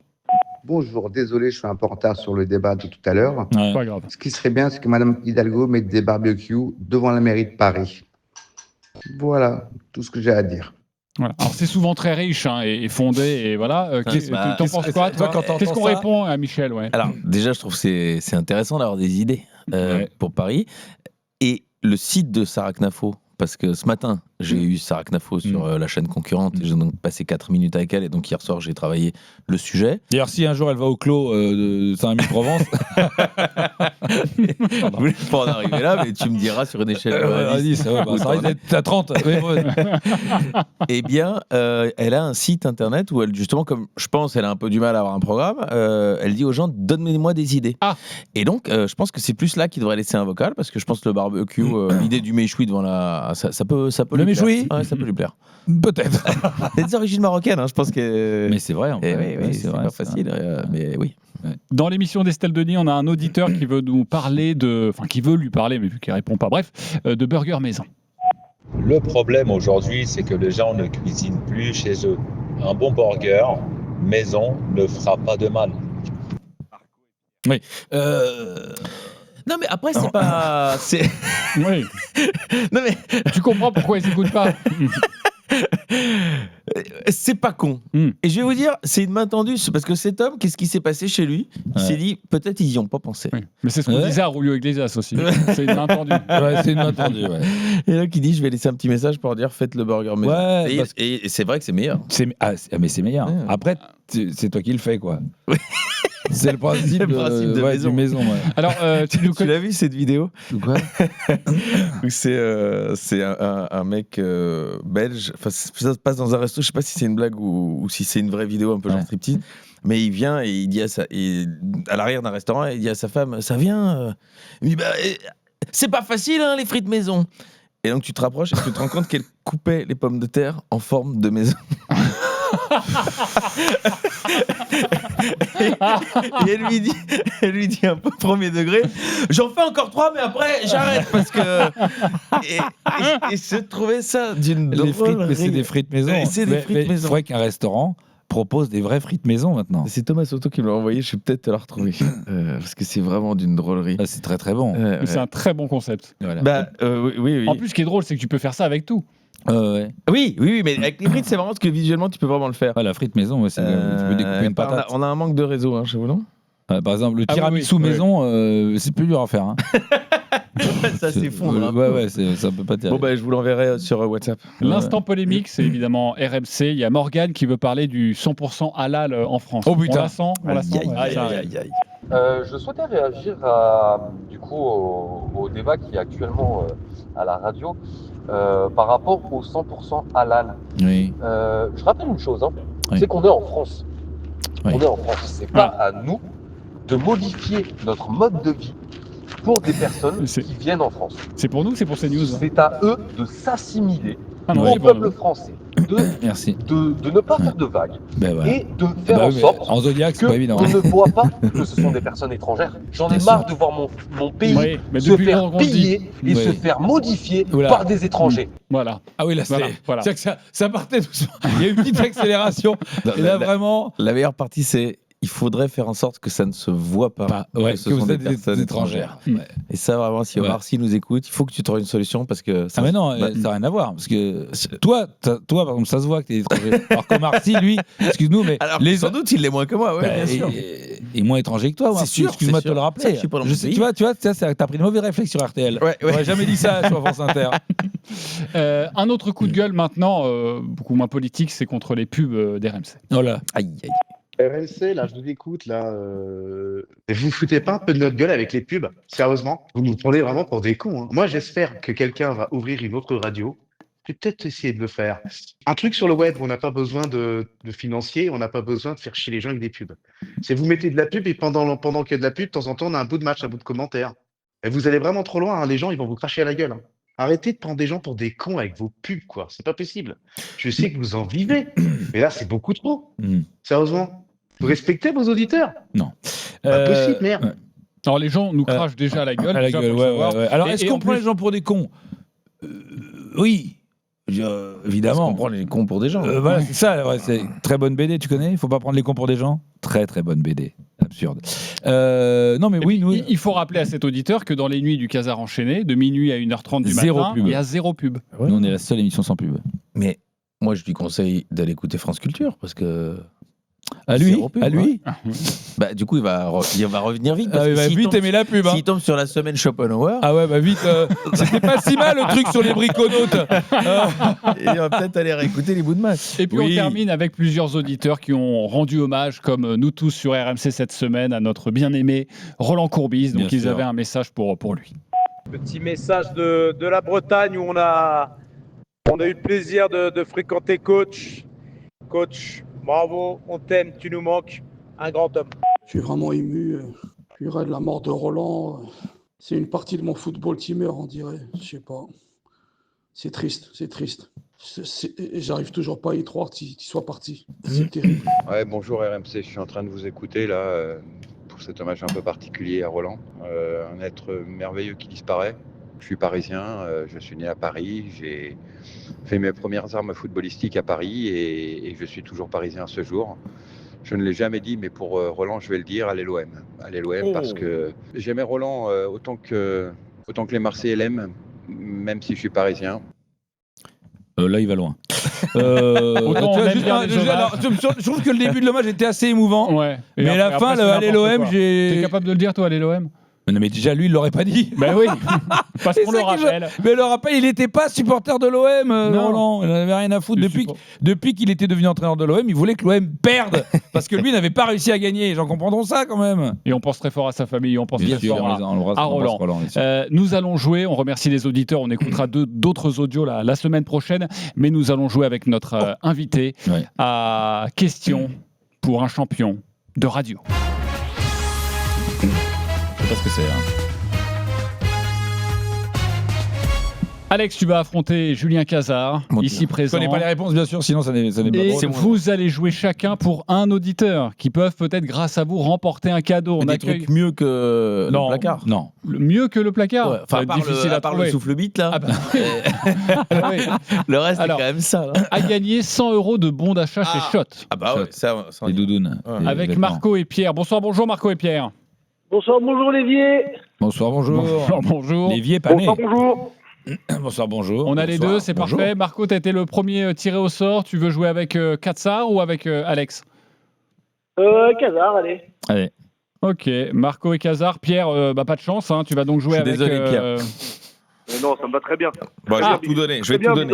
Bonjour, désolé, je suis un peu en retard sur le débat de tout à l'heure. Pas grave. Ce qui serait bien, c'est que Madame Hidalgo mette des barbecues devant la mairie de Paris. Voilà, tout ce que j'ai à dire. Voilà. Alors c'est souvent très riche et fondé et voilà. T'en penses quoi toi? Qu'est-ce qu'on répond à Michel? Alors déjà je trouve que c'est intéressant d'avoir des idées pour Paris et le site de Sarah Knafo. Parce que ce matin, j'ai eu Sarah Knafo sur la chaîne concurrente et j'ai donc passé 4 minutes avec elle. Et donc hier soir, j'ai travaillé le sujet. D'ailleurs, si un jour elle va au clos de Saint-Rémy-de-Provence. Je voulais pas en arriver là, mais tu me diras sur une échelle. Vas-y, ça risque d'être à 30. Eh bien, elle a un site internet où elle, justement, comme je pense, elle a un peu du mal à avoir un programme, elle dit aux gens donnez-moi des idées. Et donc, je pense que c'est plus là qu'il devrait laisser un vocal parce que je pense que le barbecue, l'idée du méchoui devant la. Ça peut le méchoui, ça peut lui plaire. Peut-être. C'est des origines marocaines, je pense que. Mais c'est vrai. En fait. Oui, c'est pas facile, mais oui. Dans l'émission d'Estelle Denis, on a un auditeur qui veut nous parler qui veut lui parler, mais vu qu'il répond pas. Bref, de burger maison. Le problème aujourd'hui, c'est que les gens ne cuisinent plus chez eux. Un bon burger maison ne fera pas de mal. Oui. Non, mais après, c'est pas. Oui. Non, mais. Tu comprends pourquoi ils n'écoutent pas. C'est pas con. Et je vais vous dire, c'est une main tendue, parce que cet homme, qu'est-ce qui s'est passé chez lui? Il s'est dit, peut-être ils y ont pas pensé. Oui. Mais c'est ce qu'on disait à Rulio Iglesias aussi. C'est une main tendue. Ouais, c'est une main tendue. Ouais. Et là, qui dit, je vais laisser un petit message pour dire, faites le burger maison. Ouais, et c'est vrai que c'est meilleur. Mais c'est meilleur. Ouais. Après, c'est toi qui le fais, quoi. C'est le principe, de maison. maison. Ouais. Alors, tu l'as vu cette vidéo? Quoi? C'est un mec belge. Enfin, ça se passe dans un resto. Je sais pas si c'est une blague ou si c'est une vraie vidéo un peu genre striptease. Mais il vient et il dit à l'arrière d'un restaurant, il dit à sa femme, ça vient. Il dit, c'est pas facile, hein, les frites maison. Et donc tu te rapproches et tu te rends compte qu'elle coupait les pommes de terre en forme de maison. Et elle lui dit un peu premier degré, j'en fais encore 3 mais après j'arrête parce que et se trouver ça d'une Les frites, mais c'est des frites maison. C'est des frites maison. Il faudrait qu'un restaurant propose des vraies frites maison maintenant. C'est Thomas Soto qui me l'a envoyé, je vais peut-être te la retrouver parce que c'est vraiment d'une drôlerie. C'est très très bon. C'est un très bon concept. Voilà. Oui. En plus, ce qui est drôle, c'est que tu peux faire ça avec tout. Ouais. Oui, mais avec les frites, c'est vraiment parce que visuellement, tu peux vraiment le faire. La frite maison, tu peux découper une patate. On a un manque de réseau, hein, chez vous, non? Par exemple, le tiramisu maison, c'est plus dur à faire. Hein. Ça s'effondre. Ouais, ça peut pas terrible. Bon, je vous l'enverrai sur WhatsApp. L'instant polémique, c'est évidemment RMC. Il y a Morgane qui veut parler du 100% halal en France. Oh putain. On la sent. Aïe. Je souhaitais réagir au débat qui est actuellement à la radio par rapport au 100% halal. Oui. Je rappelle une chose, Oui. c'est qu'on est en France. Oui. On est en France. C'est pas à nous de modifier notre mode de vie pour des personnes qui viennent en France. C'est pour nous, c'est pour CNews. C'est à eux de s'assimiler non, au peuple français, Merci. de ne pas faire de vagues voilà. et de faire en sorte en Zodiac, c'est pas évident. qu'on ne voit pas que ce sont des personnes étrangères. J'en ai marre de voir mon pays se faire piller et se faire modifier par des étrangers. Voilà. Ah oui, là, voilà. c'est que ça partait doucement. Il y a eu une petite accélération. Et là, vraiment. La meilleure partie, c'est il faudrait faire en sorte que ça ne se voit pas. Que ce sont vous des êtes personnes étrangères. Et ça, vraiment, si Omar Sy nous écoute, il faut que tu trouves une solution parce que. Mais non, ça n'a rien à voir. Parce que toi, par exemple, ça se voit que tu es étranger. Alors qu'Omar Sy, lui, excuse-nous, mais. Alors, sans doute, il l'est moins que moi, bien sûr. Et moins étranger que toi, Omar Sy. Excuse-moi de te le rappeler. Tu vois, t'as pris une mauvaise réflexe sur RTL. J'aurais jamais dit ça sur France Inter. Un autre coup de gueule maintenant, beaucoup moins politique, c'est contre les pubs d'RMC. Oh là. Aïe. RMC, là, je vous écoute, là. Vous foutez pas un peu de notre gueule avec les pubs? Sérieusement? Vous nous prenez vraiment pour des cons. Hein. Moi, j'espère que quelqu'un va ouvrir une autre radio. Je vais peut-être essayer de le faire. Un truc sur le web où on n'a pas besoin de financiers, on n'a pas besoin de faire chier les gens avec des pubs. C'est vous mettez de la pub et pendant qu'il y a de la pub, de temps en temps, on a un bout de match, un bout de commentaire. Et vous allez vraiment trop loin, hein. Les gens, ils vont vous cracher à la gueule. Hein. Arrêtez de prendre des gens pour des cons avec vos pubs, quoi. C'est pas possible. Je sais que vous en vivez, mais là, c'est beaucoup trop. Sérieusement. Vous respectez vos auditeurs? Non. Pas possible, merde. Alors les gens nous crachent déjà à la gueule. Ouais. Alors est-ce qu'on prend les gens pour des cons? Oui. Évidemment. On prend les cons pour des gens. Voilà, c'est ça. C'est très bonne BD, tu connais? Il faut pas prendre les cons pour des gens. Très très bonne BD. Absurde. Non mais oui, il faut rappeler à cet auditeur que dans les nuits du Casar enchaîné, de minuit à 1h30 du matin, il y a zéro pub. Nous on est la seule émission sans pub. Mais moi je lui conseille d'aller écouter France Culture parce que. À lui, Bah, du coup, il va revenir vite. Il va vite aimer la pub. S'il tombe sur la semaine Schopenhauer. Ah ouais, bah vite. C'était pas si mal le truc sur les briconautes. Il va peut-être aller réécouter les bouts de match. Et puis on termine avec plusieurs auditeurs qui ont rendu hommage, comme nous tous sur RMC cette semaine, à notre bien-aimé Roland Courbis. Donc ils avaient un message pour lui. Petit message de la Bretagne où on a eu le plaisir de fréquenter Coach. Coach, bravo, on t'aime, tu nous manques, un grand homme. Je suis vraiment ému. De la mort de Roland, c'est une partie de mon football qui meurt, on dirait. Je sais pas. C'est triste. J'arrive toujours pas à y croire qu'il soit parti. C'est terrible. Ouais, bonjour RMC, je suis en train de vous écouter là pour cet hommage un peu particulier à Roland. Un être merveilleux qui disparaît. Je suis parisien, je suis né à Paris, j'ai fait mes premières armes footballistiques à Paris et je suis toujours parisien à ce jour. Je ne l'ai jamais dit, mais pour Roland, je vais le dire, allez l'OM. Allez l'OM parce que j'aimais Roland autant que les Marseillais l'aiment, même si je suis parisien. Là, il va loin. Je trouve que le début de l'hommage était assez émouvant. Ouais. Mais la fin, le allez l'OM, T'es capable de le dire, toi, allez l'OM? Non, mais déjà, lui, il l'aurait pas dit. Ben oui, parce qu'on le rappelle. Mais le rappel, il n'était pas supporter de l'OM, Roland. Il n'avait rien à foutre. Depuis qu'il était devenu entraîneur de l'OM, il voulait que l'OM perde. Parce que lui n'avait pas réussi à gagner. Les gens comprendront ça quand même. Et on pense très fort à sa famille, on pense très fort à Roland. Nous allons jouer, on remercie les auditeurs, on écoutera d'autres audios la semaine prochaine. Mais nous allons jouer avec notre invité à question pour un champion de radio. Je sais pas ce que c'est. Alex, tu vas affronter Julien Cazard, ici présent. Je connais pas les réponses, bien sûr, sinon ça n'est pas Et vous allez jouer chacun pour un auditeur qui peuvent peut-être, grâce à vous, remporter un cadeau. On accueille mieux que le placard. Non. Mieux que le placard. Ouais, enfin, difficile à part le souffle-bite là. Ah bah. Le reste, c'est quand même ça. Là. À gagner 100 € de bons d'achat chez Shot. Ah bah ouais, ça les doudounes. Avec Marco et Pierre. Bonsoir, bonjour Marco et Pierre. Bonsoir, bonjour Lévier. Bonsoir, bonjour. Bonjour. Lévier pané. Bonsoir, bonjour. Bonsoir, bonjour. On a les deux, c'est parfait. Marco, tu as été le premier tiré au sort. Tu veux jouer avec Katsar ou avec Alex? Cazard, allez. Allez. Ok, Marco et Cazard. Pierre, pas de chance, hein. Tu vas donc jouer avec... Désolé, Pierre. Non, ça me va très bien. Bon, je vais tout donner. Je vais tout donner.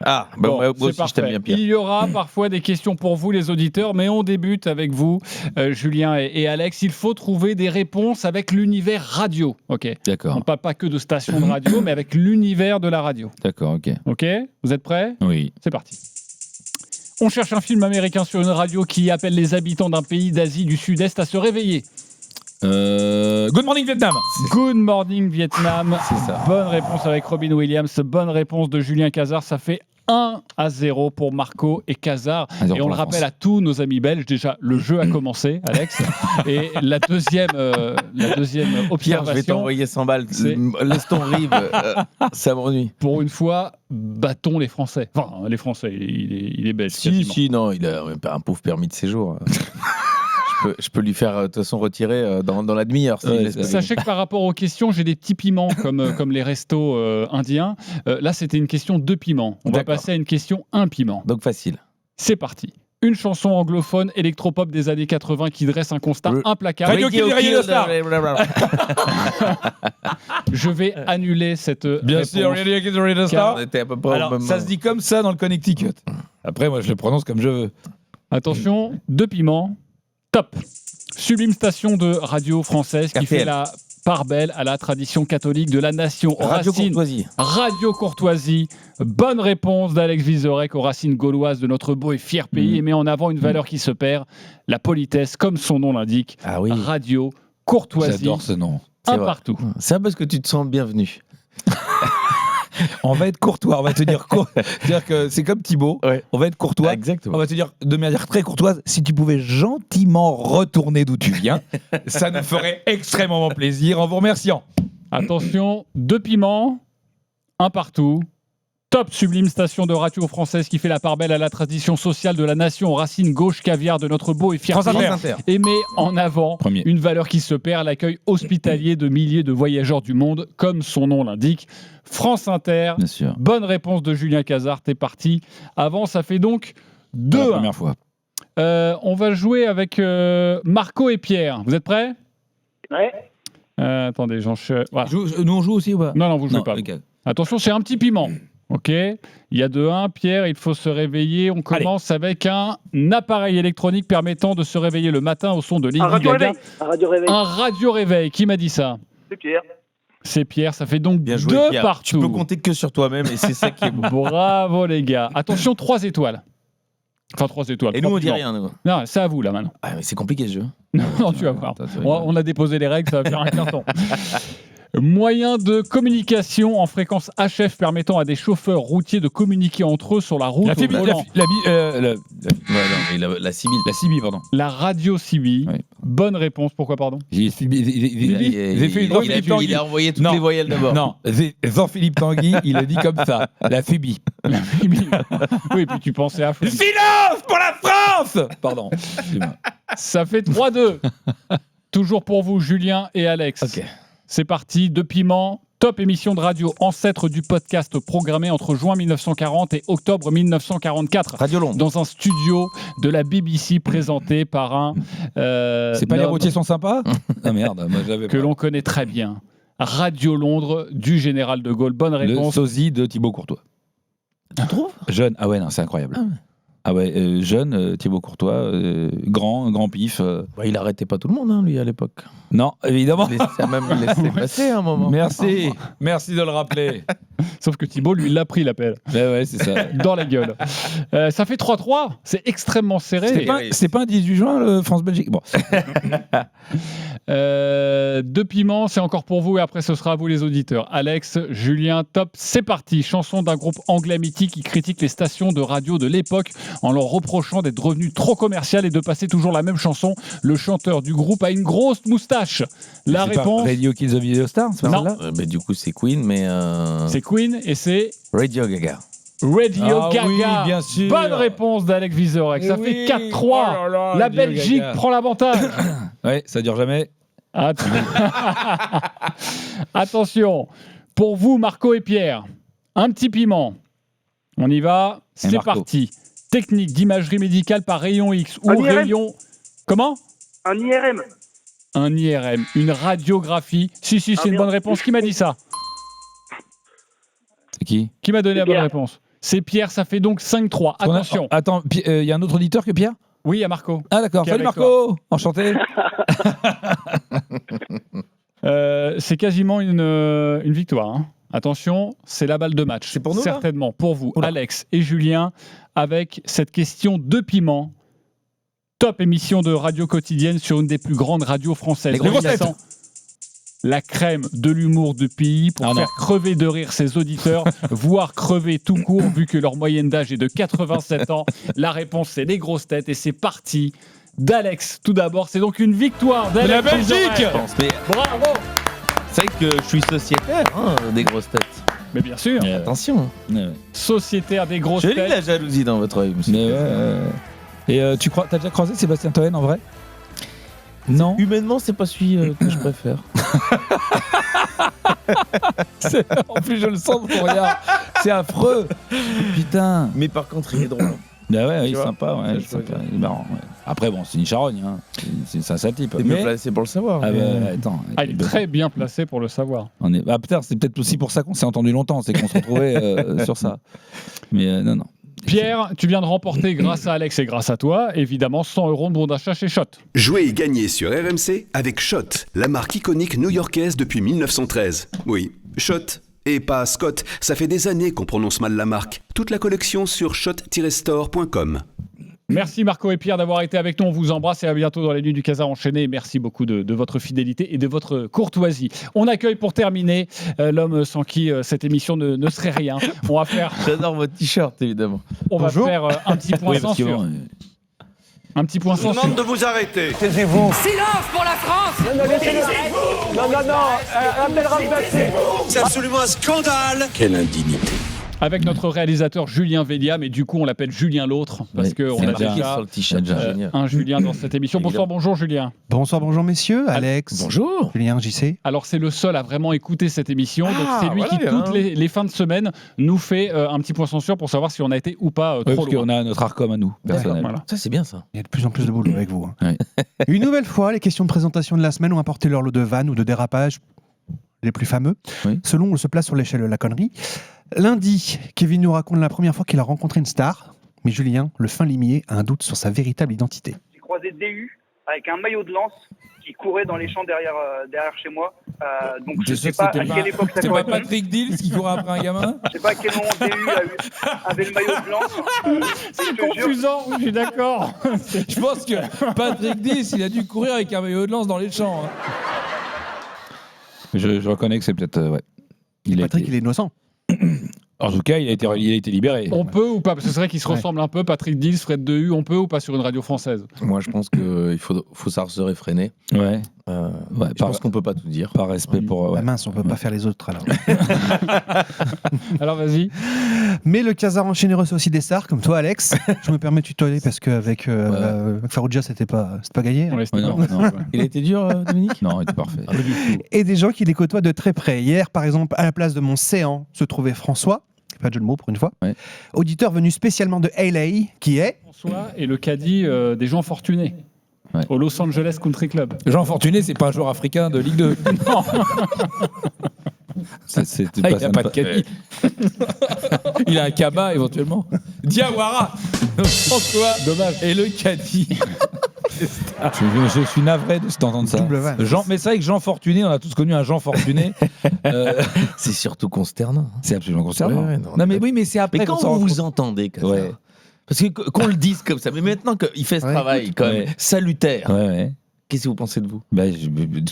Ah, bon, moi aussi, parfait. je t'aime bien, Pierre. Il y aura parfois des questions pour vous, les auditeurs, mais on débute avec vous, Julien et Alex. Il faut trouver des réponses avec l'univers radio. Ok. D'accord. On ne parle pas que de stations de radio, mais avec l'univers de la radio. D'accord, ok. Ok. Vous êtes prêts? Oui. C'est parti. On cherche un film américain sur une radio qui appelle les habitants d'un pays d'Asie du Sud-Est à se réveiller. Good Morning Vietnam. Good Morning Vietnam. C'est ça. Bonne réponse avec Robin Williams. Bonne réponse de Julien Cazard. Ça fait 1-0 pour Marco et Cazard. Et on le rappelle à tous nos amis belges. Déjà, le jeu a commencé, Alex. Et la deuxième observation. Pierre, je vais t'envoyer 100 balles. Laisse ton rive. Ça m'ennuie. Pour une fois, battons les Français. Enfin, les Français, il est belge. Si, non, il a un pauvre permis de séjour. Je peux lui faire de toute façon retirer dans la demi-heure. Sachez que par rapport aux questions, j'ai des petits piments comme les restos indiens. Là, c'était une question 2 piments. On va passer à une question 1 piment. Donc facile. C'est parti. Une chanson anglophone électropop des années 80 qui dresse un constat implacable. Je vais annuler cette réponse. Sûr, Radio Star. Alors, ça se dit comme ça dans le Connecticut. Après, moi, je le prononce comme je veux. Attention, 2 piments. Top. Sublime station de radio française qui fait la part belle à la tradition catholique de la nation. Radio Courtoisie. Radio Courtoisie. Bonne réponse d'Alex Vizorek aux racines gauloises de notre beau et fier pays et met en avant une valeur qui se perd, la politesse, comme son nom l'indique. Ah oui. Radio Courtoisie. J'adore ce nom. Un partout. C'est parce que tu te sens bienvenu. On va être courtois, on va te dire c'est-à-dire que c'est comme Thibaut, on va être courtois. Exactement. On va te dire de manière très courtoise, si tu pouvais gentiment retourner d'où tu viens, ça nous ferait extrêmement plaisir en vous remerciant. Attention, 2 piments, 1 partout. Top, sublime station de radio française qui fait la part belle à la tradition sociale de la nation aux racines gauche caviar de notre beau et fier pays et met en avant une valeur qui se perd, l'accueil hospitalier de milliers de voyageurs du monde, comme son nom l'indique. France Inter. Bien sûr. Bonne réponse de Julien Cazard, t'es parti. Avant, ça fait donc 2. La première fois. On va jouer avec Marco et Pierre. Vous êtes prêts? Ouais. Attendez, voilà. Nous on joue aussi ou pas? Non, vous jouez pas. Okay. Attention, c'est un petit piment. Ok, il y a 2-1. Pierre, il faut se réveiller. On commence avec un appareil électronique permettant de se réveiller le matin au son de Lady Gaga. Un radio-réveil. Un radio-réveil. Qui m'a dit ça? C'est Pierre. C'est Pierre. Ça fait donc bien joué, 2 Pierre. partout. Tu peux compter que sur toi-même et c'est ça qui est beau. Bravo les gars. Attention, 3 étoiles. Enfin, 3 étoiles. Et nous, on dit rien. Nous. Non, c'est à vous là maintenant. Ah, mais c'est compliqué ce jeu. Non, tu vas voir. On a déposé les règles, ça va faire un carton. Moyen de communication en fréquence HF permettant à des chauffeurs routiers de communiquer entre eux sur la route. La CB, pardon. La radio CB. Oui. Bonne réponse. Pourquoi, pardon? Il a envoyé toutes les voyelles d'abord. Non, Jean-Philippe Tanguy, il a dit comme ça. La FUBI. Oui, puis tu pensais à Friends. Silence pour la France. Pardon. Ça fait 3-2. Toujours pour vous, Julien et Alex. Ok. C'est parti. De Piment, top émission de radio, ancêtre du podcast programmé entre juin 1940 et octobre 1944. Radio Londres. Dans un studio de la BBC présenté par un. C'est pas les routiers sont sympas. Ah merde, moi j'avais que pas. l'on connaît très bien. Radio Londres du général de Gaulle. Bonne réponse. Le sosie de Thibaut Courtois. Tu trouves? Jeune. Ah ouais, non, c'est incroyable. Ah ouais, jeune, Thibaut Courtois, grand pif. Il arrêtait pas tout le monde, hein, lui, à l'époque. Non, évidemment. Il a même laissé passer un moment. Merci de le rappeler. Sauf que Thibaut, lui, l'a pris l'appel. Ouais, c'est ça. Dans la gueule. Ça fait 3-3. C'est extrêmement serré. C'est pas un 18 juin, le France-Belgique. Bon. De Piment, c'est encore pour vous et après ce sera à vous les auditeurs. Alex, Julien, top, c'est parti. Chanson d'un groupe anglais mythique qui critique les stations de radio de l'époque en leur reprochant d'être devenues trop commerciales et de passer toujours la même chanson. Le chanteur du groupe a une grosse moustache. La réponse... Pas Radio Kills the Video Star, c'est pas non. là Du coup, c'est Queen, mais... C'est Queen et c'est... Radio Gaga. Radio Gaga. Oui, bien sûr. Bonne réponse d'Alex Vizorek. Ça fait 4-3. Oh là là, la Radio Belgique Gaga. prend l'avantage. Ouais, ça dure jamais. Attention. Pour vous, Marco et Pierre, un petit piment. On y va. C'est parti. Technique d'imagerie médicale par rayon X ou rayon... Comment? Un IRM. Un IRM. Une radiographie. Si, c'est une bonne réponse. Qui m'a dit ça? C'est qui? Qui m'a donné la bonne réponse? C'est Pierre, ça fait donc 5-3. Attention. Attends, il y a un autre auditeur que Pierre? Oui, il y a Marco. Ah d'accord, salut Marco. Enchanté. C'est quasiment une victoire. Hein. Attention, c'est la balle de match. C'est pour nous, certainement, pour vous, Alex et Julien, avec cette question de piment. Top émission de radio quotidienne sur une des plus grandes radios françaises. Les grosses têtes. La crème de l'humour du pays pour faire crever de rire ses auditeurs, voire crever tout court, vu que leur moyenne d'âge est de 87 ans. La réponse, c'est les grosses têtes et c'est parti d'Alex. Tout d'abord, c'est donc une victoire d'Alex. La Belgique. Bravo. C'est vrai que je suis sociétaire des grosses têtes. Mais bien sûr. Attention. Sociétaire des grosses têtes. têtes. Je lis la jalousie dans votre œil, monsieur. Et t'as déjà croisé Sébastien Toen en vrai? Non. Humainement, c'est pas celui que je préfère. En plus, je le sens de ton regard. C'est affreux. Putain. Mais par contre, il est drôle. Bah ouais, il est vois, sympa. Ouais, il est marrant. Ouais. Après, bon, c'est une charogne. Hein. C'est un sale type. T'es bien placé pour le savoir. Ah attends. Il est très bien placé pour le savoir. Putain, c'est peut-être aussi pour ça qu'on s'est entendu longtemps. C'est qu'on se retrouvait sur ça. Mais non. Pierre, tu viens de remporter, grâce à Alex et grâce à toi, évidemment, 100 € de bon d'achat chez Schott. Jouez et gagnez sur RMC avec Schott, la marque iconique new-yorkaise depuis 1913. Oui, Schott. Et pas Scott, ça fait des années qu'on prononce mal la marque. Toute la collection sur shot-store.com. Merci Marco et Pierre d'avoir été avec nous. On vous embrasse et à bientôt dans les nuits du Casar enchaîné. Merci beaucoup de votre fidélité et de votre courtoisie. On accueille pour terminer l'homme sans qui cette émission ne serait rien. On va faire... J'adore votre t-shirt, évidemment. On va faire un petit point censure. Un petit point censure. Je vous demande de vous arrêter. Taisez-vous. Silence pour la France. C'est absolument un scandale. Quelle indignité. Avec notre réalisateur Julien Vélia, mais du coup on l'appelle Julien l'autre parce qu'on a déjà sur le t-shirt, un Julien dans cette émission. Bonsoir, bonjour Julien. Bonsoir, bonjour messieurs, Alex. Bonjour. Julien, JC. Alors c'est le seul à vraiment écouter cette émission, donc c'est lui qui toutes les fins de semaine nous fait un petit point censure pour savoir si on a été ou pas trop parce loin. qu'on a notre Arcom à nous, personnel. Voilà. Ça c'est bien ça. Il y a de plus en plus de boulot avec vous. Hein. Une nouvelle fois, les questions de présentation de la semaine ont apporté leur lot de vannes ou de dérapages les plus fameux, selon où on se place sur l'échelle de la connerie. Lundi, Kevin nous raconte la première fois qu'il a rencontré une star, mais Julien, le fin limier, a un doute sur sa véritable identité. J'ai croisé DU avec un maillot de lance qui courait dans les champs derrière chez moi. Donc je ne sais pas à quelle époque ça correspond. correspond. C'est pas Patrick Dills qui courait après un gamin? Je ne sais pas à quel moment DU avait le maillot de lance. C'est confusant, je suis d'accord. Je pense que Patrick Dills, il a dû courir avec un maillot de lance dans les champs. Hein. Je reconnais que c'est peut-être... Patrick, il est innocent. En tout cas, il a été libéré. On peut ou pas? Parce que c'est vrai qu'ils se ressemblent un peu, Patrick Dills, Fred Dehu, on peut ou pas sur une radio française? Moi, je pense qu'il faut savoir se réfréner. Ouais. Je pense qu'on peut pas tout dire. Par respect pour. Mince, on peut pas faire les autres alors. Alors vas-y. Mais le Khazar enchaîné reçoit aussi des stars comme toi, Alex. Je me permets de tutoyer parce qu'avec Farouja, c'était pas gagné. Il a été dur, Dominique ? Non, il était parfait. Et des gens qui les côtoient de très près. Hier, par exemple, à la place de mon séant se trouvait François. Pas de jeu de mots pour une fois. Auditeur venu spécialement de LA, qui est François et le caddie des gens fortunés. Au Los Angeles Country Club. Jean Fortuné, c'est pas un joueur africain de Ligue 2. Non. Il n'a pas de caddie. Il a un cabas éventuellement. Diawara. François et le caddie. Je suis navré de t'entendre ça. Mais c'est vrai que Jean Fortuné, on a tous connu un Jean Fortuné. C'est surtout consternant. C'est absolument consternant. Non, mais oui, mais c'est après. Mais quand vous vous entendez comme ça. Parce que qu'on le dise comme ça, mais maintenant qu'il fait ce travail quand même salutaire, qu'est-ce que vous pensez de vous ?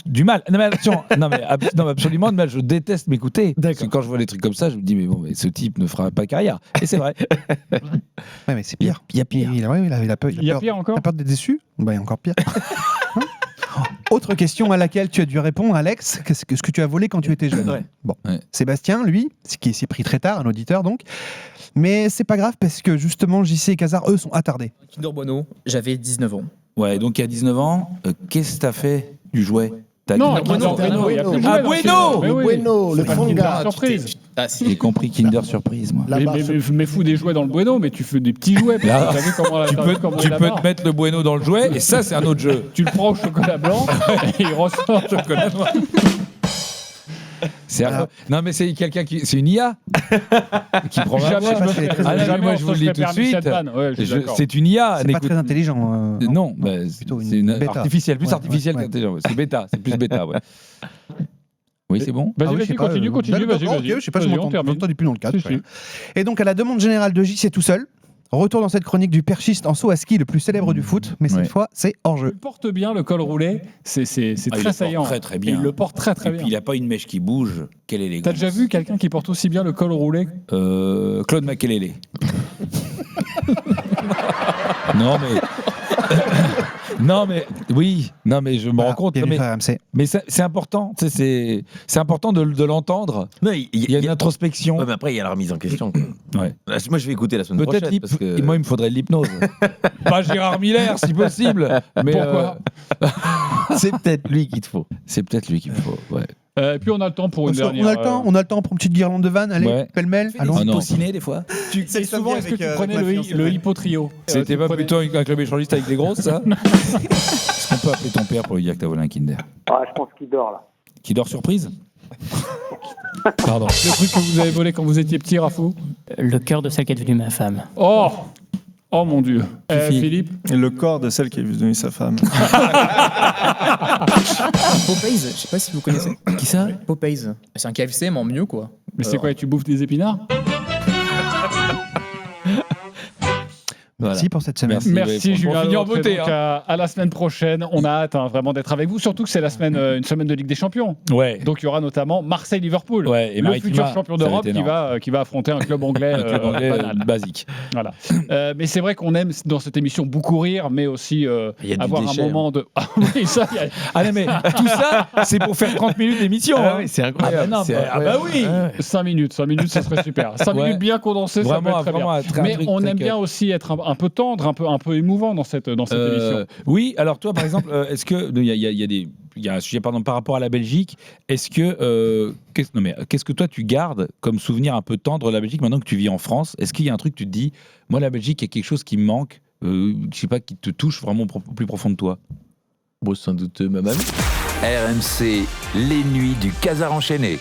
Du mal. Non mais attention, absolument de mal. Je déteste m'écouter. Parce que quand je vois des trucs comme ça, je me dis mais bon, ce type ne fera pas carrière. Et c'est vrai. Mais c'est pire. Il y a pire. Il a pire encore. T'as peur d'être déçu ? Il y a encore pire. Autre question à laquelle tu as dû répondre, Alex, ce que tu as volé quand tu étais jeune. Bon. Sébastien, lui, qui s'est pris très tard, un auditeur donc. Mais c'est pas grave parce que justement, JC et Khazar, eux, sont attardés. Kinder Bueno, j'avais 19 ans. Ouais, donc à 19 ans, qu'est-ce que t'as fait du jouet ? Non, Bueno, il y a plus de jouet. Bueno, le Fanga. Surprise. J'ai compris Kinder Surprise, moi. Mais fous des jouets dans le Bueno, mais tu fais des petits jouets. Tu peux te mettre le Bueno dans le jouet, et ça, c'est un autre jeu. Tu le prends au chocolat blanc, et il ressort le chocolat noir. Non, mais c'est quelqu'un qui. C'est une IA qui prend moi, je vous le dis tout de suite. C'est une IA. C'est pas très intelligent. Non, c'est une artificielle, plus artificielle qu'intelligent. C'est bêta, c'est plus bêta, ouais. Oui, c'est bon. Vas-y, continue. Vas-y. Je sais pas, je m'entends depuis plus dans le cadre. Et donc, à la demande générale de J, c'est tout seul. Retour dans cette chronique du perchiste en saut à ski le plus célèbre du foot, mais cette fois, c'est hors-jeu. Il porte bien le col roulé, c'est très saillant. Très bien. Il le porte très bien. Et puis il n'a pas une mèche qui bouge. Quelle élégance. T'as déjà vu quelqu'un qui porte aussi bien le col roulé ? Claude Makélélé. Non mais je me rends compte. Mais c'est important, c'est important de l'entendre. Il y a une introspection. Mais après il y a la remise en question. Moi je vais écouter la semaine prochaine. Moi il me faudrait de l'hypnose. Pas Gérard Miller si possible. Mais pourquoi c'est peut-être lui qu'il te faut. Ouais. Et puis on a le temps pour une dernière. On a le temps pour une petite guirlande de vannes. Allez, pêle-mêle. Allons. Ciné des fois. Souvent, est-ce que tu prenais le Hippo-Trio ? C'était pas plutôt un club échangiste avec des grosses, ça ? Est-ce qu'on peut appeler ton père pour lui dire que t'as volé un Kinder ? Je pense qu'il dort là. Qui dort surprise ? Pardon. Le truc que vous avez volé quand vous étiez petit, Rafou ? Le cœur de celle qui est devenue ma femme. Oh mon Dieu. Philippe ? Le corps de celle qui est devenue sa fame. Popeyes, je sais pas si vous connaissez. Qui ça ? Popeyes. C'est un KFC, mais en mieux quoi. Mais c'est quoi, tu bouffes des épinards ? Merci pour cette semaine. Merci Julien. À la semaine prochaine. On a hâte vraiment d'être avec vous. Surtout que c'est une semaine de Ligue des Champions. Ouais. Donc il y aura notamment Marseille-Liverpool, le futur champion d'Europe qui va affronter un club anglais, basique. Voilà. Mais c'est vrai qu'on aime dans cette émission beaucoup rire, mais aussi avoir un moment de. Oui, ça. Mais tout ça, c'est pour faire 30 minutes d'émission. Oui, c'est incroyable. Oui. 5 minutes, ça serait super. 5 minutes bien condensées, ça peut être très bien. Mais on aime bien aussi être un peu tendre, un peu émouvant dans cette émission. Oui, alors toi par exemple, est-ce que il y a un sujet par rapport à la Belgique, est-ce que qu'est-ce que toi tu gardes comme souvenir un peu tendre de la Belgique maintenant que tu vis en France ? Est-ce qu'il y a un truc tu te dis moi la Belgique il y a quelque chose qui me manque, je sais pas, qui te touche vraiment au plus profond de toi ? Bon, sans doute ma mamie. RMC, les nuits du Khazar enchaîné.